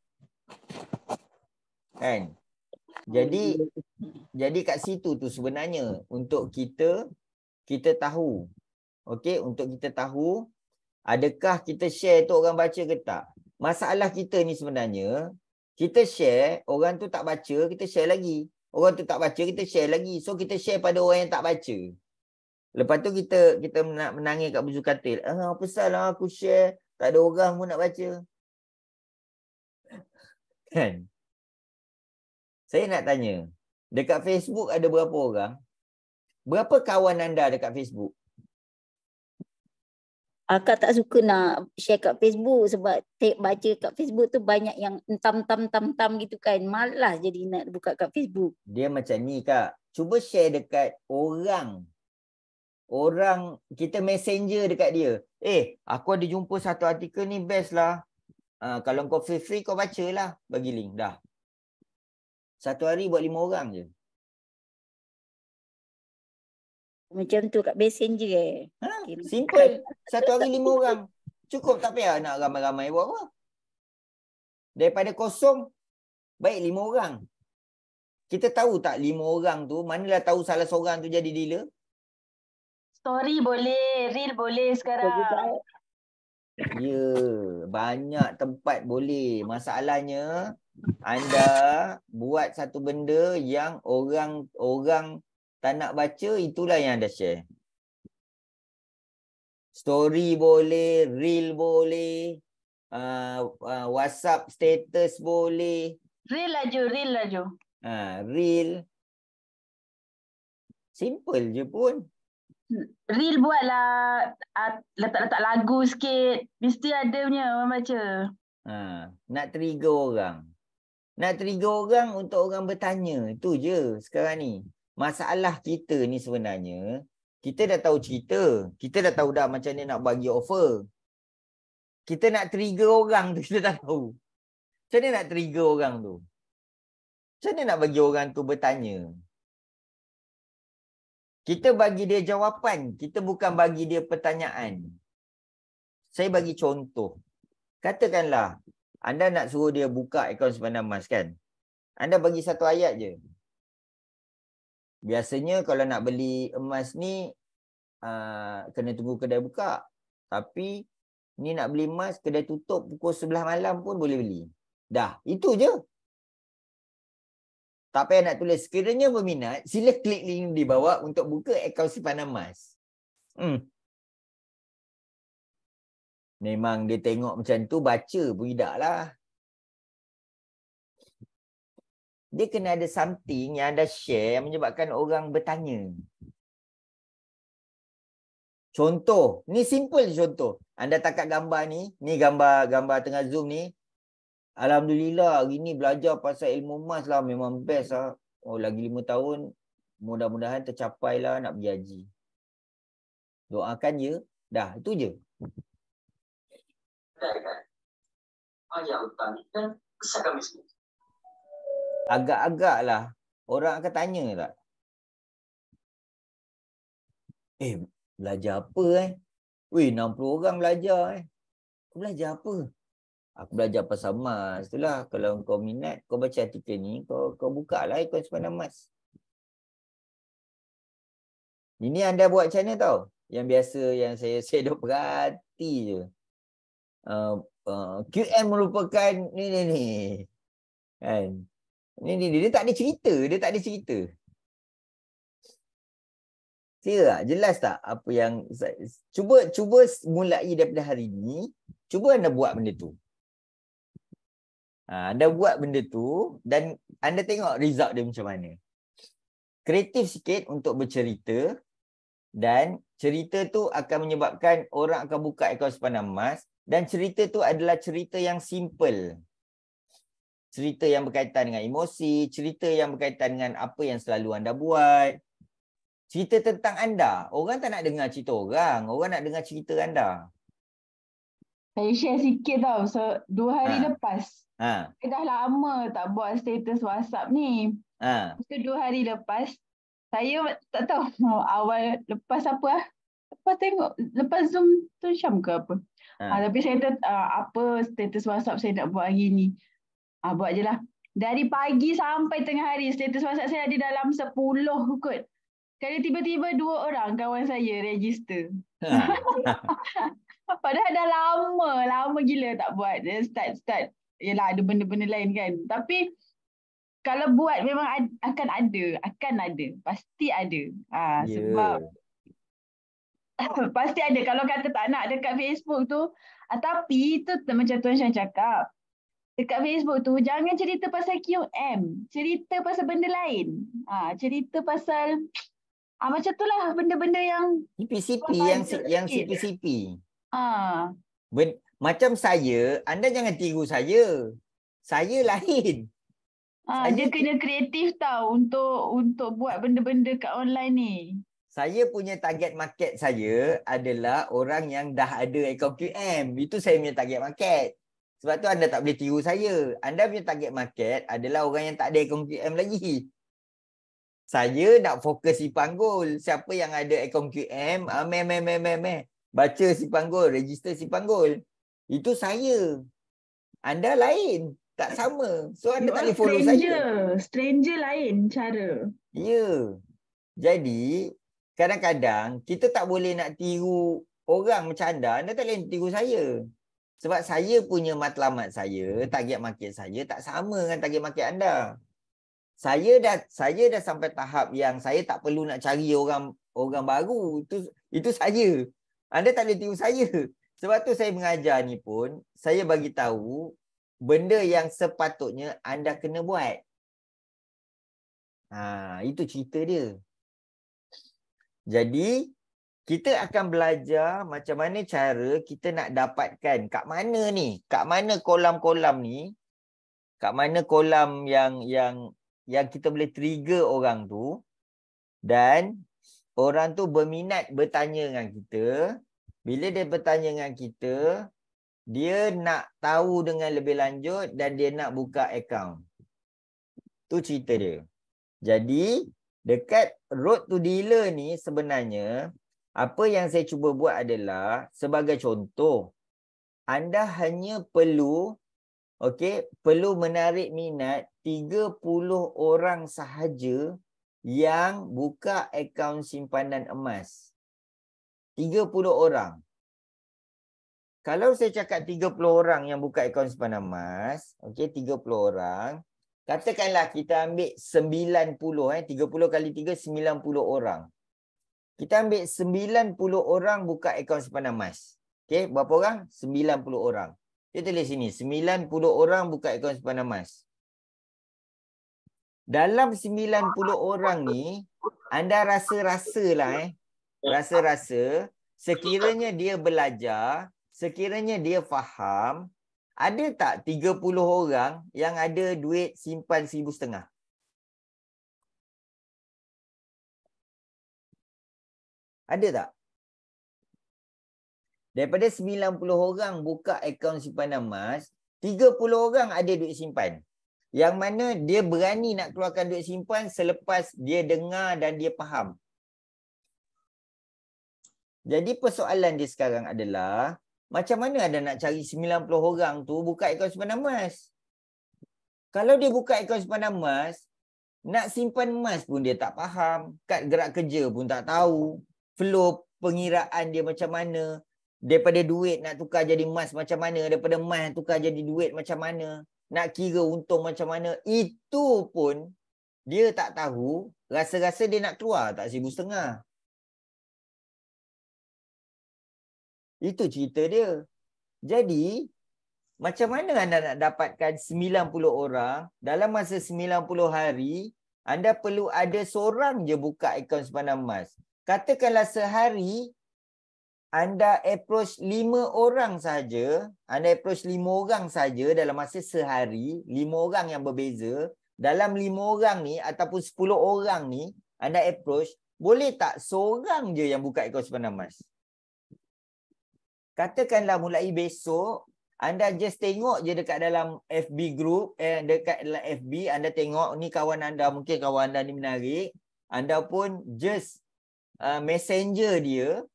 Kan? Jadi kat situ tu sebenarnya untuk kita tahu. Okey, untuk kita tahu adakah kita share tu orang baca ke tak. Masalah kita ni sebenarnya kita share, orang tu tak baca, kita share lagi. Orang tu tak baca, kita share lagi. So kita share pada orang yang tak baca. Lepas tu kita nak menangis kat bujur katil. Apa salah aku share, tak ada orang pun nak baca. Kan? Saya nak tanya, dekat Facebook ada berapa orang? Berapa kawan anda dekat Facebook? Akak tak suka nak share kat Facebook sebab baca kat Facebook tu banyak yang entam gitu kan. Malas jadi nak buka kat Facebook. Dia macam ni Kak. Cuba share dekat orang. Orang, kita messenger dekat dia. Aku ada jumpa satu artikel ni best lah. Kalau kau free kau baca lah. Bagi link dah. Satu hari buat 5 orang je. Macam tu kat messenger Simple. Satu hari 5 orang. Cukup tak payah nak ramai-ramai buat apa. Daripada kosong, baik 5 orang. Kita tahu tak 5 orang tu, manalah tahu salah seorang tu jadi dealer? Story boleh, reel boleh sekarang. Ya, banyak tempat boleh. Masalahnya, anda buat satu benda yang orang tak nak baca, itulah yang anda share. Story boleh, reel boleh, WhatsApp status boleh. Reel laju. Reel. Simple je pun. Reel buatlah, letak-letak lagu sikit. Mesti ada punya orang baca. Nak trigger orang. Nak trigger orang untuk orang bertanya. Itu je sekarang ni. Masalah kita ni sebenarnya, kita dah tahu cerita. Kita dah tahu dah macam ni nak bagi offer. Kita nak trigger orang tu, kita tak tahu. Macam mana nak trigger orang tu? Macam mana nak bagi orang tu bertanya? Kita bagi dia jawapan. Kita bukan bagi dia pertanyaan. Saya bagi contoh. Katakanlah, anda nak suruh dia buka akaun simpanan emas kan? Anda bagi satu ayat je. Biasanya kalau nak beli emas ni, kena tunggu kedai buka. Tapi, ni nak beli emas, kedai tutup pukul 11 malam pun boleh beli. Dah, itu je. Tak payah nak tulis. Sekiranya berminat, sila klik link di bawah untuk buka akaun simpanan emas. Memang dia tengok macam tu, baca pun tidak lah. Dia kena ada something yang anda share yang menyebabkan orang bertanya. Contoh, ni simple je contoh. Anda tangkap gambar ni gambar tengah Zoom ni. Alhamdulillah hari ni belajar pasal ilmu emas lah, memang best lah. Oh, lagi 5 tahun mudah-mudahan tercapai lah nak pergi haji. Doakan je, dah itu je. Agak-agak lah orang akan tanya tak? Belajar apa Weh, 60 orang belajar Kau belajar apa? Aku belajar pasal emas. Itulah, kalau kau minat, kau baca artikel ni, kau buka lah ikon simpanan emas. Ini anda buat macam mana tau? Yang biasa yang saya duk perhati je. QM merupakan ni. Kan? Ni dia tak ada cerita. Clear tak? Jelas tak apa yang cuba mulai daripada hari ni, cuba anda buat benda tu. Anda buat benda tu dan anda tengok result dia macam mana. Kreatif sikit untuk bercerita dan cerita tu akan menyebabkan orang akan buka akaun simpanan emas dan cerita tu adalah cerita yang simple. Cerita yang berkaitan dengan emosi, cerita yang berkaitan dengan apa yang selalu anda buat. Cerita tentang anda. Orang tak nak dengar cerita orang nak dengar cerita anda. Saya share sikit tau. So, 2 hari lepas. Saya dah lama tak buat status WhatsApp ni. Lepas tu 2 hari lepas, saya tak tahu awal lepas apa lepas Zoom tu Syam ke apa. Tapi saya apa status WhatsApp saya nak buat hari ni. Buat je lah. Dari pagi sampai tengah hari status WhatsApp saya ada dalam 10 kot. Kali tiba-tiba 2 orang kawan saya register. Padahal dah lama gila tak buat. Start. Yelah ada benda-benda lain kan. Tapi kalau buat memang akan ada. Pasti ada. Sebab pasti ada. Kalau kata tak nak dekat Facebook tu. Tapi tu macam Tuan Syah cakap. Dekat Facebook tu jangan cerita pasal QM. Cerita pasal benda lain. Cerita pasal macam tu lah benda-benda yang CP-CP yang CP-CP. Macam saya, anda jangan tiru saya. Saya lain. Dia kena kreatif tau untuk buat benda-benda kat online ni. Saya punya target market saya adalah orang yang dah ada akaun QM. Itu saya punya target market. Sebab tu anda tak boleh tiru saya. Anda punya target market adalah orang yang tak ada akaun QM lagi. Saya nak fokus si panggul. Siapa yang ada akaun QM, baca si panggul, register si panggul. Itu saya. Anda lain. Tak sama. So anda tak boleh follow saya. Stranger lain cara. Ya. Jadi, kadang-kadang kita tak boleh nak tiru orang macam anda. Anda tak boleh tiru saya. Sebab saya punya matlamat saya, target market saya tak sama dengan target market anda. Saya dah sampai tahap yang saya tak perlu nak cari orang baru. Itu saya. Anda tak boleh tiru saya. Sebab tu saya mengajar ni pun, saya bagi tahu benda yang sepatutnya anda kena buat. Itu cerita dia. Jadi, kita akan belajar macam mana cara kita nak dapatkan kat mana ni, kat mana kolam-kolam ni, kat mana kolam yang kita boleh trigger orang tu dan orang tu berminat bertanya dengan kita. Bila dia bertanya dengan kita, dia nak tahu dengan lebih lanjut dan dia nak buka akaun. Tu cerita dia. Jadi, dekat Road to Dealer ni sebenarnya, apa yang saya cuba buat adalah, sebagai contoh, anda hanya perlu menarik minat 30 orang sahaja yang buka akaun simpanan emas. 30 orang. Kalau saya cakap 30 orang yang buka akaun simpanan emas, 30 orang, katakanlah kita ambil 90, 30 kali 3, 90 orang. Kita ambil 90 orang buka akaun simpanan emas. Berapa orang? 90 orang. Kita tulis sini, 90 orang buka akaun simpanan emas. Dalam 90 orang ni, anda rasa-rasa lah, rasa-rasa sekiranya dia belajar, sekiranya dia faham, ada tak 30 orang yang ada duit simpan 1,500? Ada tak? Daripada 90 orang buka akaun simpanan emas, 30 orang ada duit simpan. Yang mana dia berani nak keluarkan duit simpan selepas dia dengar dan dia faham. Jadi persoalan dia sekarang adalah, macam mana ada nak cari 90 orang tu buka akaun simpanan emas? Kalau dia buka akaun simpanan emas, nak simpan emas pun dia tak faham. Kad gerak kerja pun tak tahu. Flow pengiraan dia macam mana. Daripada duit nak tukar jadi emas macam mana. Daripada emas nak tukar jadi duit macam mana. Nak kira untung macam mana. Itu pun dia tak tahu. Rasa-rasa dia nak keluar tak 1,500. Itu cerita dia. Jadi, macam mana anda nak dapatkan 90 orang dalam masa 90 hari, anda perlu ada seorang je buka akaun simpanan emas. Katakanlah sehari, anda approach 5 orang saja, anda approach 5 orang saja dalam masa sehari, 5 orang yang berbeza, dalam 5 orang ni ataupun 10 orang ni, anda approach, boleh tak seorang je yang buka akaun simpanan emas? Katakanlah mulai besok, anda just tengok je dekat dalam FB group, dekat dalam FB, anda tengok ni kawan anda, mungkin kawan anda ni menarik, anda pun just messenger dia.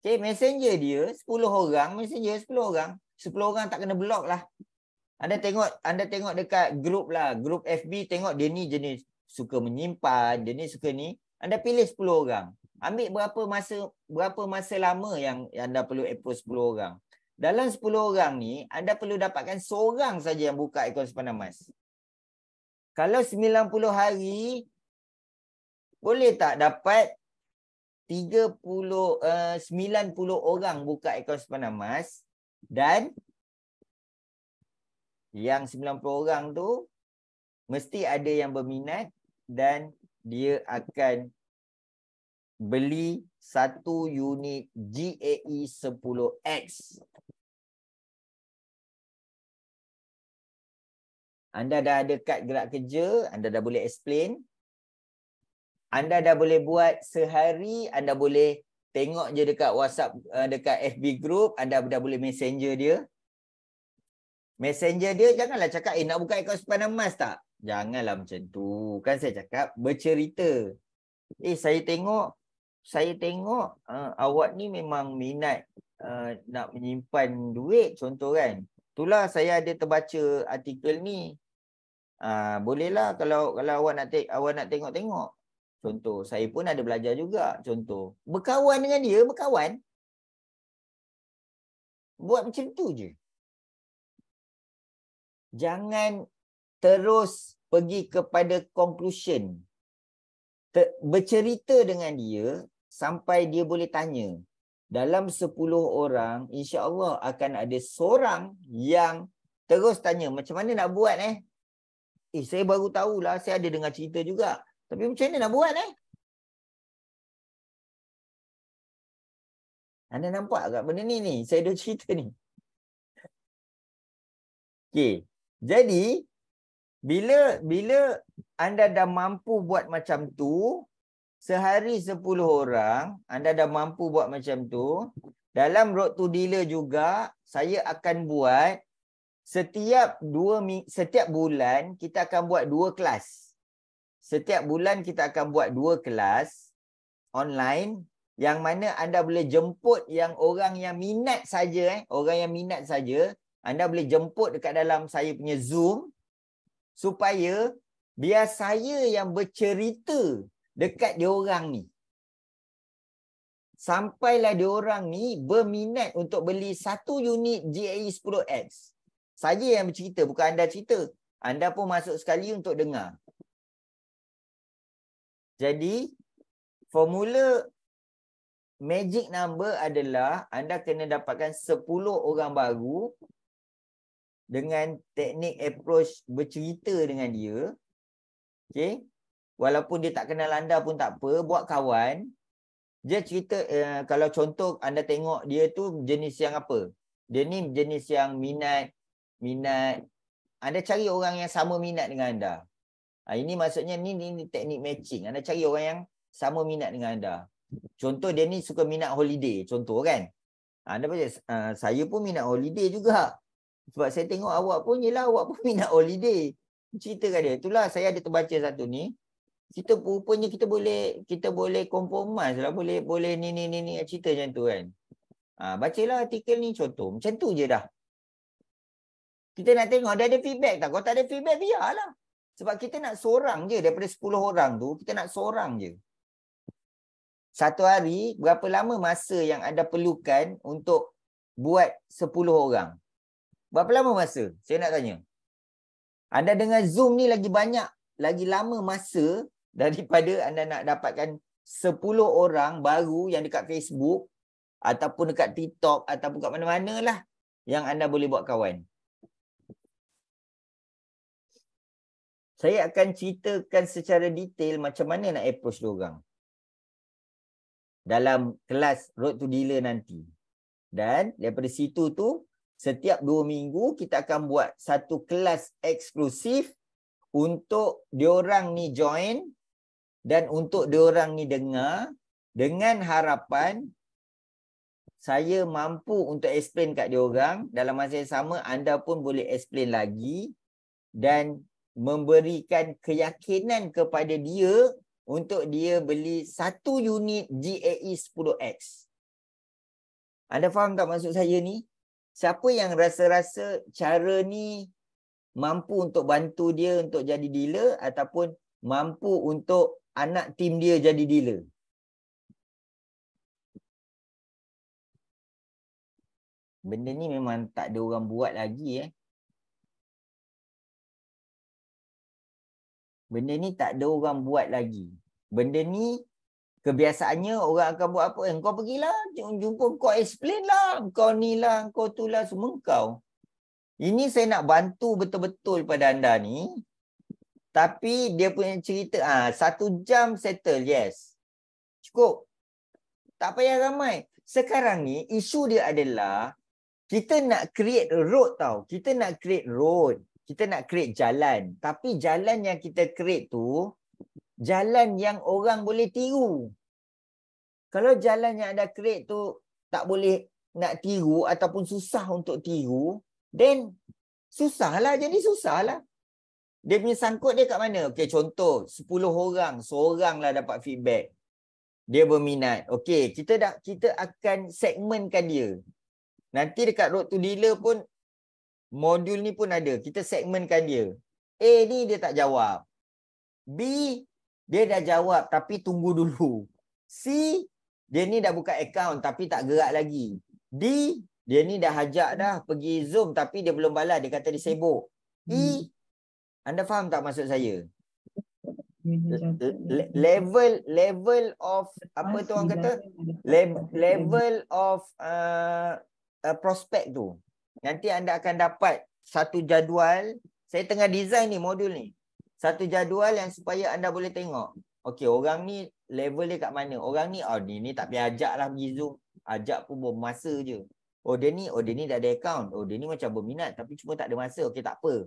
Okay, messenger dia 10 orang, messenger 10 orang. 10 orang tak kena block lah. Anda tengok dekat group lah, group FB, tengok dia ni jenis suka menyimpan, dia ni suka ni. Anda pilih 10 orang. Ambil berapa masa lama yang anda perlu approach 10 orang. Dalam 10 orang ni, anda perlu dapatkan seorang saja yang buka akaun simpanan emas. Kalau 90 hari, boleh tak dapat 90 orang buka akaun simpanan emas dan yang 90 orang tu mesti ada yang berminat dan dia akan beli 1 unit GAE 10X. Anda dah ada kad gerak kerja, anda dah boleh explain. Anda dah boleh buat sehari, anda boleh tengok je dekat WhatsApp, dekat FB group, anda dah boleh messenger dia. Messenger dia janganlah cakap, nak buka akaun simpanan emas tak? Janganlah macam tu. Kan saya cakap bercerita. Saya tengok awak ni memang minat nak menyimpan duit, contoh kan. Itulah saya ada terbaca artikel ni. Bolehlah kalau awak nak tengok-tengok. Contoh, saya pun ada belajar juga. Contoh, berkawan dengan dia, berkawan. Buat macam tu je. Jangan terus pergi kepada conclusion. Bercerita dengan dia sampai dia boleh tanya. Dalam 10 orang, insya-Allah akan ada seorang yang terus tanya, macam mana nak buat saya baru tahulah, saya ada dengar cerita juga. Tapi macam mana nak buat Anda nampak tak benda ni? Saya dah cerita ni. Okey. Jadi bila anda dah mampu buat macam tu, sehari 10 orang, anda dah mampu buat macam tu, dalam Road to Dealer juga saya akan buat setiap bulan kita akan buat 2 kelas. Setiap bulan kita akan buat 2 kelas online yang mana anda boleh jemput yang orang yang minat saja, orang yang minat saja, anda boleh jemput dekat dalam saya punya Zoom supaya biar saya yang bercerita dekat diorang ni. Sampailah diorang ni berminat untuk beli 1 unit GAE 10X. Saya yang bercerita, bukan anda cerita. Anda pun masuk sekali untuk dengar. Jadi, formula magic number adalah anda kena dapatkan 10 orang baru dengan teknik approach bercerita dengan dia. Okay? Walaupun dia tak kenal anda pun tak apa, buat kawan. Dia cerita kalau contoh anda tengok dia tu jenis yang apa? Dia ni jenis yang minat anda cari orang yang sama minat dengan anda. Ini maksudnya ni teknik matching. Anda cari orang yang sama minat dengan anda. Contoh dia ni suka minat holiday, contoh kan. Anda baca, saya pun minat holiday juga. Sebab saya tengok awak pun, yelah awak pun minat holiday. Ceritakan dia. Itulah saya ada terbaca satu ni. Kita rupanya kita boleh compromise lah. Boleh ni cerita macam tu kan. Bacalah artikel ni contoh. Macam tu je dah. Kita nak tengok dia ada feedback tak. Kalau tak ada feedback, biarlah. Sebab kita nak seorang je. Daripada 10 orang tu, kita nak seorang je. Satu hari, berapa lama masa yang anda perlukan untuk buat 10 orang? Berapa lama masa? Saya nak tanya. Anda dengan Zoom ni lagi banyak, lagi lama masa daripada anda nak dapatkan 10 orang baru yang dekat Facebook ataupun dekat TikTok ataupun kat mana-mana lah yang anda boleh buat kawan. Saya akan ceritakan secara detail macam mana nak approach diorang dalam kelas Road to Dealer nanti. Dan daripada situ tu, setiap 2 minggu kita akan buat satu kelas eksklusif untuk diorang ni join dan untuk diorang ni dengar, dengan harapan saya mampu untuk explain kat diorang, dalam masa yang sama anda pun boleh explain lagi dan memberikan keyakinan kepada dia untuk dia beli satu unit GAE 10X. Anda faham tak maksud saya ni? Siapa yang rasa-rasa cara ni mampu untuk bantu dia untuk jadi dealer ataupun mampu untuk anak tim dia jadi dealer? Benda ni memang tak ada orang buat lagi. Benda ni tak ada orang buat lagi. Benda ni kebiasaannya orang akan buat apa? Kau pergilah, jumpa kau explain lah. Kau ni lah, kau tu lah, semua kau. Ini saya nak bantu betul-betul pada anda ni. Tapi dia punya cerita, 1 jam settle, yes. Cukup. Tak payah ramai. Sekarang ni, isu dia adalah kita nak create road tau. Kita nak create road. Kita nak create jalan. Tapi jalan yang kita create tu, jalan yang orang boleh tiru. Kalau jalan yang anda create tu tak boleh nak tiru ataupun susah untuk tiru, then susahlah, jadi susahlah. Dia punya sangkut dia kat mana? Okey, contoh 10 orang, seorang lah dapat feedback. Dia berminat. Okey, kita akan segmentkan dia. Nanti dekat Road to Dealer pun modul ni pun ada. Kita segmentkan dia. A ni dia tak jawab. B dia dah jawab tapi tunggu dulu. C dia ni dah buka account tapi tak gerak lagi. D dia ni dah ajak dah pergi Zoom tapi dia belum balas, dia kata dia sibuk. E, anda faham tak maksud saya? Level of apa tu orang kata? Level of prospect tu. Nanti anda akan dapat satu jadual. Saya tengah design ni modul ni. Satu jadual yang supaya anda boleh tengok. Okey, orang ni level dia kat mana? Orang ni, ni tak payah ajak lah pergi Zoom. Ajak pun buang masa je. Dia ni dah ada account. Dia ni macam berminat tapi cuma tak ada masa. Okey, tak apa.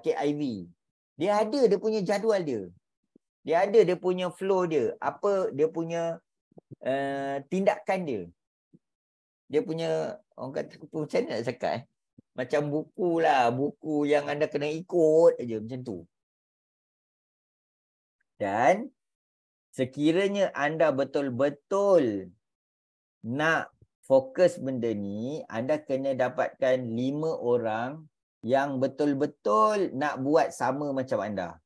KIV. Dia ada dia punya jadual dia. Dia ada dia punya flow dia. Apa dia punya tindakan dia. Dia punya, orang kata macam mana nak cakap macam buku lah. Buku yang anda kena ikut aja macam tu. Dan sekiranya anda betul-betul nak fokus benda ni, anda kena dapatkan 5 orang yang betul-betul nak buat sama macam anda.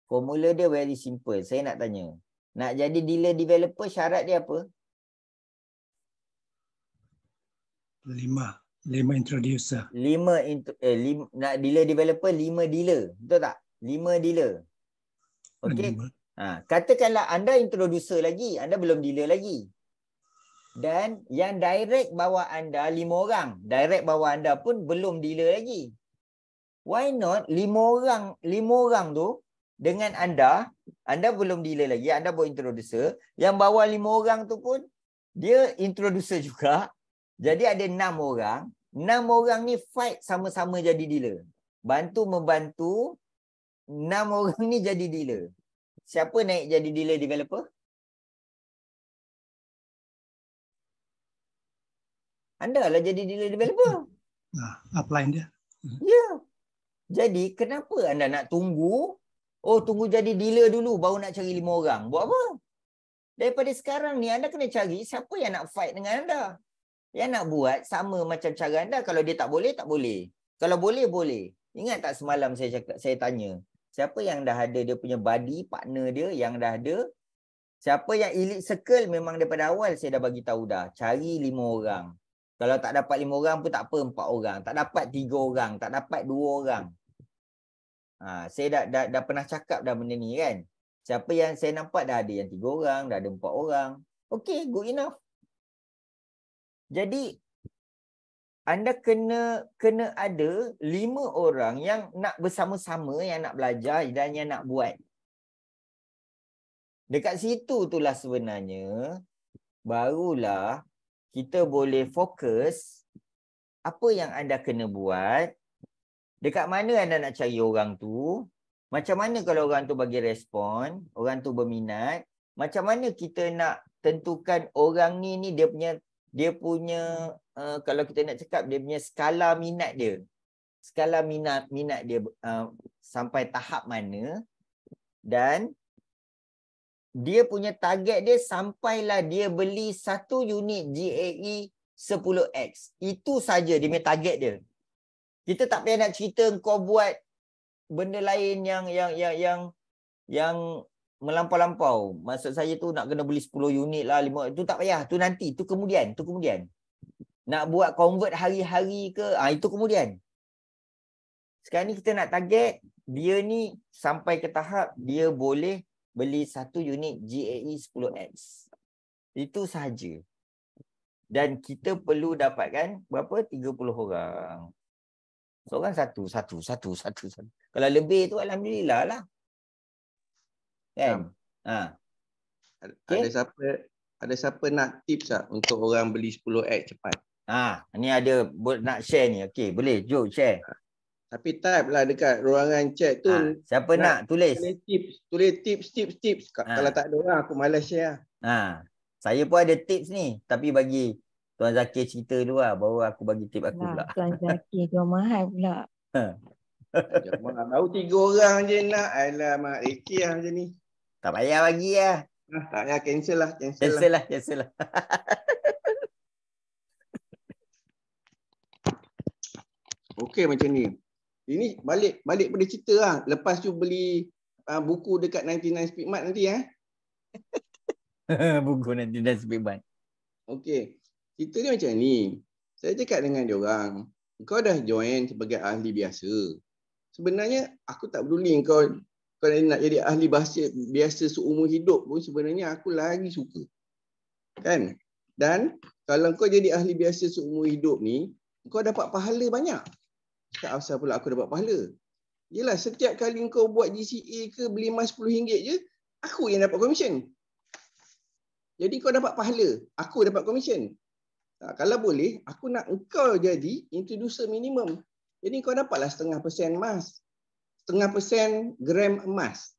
Formula dia very simple. Saya nak tanya. Nak jadi dealer developer syarat dia apa? 5 introducer. 5 nak dealer developer 5 dealer. Betul tak? 5 dealer. Okey. Katakanlah anda introducer lagi, anda belum dealer lagi. Dan yang direct bawah anda 5 orang. Direct bawah anda pun belum dealer lagi. Why not 5 orang tu dengan anda, Anda belum dealer lagi, anda baru introducer. Yang bawah 5 orang tu pun dia introducer juga. Jadi ada 6 orang. 6 orang ni fight sama-sama jadi dealer. Bantu-membantu 6 orang ni jadi dealer. Siapa naik jadi dealer developer? Anda lah jadi dealer developer. Upline dia. Ya. Jadi kenapa anda nak tunggu? Oh, tunggu jadi dealer dulu baru nak cari 5 orang. Buat apa? Daripada sekarang ni anda kena cari siapa yang nak fight dengan anda. Yang nak buat sama macam cara anda. Kalau dia tak boleh, tak boleh. Kalau boleh, boleh. Ingat tak semalam saya tanya. Siapa yang dah ada dia punya buddy, partner dia yang dah ada. Siapa yang elite circle memang daripada awal saya dah bagi tahu dah. Cari 5 orang. Kalau tak dapat 5 orang pun tak apa, 4 orang. Tak dapat 3 orang. Tak dapat 2 orang. Saya dah pernah cakap dah benda ni kan. Siapa yang saya nampak dah ada yang 3 orang, dah ada 4 orang. Okay, good enough. Jadi anda kena ada 5 orang yang nak bersama-sama, yang nak belajar dan yang nak buat. Dekat situ itulah sebenarnya barulah kita boleh fokus apa yang anda kena buat. Dekat mana anda nak cari orang tu? Macam mana kalau orang tu bagi respon? Orang tu berminat? Macam mana kita nak tentukan orang ni dia punya kalau kita nak cakap dia punya skala minat dia. Skala minat dia sampai tahap mana? Dan dia punya target dia sampailah dia beli 1 unit GAE 10X. Itu saja dia punya target dia. Kita tak payah nak cerita kau buat benda lain yang melampau-lampau. Maksud saya tu nak kena beli 10 unit lah, 5. Itu tak payah. Tu nanti. Tu kemudian. Nak buat convert hari-hari ke? Itu kemudian. Sekarang ni kita nak target dia ni sampai ke tahap dia boleh beli 1 unit GAE 10X. Itu sahaja. Dan kita perlu dapatkan berapa? 30 orang. Seorang satu. Kalau lebih tu alhamdulillah lah. Kan? Okay. Ada siapa nak tips tak untuk orang beli 10X cepat? Ni ada nak share ni. Okey, boleh. Jom share. Tapi type lah dekat ruangan chat tu. Siapa nak tulis? Tulis tips. Kalau tak ada orang aku malas share. Saya pun ada tips ni. Tapi bagi Tuan Zakir cerita dulu lah. Baru aku bagi tip aku pula. Tuan Zakir jual mahal pula. Baru 3 orang je nak. Alamak, rekeh lah macam ni. Tak payah bagi lah. Tak payah, cancel lah. Cancel lah. Okey macam ni. Ini balik pada cerita lah. Lepas tu beli buku dekat 99 Speedmart nanti Buku 99 Speedmart. Okey. Cerita dia macam ni. Saya cakap dengan dia orang, kau dah join sebagai ahli biasa. Sebenarnya aku tak peduli kau nak jadi ahli biasa seumur hidup pun sebenarnya aku lagi suka. Kan? Dan kalau kau jadi ahli biasa seumur hidup ni, kau dapat pahala banyak. Tak asal pula aku dapat pahala. Yelah, setiap kali kau buat GCA ke beli emas RM10 je, aku yang dapat komisen. Jadi kau dapat pahala, aku dapat komisen. Kalau boleh, aku nak engkau jadi introducer minimum. Jadi kau dapatlah 0.5% emas. 0.5% gram emas.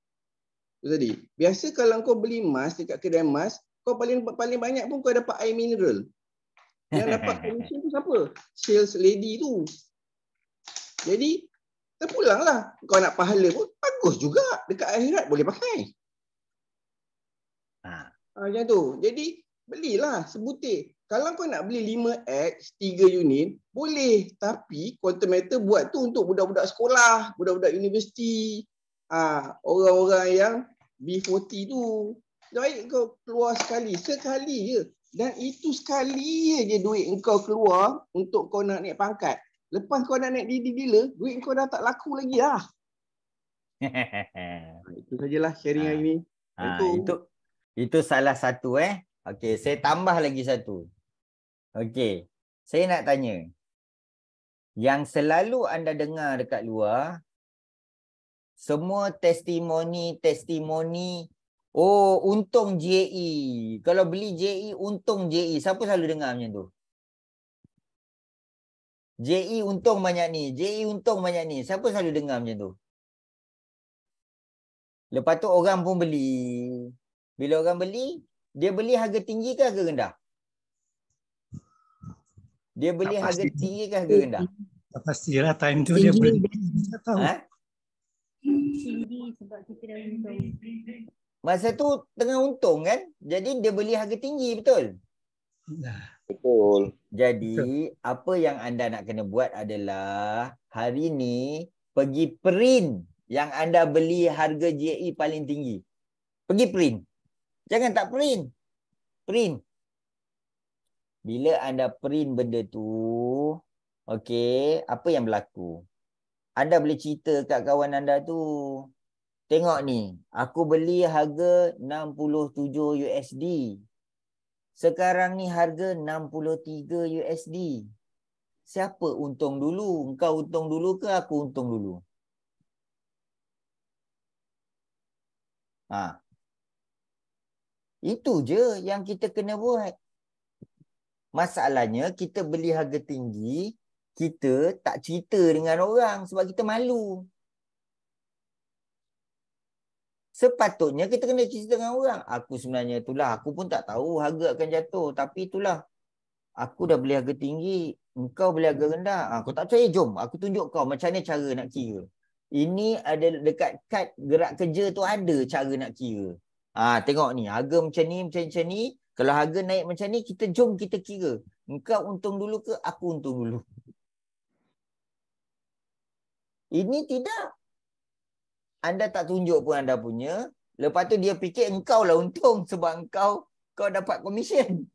Itu tadi. Biasa kalau kau beli emas dekat kedai emas, kau paling banyak pun kau dapat air mineral. Yang dapat komisen tu siapa? Sales lady tu. Jadi, terpulanglah. Kau nak pahala pun, bagus juga. Dekat akhirat boleh pakai. Macam tu. Jadi, belilah sebutir. Kalau kau nak beli 5X, 3 unit, boleh. Tapi, quantum meter buat tu untuk budak-budak sekolah, budak-budak universiti, orang-orang yang B40 tu. Baik kau keluar sekali je. Dan itu sekali je duit kau keluar untuk kau nak naik pangkat. Lepas kau nak naik dealer, duit kau dah tak laku lagi lah. Itu sajalah sharing hari ni. Itu salah satu Okey, saya tambah lagi satu. Okey, saya nak tanya. Yang selalu anda dengar dekat luar, Semua testimoni. Oh, untung JE. Kalau beli JE, untung JE. Siapa selalu dengar macam tu? JE untung banyak ni. JE untung banyak ni. Siapa selalu dengar macam tu? Lepas tu orang pun beli. Bila orang beli, dia beli harga tinggi ke harga rendah? Dia beli harga tinggi ke harga rendah? Tak pastilah time tu dia beli. Tak tahu. Ha? Tinggi sebab kita dah untung. Masa tu tengah untung kan? Jadi dia beli harga tinggi, betul? Betul. Jadi apa yang anda nak kena buat adalah hari ni pergi print yang anda beli harga JE paling tinggi. Pergi print. Jangan tak print. Print. Bila anda print benda tu, okey, apa yang berlaku? Anda boleh cerita kat kawan anda tu, tengok ni, aku beli harga 67 USD. Sekarang ni harga 63 USD. Siapa untung dulu? Engkau untung dulu ke aku untung dulu? Ha. Itu je yang kita kena buat. Masalahnya kita beli harga tinggi, kita tak cerita dengan orang sebab kita malu. Sepatutnya kita kena cerita dengan orang. Aku sebenarnya itulah, aku pun tak tahu harga akan jatuh. Tapi itulah, aku dah beli harga tinggi, engkau beli harga rendah. Aku tak percaya, jom aku tunjuk kau macam mana cara nak kira. Ini ada dekat kad gerak kerja tu ada cara nak kira. Tengok ni, harga macam ni. Kalau harga naik macam ni, jom kita kira. Engkau untung dulu ke aku untung dulu? Ini tidak. Anda tak tunjuk pun anda punya. Lepas tu dia fikir engkau lah untung sebab kau dapat komisen.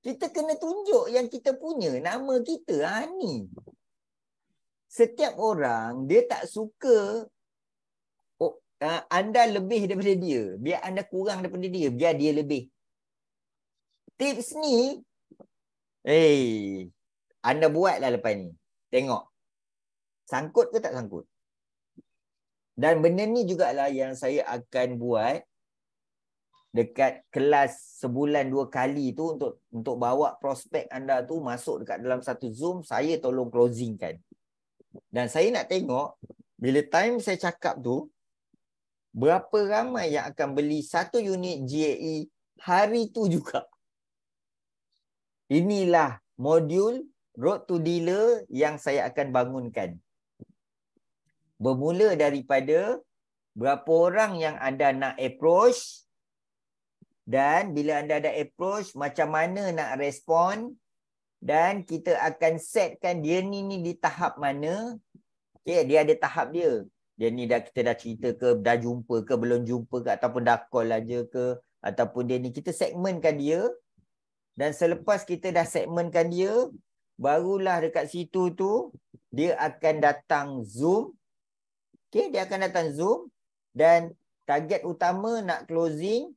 Kita kena tunjuk yang kita punya. Nama kita. Ni. Setiap orang, dia tak suka anda lebih daripada dia. Biar anda kurang daripada dia. Biar dia lebih. Tips ni, anda buatlah lepas ni. Tengok. Sangkut ke tak sangkut? Dan benda ni jugalah yang saya akan buat dekat kelas sebulan 2 kali tu untuk bawa prospek anda tu masuk dekat dalam satu Zoom, saya tolong closingkan. Dan saya nak tengok bila time saya cakap tu, berapa ramai yang akan beli satu unit GAE hari tu juga. Inilah modul Road to Dealer yang saya akan bangunkan. Bermula daripada berapa orang yang anda nak approach, dan bila anda ada approach, macam mana nak respon, dan kita akan setkan dia ni di tahap mana. Okay, dia ada tahap dia. Dia ni kita dah cerita ke, dah jumpa ke, belum jumpa ke, ataupun dah call aja ke, ataupun dia ni, kita segmentkan dia. Dan selepas kita dah segmentkan dia, barulah dekat situ tu, dia akan datang Zoom. Okay, dia akan datang Zoom dan target utama nak closing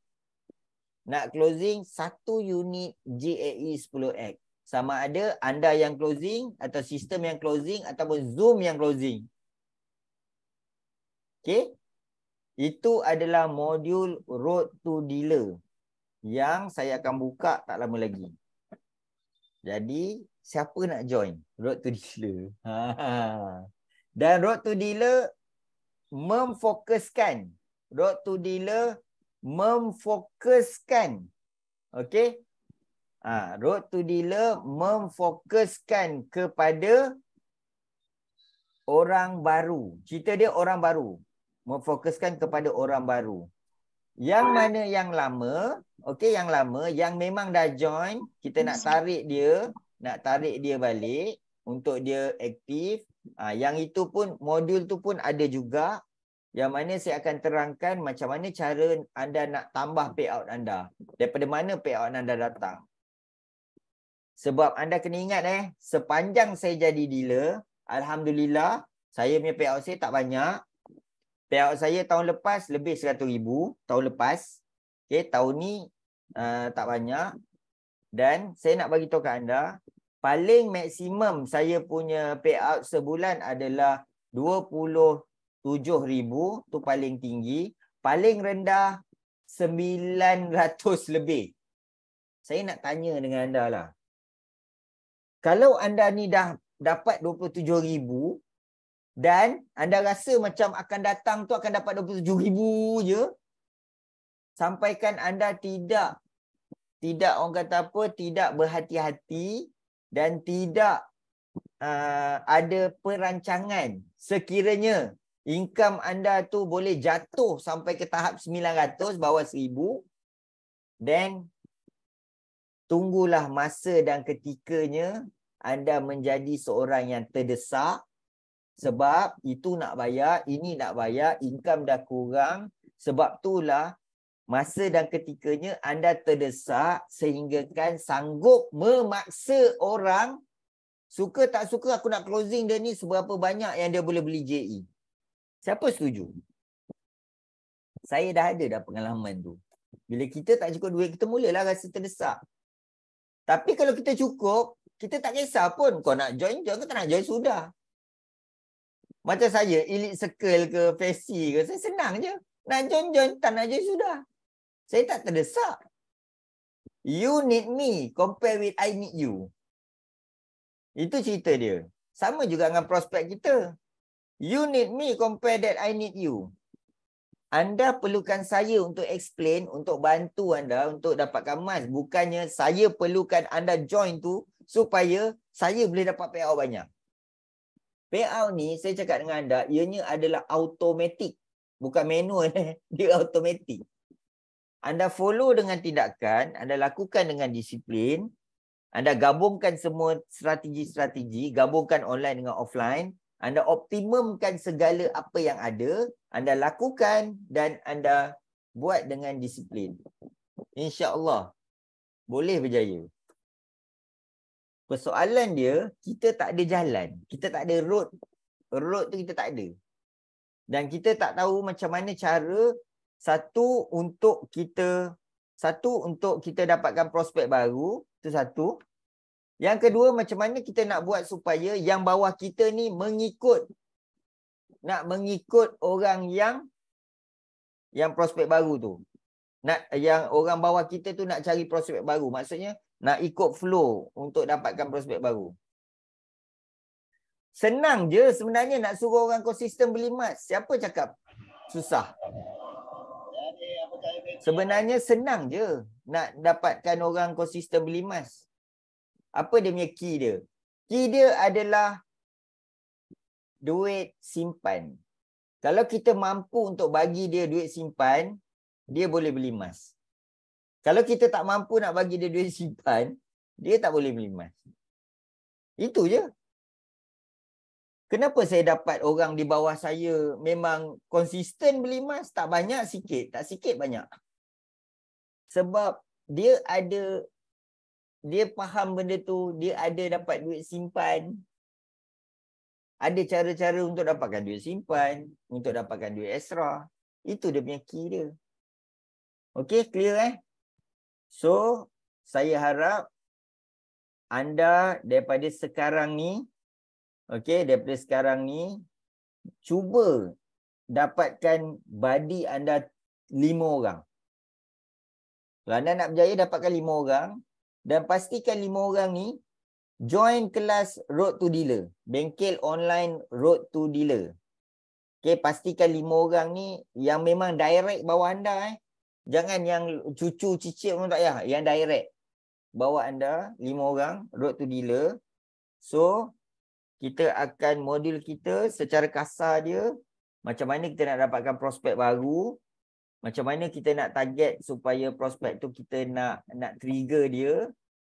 satu unit GAE 10X. Sama ada anda yang closing atau sistem yang closing ataupun Zoom yang closing. Okay. Itu adalah modul Road to Dealer yang saya akan buka tak lama lagi. Jadi, siapa nak join Road to Dealer? Dan Road to Dealer memfokuskan. Okey. Road to Dealer memfokuskan kepada orang baru. Cerita dia orang baru. Memfokuskan kepada orang baru. Yang mana yang lama, okey, yang lama, yang memang dah join, kita nak tarik dia balik untuk dia aktif. Yang itu pun, modul tu pun ada juga. Yang mana saya akan terangkan macam mana cara anda nak tambah payout anda. Daripada mana payout anda datang. Sebab anda kena ingat sepanjang saya jadi dealer, alhamdulillah, saya punya payout saya tak banyak. Payout saya tahun lepas lebih 100,000 tahun lepas. Okay, tahun ni tak banyak. Dan saya nak bagi tahu kat anda, paling maksimum saya punya payout sebulan adalah 7,000 tu paling tinggi, paling rendah 900 lebih. Saya nak tanya dengan anda lah. Kalau anda ni dah dapat 27,000 dan anda rasa macam akan datang tu akan dapat 27,000 je, sampaikan anda tidak orang kata apa, tidak berhati-hati dan tidak ada perancangan sekiranya income anda tu boleh jatuh sampai ke tahap 900 bawah 1,000, then tunggulah masa dan ketikanya anda menjadi seorang yang terdesak sebab itu nak bayar, ini nak bayar, income dah kurang. Sebab itulah masa dan ketikanya anda terdesak sehingga kan sanggup memaksa orang, suka tak suka aku nak closing dia ni seberapa banyak yang dia boleh beli JE. Siapa setuju? Saya dah ada dah pengalaman tu. Bila kita tak cukup duit, kita mulalah rasa terdesak. Tapi kalau kita cukup, kita tak kisah pun. Kau nak join, kau tak nak join, sudah. Macam saya, Elite Circle ke, Fesi ke, saya senang je. Nak join, tak nak join, sudah. Saya tak terdesak. You need me, compare with I need you. Itu cerita dia. Sama juga dengan prospek kita. You need me, compare that I need you. Anda perlukan saya untuk explain, untuk bantu anda, untuk dapatkan emas. Bukannya saya perlukan anda join tu supaya saya boleh dapat payout banyak. Payout ni, saya cakap dengan anda, ianya adalah automatic. Bukan manual. Dia automatic. Anda follow dengan tindakan, anda lakukan dengan disiplin, anda gabungkan semua strategi-strategi, gabungkan online dengan offline, anda optimumkan segala apa yang ada, anda lakukan dan anda buat dengan disiplin. InsyaAllah boleh berjaya. Persoalan dia, kita tak ada jalan. Kita tak ada road. Road tu kita tak ada. Dan kita tak tahu macam mana cara satu untuk kita dapatkan prospek baru. Itu satu. Yang kedua, macam mana kita nak buat supaya yang bawah kita ni mengikut orang yang prospek baru tu. Yang orang bawah kita tu nak cari prospek baru. Maksudnya nak ikut flow untuk dapatkan prospek baru. Senang je sebenarnya nak suruh orang konsisten beli emas. Siapa cakap susah? Sebenarnya senang je nak dapatkan orang konsisten beli emas. Apa dia punya key dia? Key dia adalah duit simpan. Kalau kita mampu untuk bagi dia duit simpan, dia boleh beli emas. Kalau kita tak mampu nak bagi dia duit simpan, dia tak boleh beli emas. Itu je. Kenapa saya dapat orang di bawah saya memang konsisten beli emas? Tak banyak, sikit. Tak sikit, banyak. Sebab dia faham benda tu, dia ada dapat duit simpan. Ada cara-cara untuk dapatkan duit simpan, untuk dapatkan duit extra. Itu dia punya key dia. Okey, clear So, saya harap anda daripada sekarang ni, daripada sekarang ni, cuba dapatkan body anda 5 orang. Kalau anda nak berjaya, dapatkan 5 orang. Dan pastikan 5 orang ni join kelas Road to Dealer. Bengkel online Road to Dealer. Pastikan 5 orang ni yang memang direct bawah anda. Jangan yang cucu cicit pun tak payah. Yang direct. Bawa anda 5 orang Road to Dealer. So, kita akan modul kita secara kasar dia. Macam mana kita nak dapatkan prospek baru. Macam mana kita nak target supaya prospek tu kita nak trigger dia.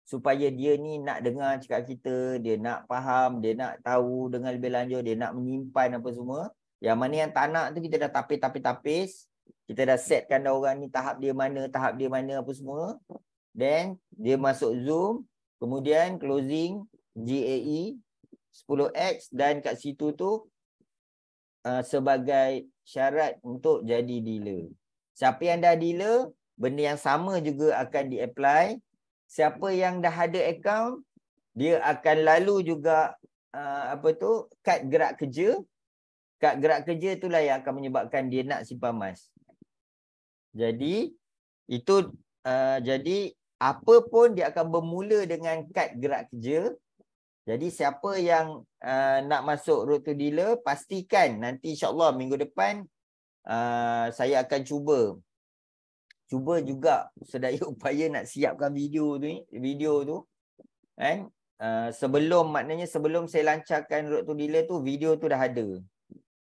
Supaya dia ni nak dengar cakap kita. Dia nak faham. Dia nak tahu dengan lebih lanjut. Dia nak menyimpan apa semua. Yang mana yang tak nak tu kita dah tapis. Kita dah setkan dah orang ni tahap dia mana apa semua. Then dia masuk Zoom. Kemudian closing GAE 10X. Dan kat situ tu sebagai syarat untuk jadi dealer. Siapa yang dah dealer, benda yang sama juga akan di-apply. Siapa yang dah ada account, dia akan lalu juga kad gerak kerja. kad gerak kerja itulah yang akan menyebabkan dia nak simpan emas. Jadi itu jadi apa pun dia akan bermula dengan kad gerak kerja. Jadi siapa yang nak masuk Road to Dealer, pastikan nanti insya-Allah minggu depan saya akan cuba juga sedaya upaya nak siapkan video tu kan. Maknanya sebelum saya lancarkan Road to Dealer tu, video tu dah ada.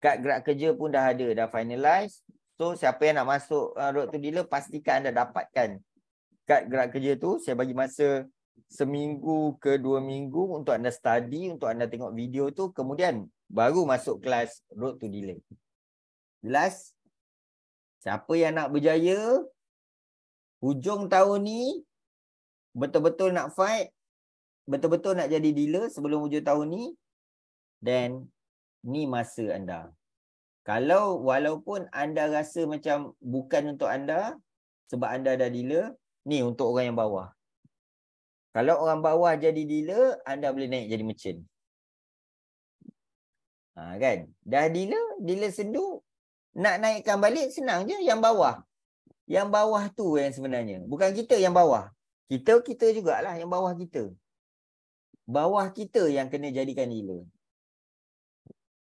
Kad gerak kerja pun dah ada, dah finalize. So siapa yang nak masuk Road to Dealer, pastikan anda dapatkan kad gerak kerja tu. Saya bagi masa seminggu ke 2 minggu untuk anda study, untuk anda tengok video tu, kemudian baru masuk kelas Road to Dealer. Jelas? Siapa yang nak berjaya hujung tahun ni, betul-betul nak fight, betul-betul nak jadi dealer sebelum hujung tahun ni, then ni masa anda. Kalau walaupun anda rasa macam bukan untuk anda sebab anda dah dealer, ni untuk orang yang bawah. Kalau orang bawah jadi dealer, anda boleh naik jadi merchant. Kan? Dah dealer sendu, nak naikkan balik senang je yang bawah. Yang bawah tu yang sebenarnya. Bukan kita yang bawah. Kita jugalah yang bawah kita. Bawah kita yang kena jadikan dealer.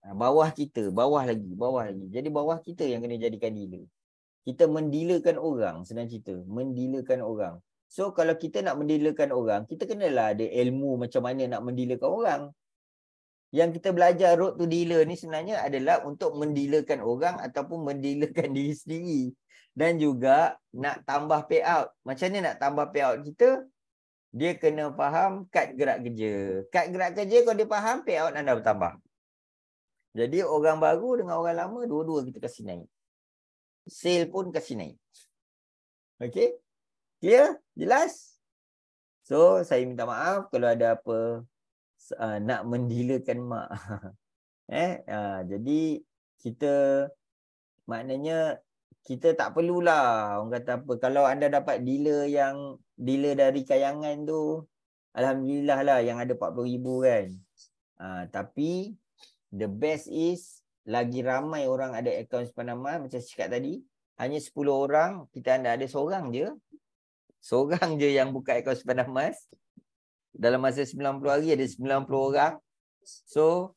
Bawah kita, bawah lagi. Jadi bawah kita yang kena jadikan dealer. Kita mendealerkan orang, senang cerita. Mendealerkan orang. So kalau kita nak mendealerkan orang, kita kenalah ada ilmu macam mana nak mendealerkan orang. Yang kita belajar Road to Dealer ni sebenarnya adalah untuk mendealerkan orang ataupun mendealerkan diri sendiri. Dan juga nak tambah payout. Macam mana nak tambah payout kita? Dia kena faham kad gerak kerja. Kad gerak kerja kalau dia faham, payout anda bertambah. Jadi orang baru dengan orang lama, dua-dua kita kasih naik. Sale pun kasih naik. Okay? Clear? Jelas? So, saya minta maaf kalau ada apa nak mendealerkan mak. Jadi, kita maknanya kita tak perlulah orang kata apa. Kalau anda dapat dealer dari kayangan tu, alhamdulillah lah yang ada 40,000 kan. Tapi the best is lagi ramai orang ada akaun simpanan emas macam saya cakap tadi. Hanya 10 orang, kita ada seorang je. Seorang je yang buka akaun simpanan emas. Dalam masa 90 hari ada 90 orang. So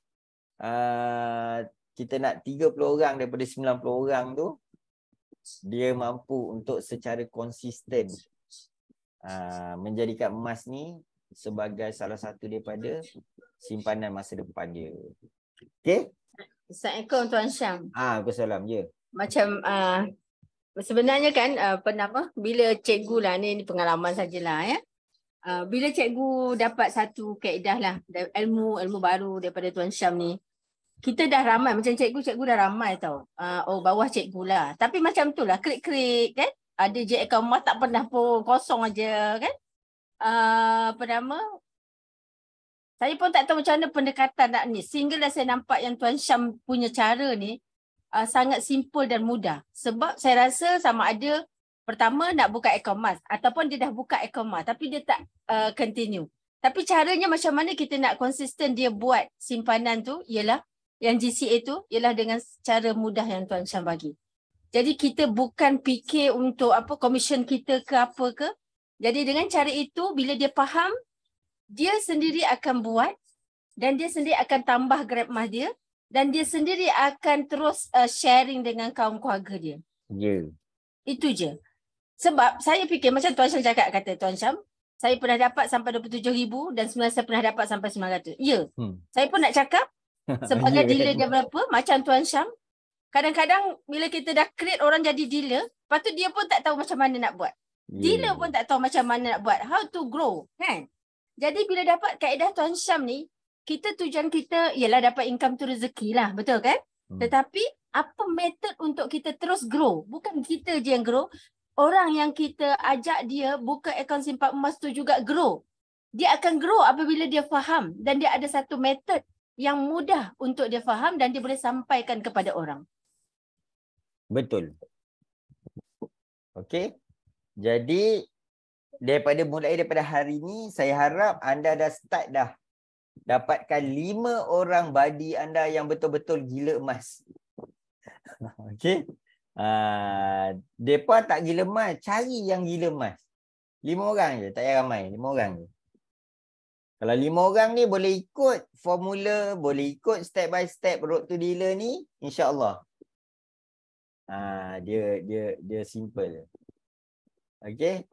kita nak 30 orang daripada 90 orang tu, dia mampu untuk secara konsisten menjadikan emas ni sebagai salah satu daripada simpanan masa depan dia. Okey? Assalamualaikum Tuan Syam. Waalaikumsalam je. Macam sebenarnya kan bila cikgu lah ni pengalaman sajalah ya. Bila cikgu dapat satu kaedah lah, ilmu baru daripada Tuan Syam ni, kita dah ramai, macam cikgu dah ramai tau. Bawah cikgu lah. Tapi macam tu lah, klik-klik kan. Ada je akaun emas tak pernah pun, kosong aja kan. Saya pun tak tahu macam mana pendekatan nak ni. Sehinggalah saya nampak yang Tuan Syam punya cara ni sangat simple dan mudah. Sebab saya rasa sama ada pertama nak buka akaun emas ataupun dia dah buka akaun emas tapi dia tak continue. Tapi caranya macam mana kita nak konsisten dia buat simpanan tu ialah yang GCA tu ialah dengan cara mudah yang Tuan Syam bagi. Jadi kita bukan fikir untuk komisen kita ke apa ke. Jadi dengan cara itu bila dia faham, dia sendiri akan buat dan dia sendiri akan tambah grab emas dia dan dia sendiri akan terus sharing dengan kaum keluarga dia. Ya. Itu je. Sebab saya fikir macam Tuan Syam cakap, kata Tuan Syam, saya pernah dapat sampai 27,000 dan sebenarnya saya pernah dapat sampai 900. Ya. Saya pun nak cakap sebagai dealer dia berapa, macam Tuan Syam, kadang-kadang bila kita dah create orang jadi dealer, lepas tu dia pun tak tahu macam mana nak buat. Dealer pun tak tahu macam mana nak buat. How to grow, kan? Jadi bila dapat kaedah Tuan Syam ni, tujuan kita ialah dapat income tu rezeki lah, betul kan? Tetapi apa method untuk kita terus grow? Bukan kita je yang grow, orang yang kita ajak dia buka akaun simpan emas tu juga grow. Dia akan grow apabila dia faham dan dia ada satu method yang mudah untuk dia faham dan dia boleh sampaikan kepada orang. Betul. Okey. Jadi mulai daripada hari ni saya harap anda dah start dah dapatkan 5 orang badi anda yang betul-betul gila emas. Okey. Depa tak gila emas, cari yang gila emas. 5 orang je, tak payah ramai, 5 orang je. Kalau 5 orang ni boleh ikut formula, boleh ikut step by step road to dealer ni, insya-Allah. Dia simple. Okey.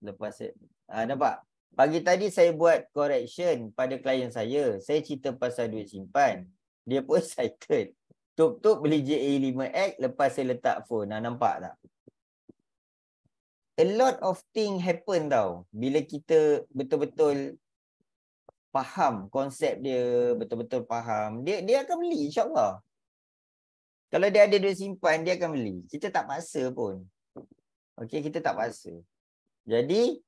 Lepas nampak? Pagi tadi saya buat correction pada klien saya. Saya cerita pasal duit simpan. Dia pun excited. Tuk-tuk beli JA5X, lepas saya letak phone. Nampak tak? A lot of thing happen tau. Bila kita betul-betul faham konsep dia, betul-betul faham, dia akan beli insya-Allah. Kalau dia ada duit simpan, dia akan beli. Kita tak paksa pun. Okey, kita tak paksa. Jadi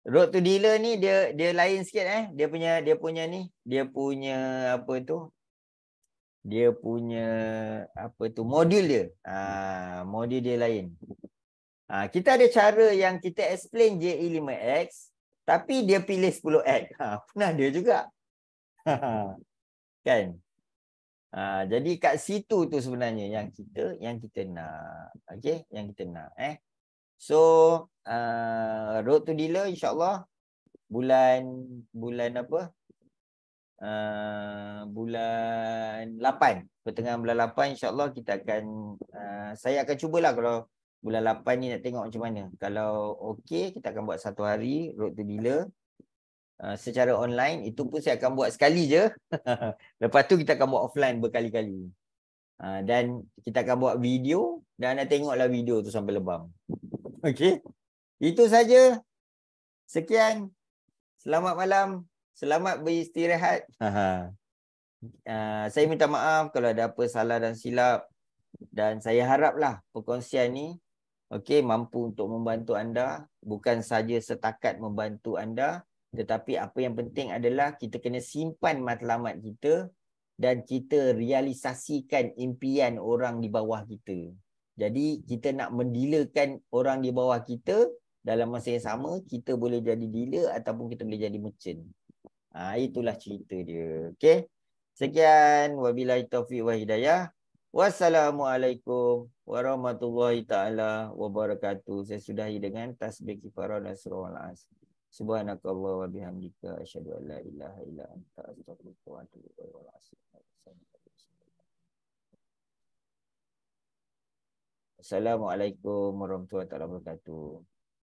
road to dealer ni dia lain sikit Dia punya ni, dia punya apa tu? Dia punya modul dia. Modul dia lain. Kita ada cara yang kita explain JE5X tapi dia pilih 10X. Pernah dia juga. Kan? Jadi kat situ tu sebenarnya yang kita nak. Okey, yang kita nak So road to dealer insya-Allah bulan apa? Bulan 8. Pertengahan bulan 8 insya-Allah kita akan saya akan cubalah kalau bulan 8 ni nak tengok macam mana. Kalau okey, kita akan buat 1 hari road to dealer secara online. Itu pun saya akan buat sekali je. Lepas tu kita akan buat offline berkali-kali. Dan kita akan buat video dan anda tengoklah video tu sampai lebam. Okey. Itu saja. Sekian. Selamat malam. Selamat beristirahat. Saya minta maaf kalau ada apa salah dan silap. Dan saya haraplah perkongsian ni mampu untuk membantu anda. Bukan saja setakat membantu anda, tetapi apa yang penting adalah kita kena simpan matlamat kita dan kita realisasikan impian orang di bawah kita. Jadi kita nak mendealerkan orang di bawah kita, dalam masa yang sama kita boleh jadi dealer ataupun kita boleh jadi merchant. Itulah cerita dia. Okey. Sekian, wabillahi taufiq wa hidayah. Wassalamualaikum warahmatullahi taala wabarakatuh. Saya sudahi dengan tasbih kifarah dan surah al-asr. Subhanakallah wa bihamdika asyhadu an la ilaha illa anta astaghfiruka wa atubu ilaik. Assalamualaikum warahmatullahi wabarakatuh.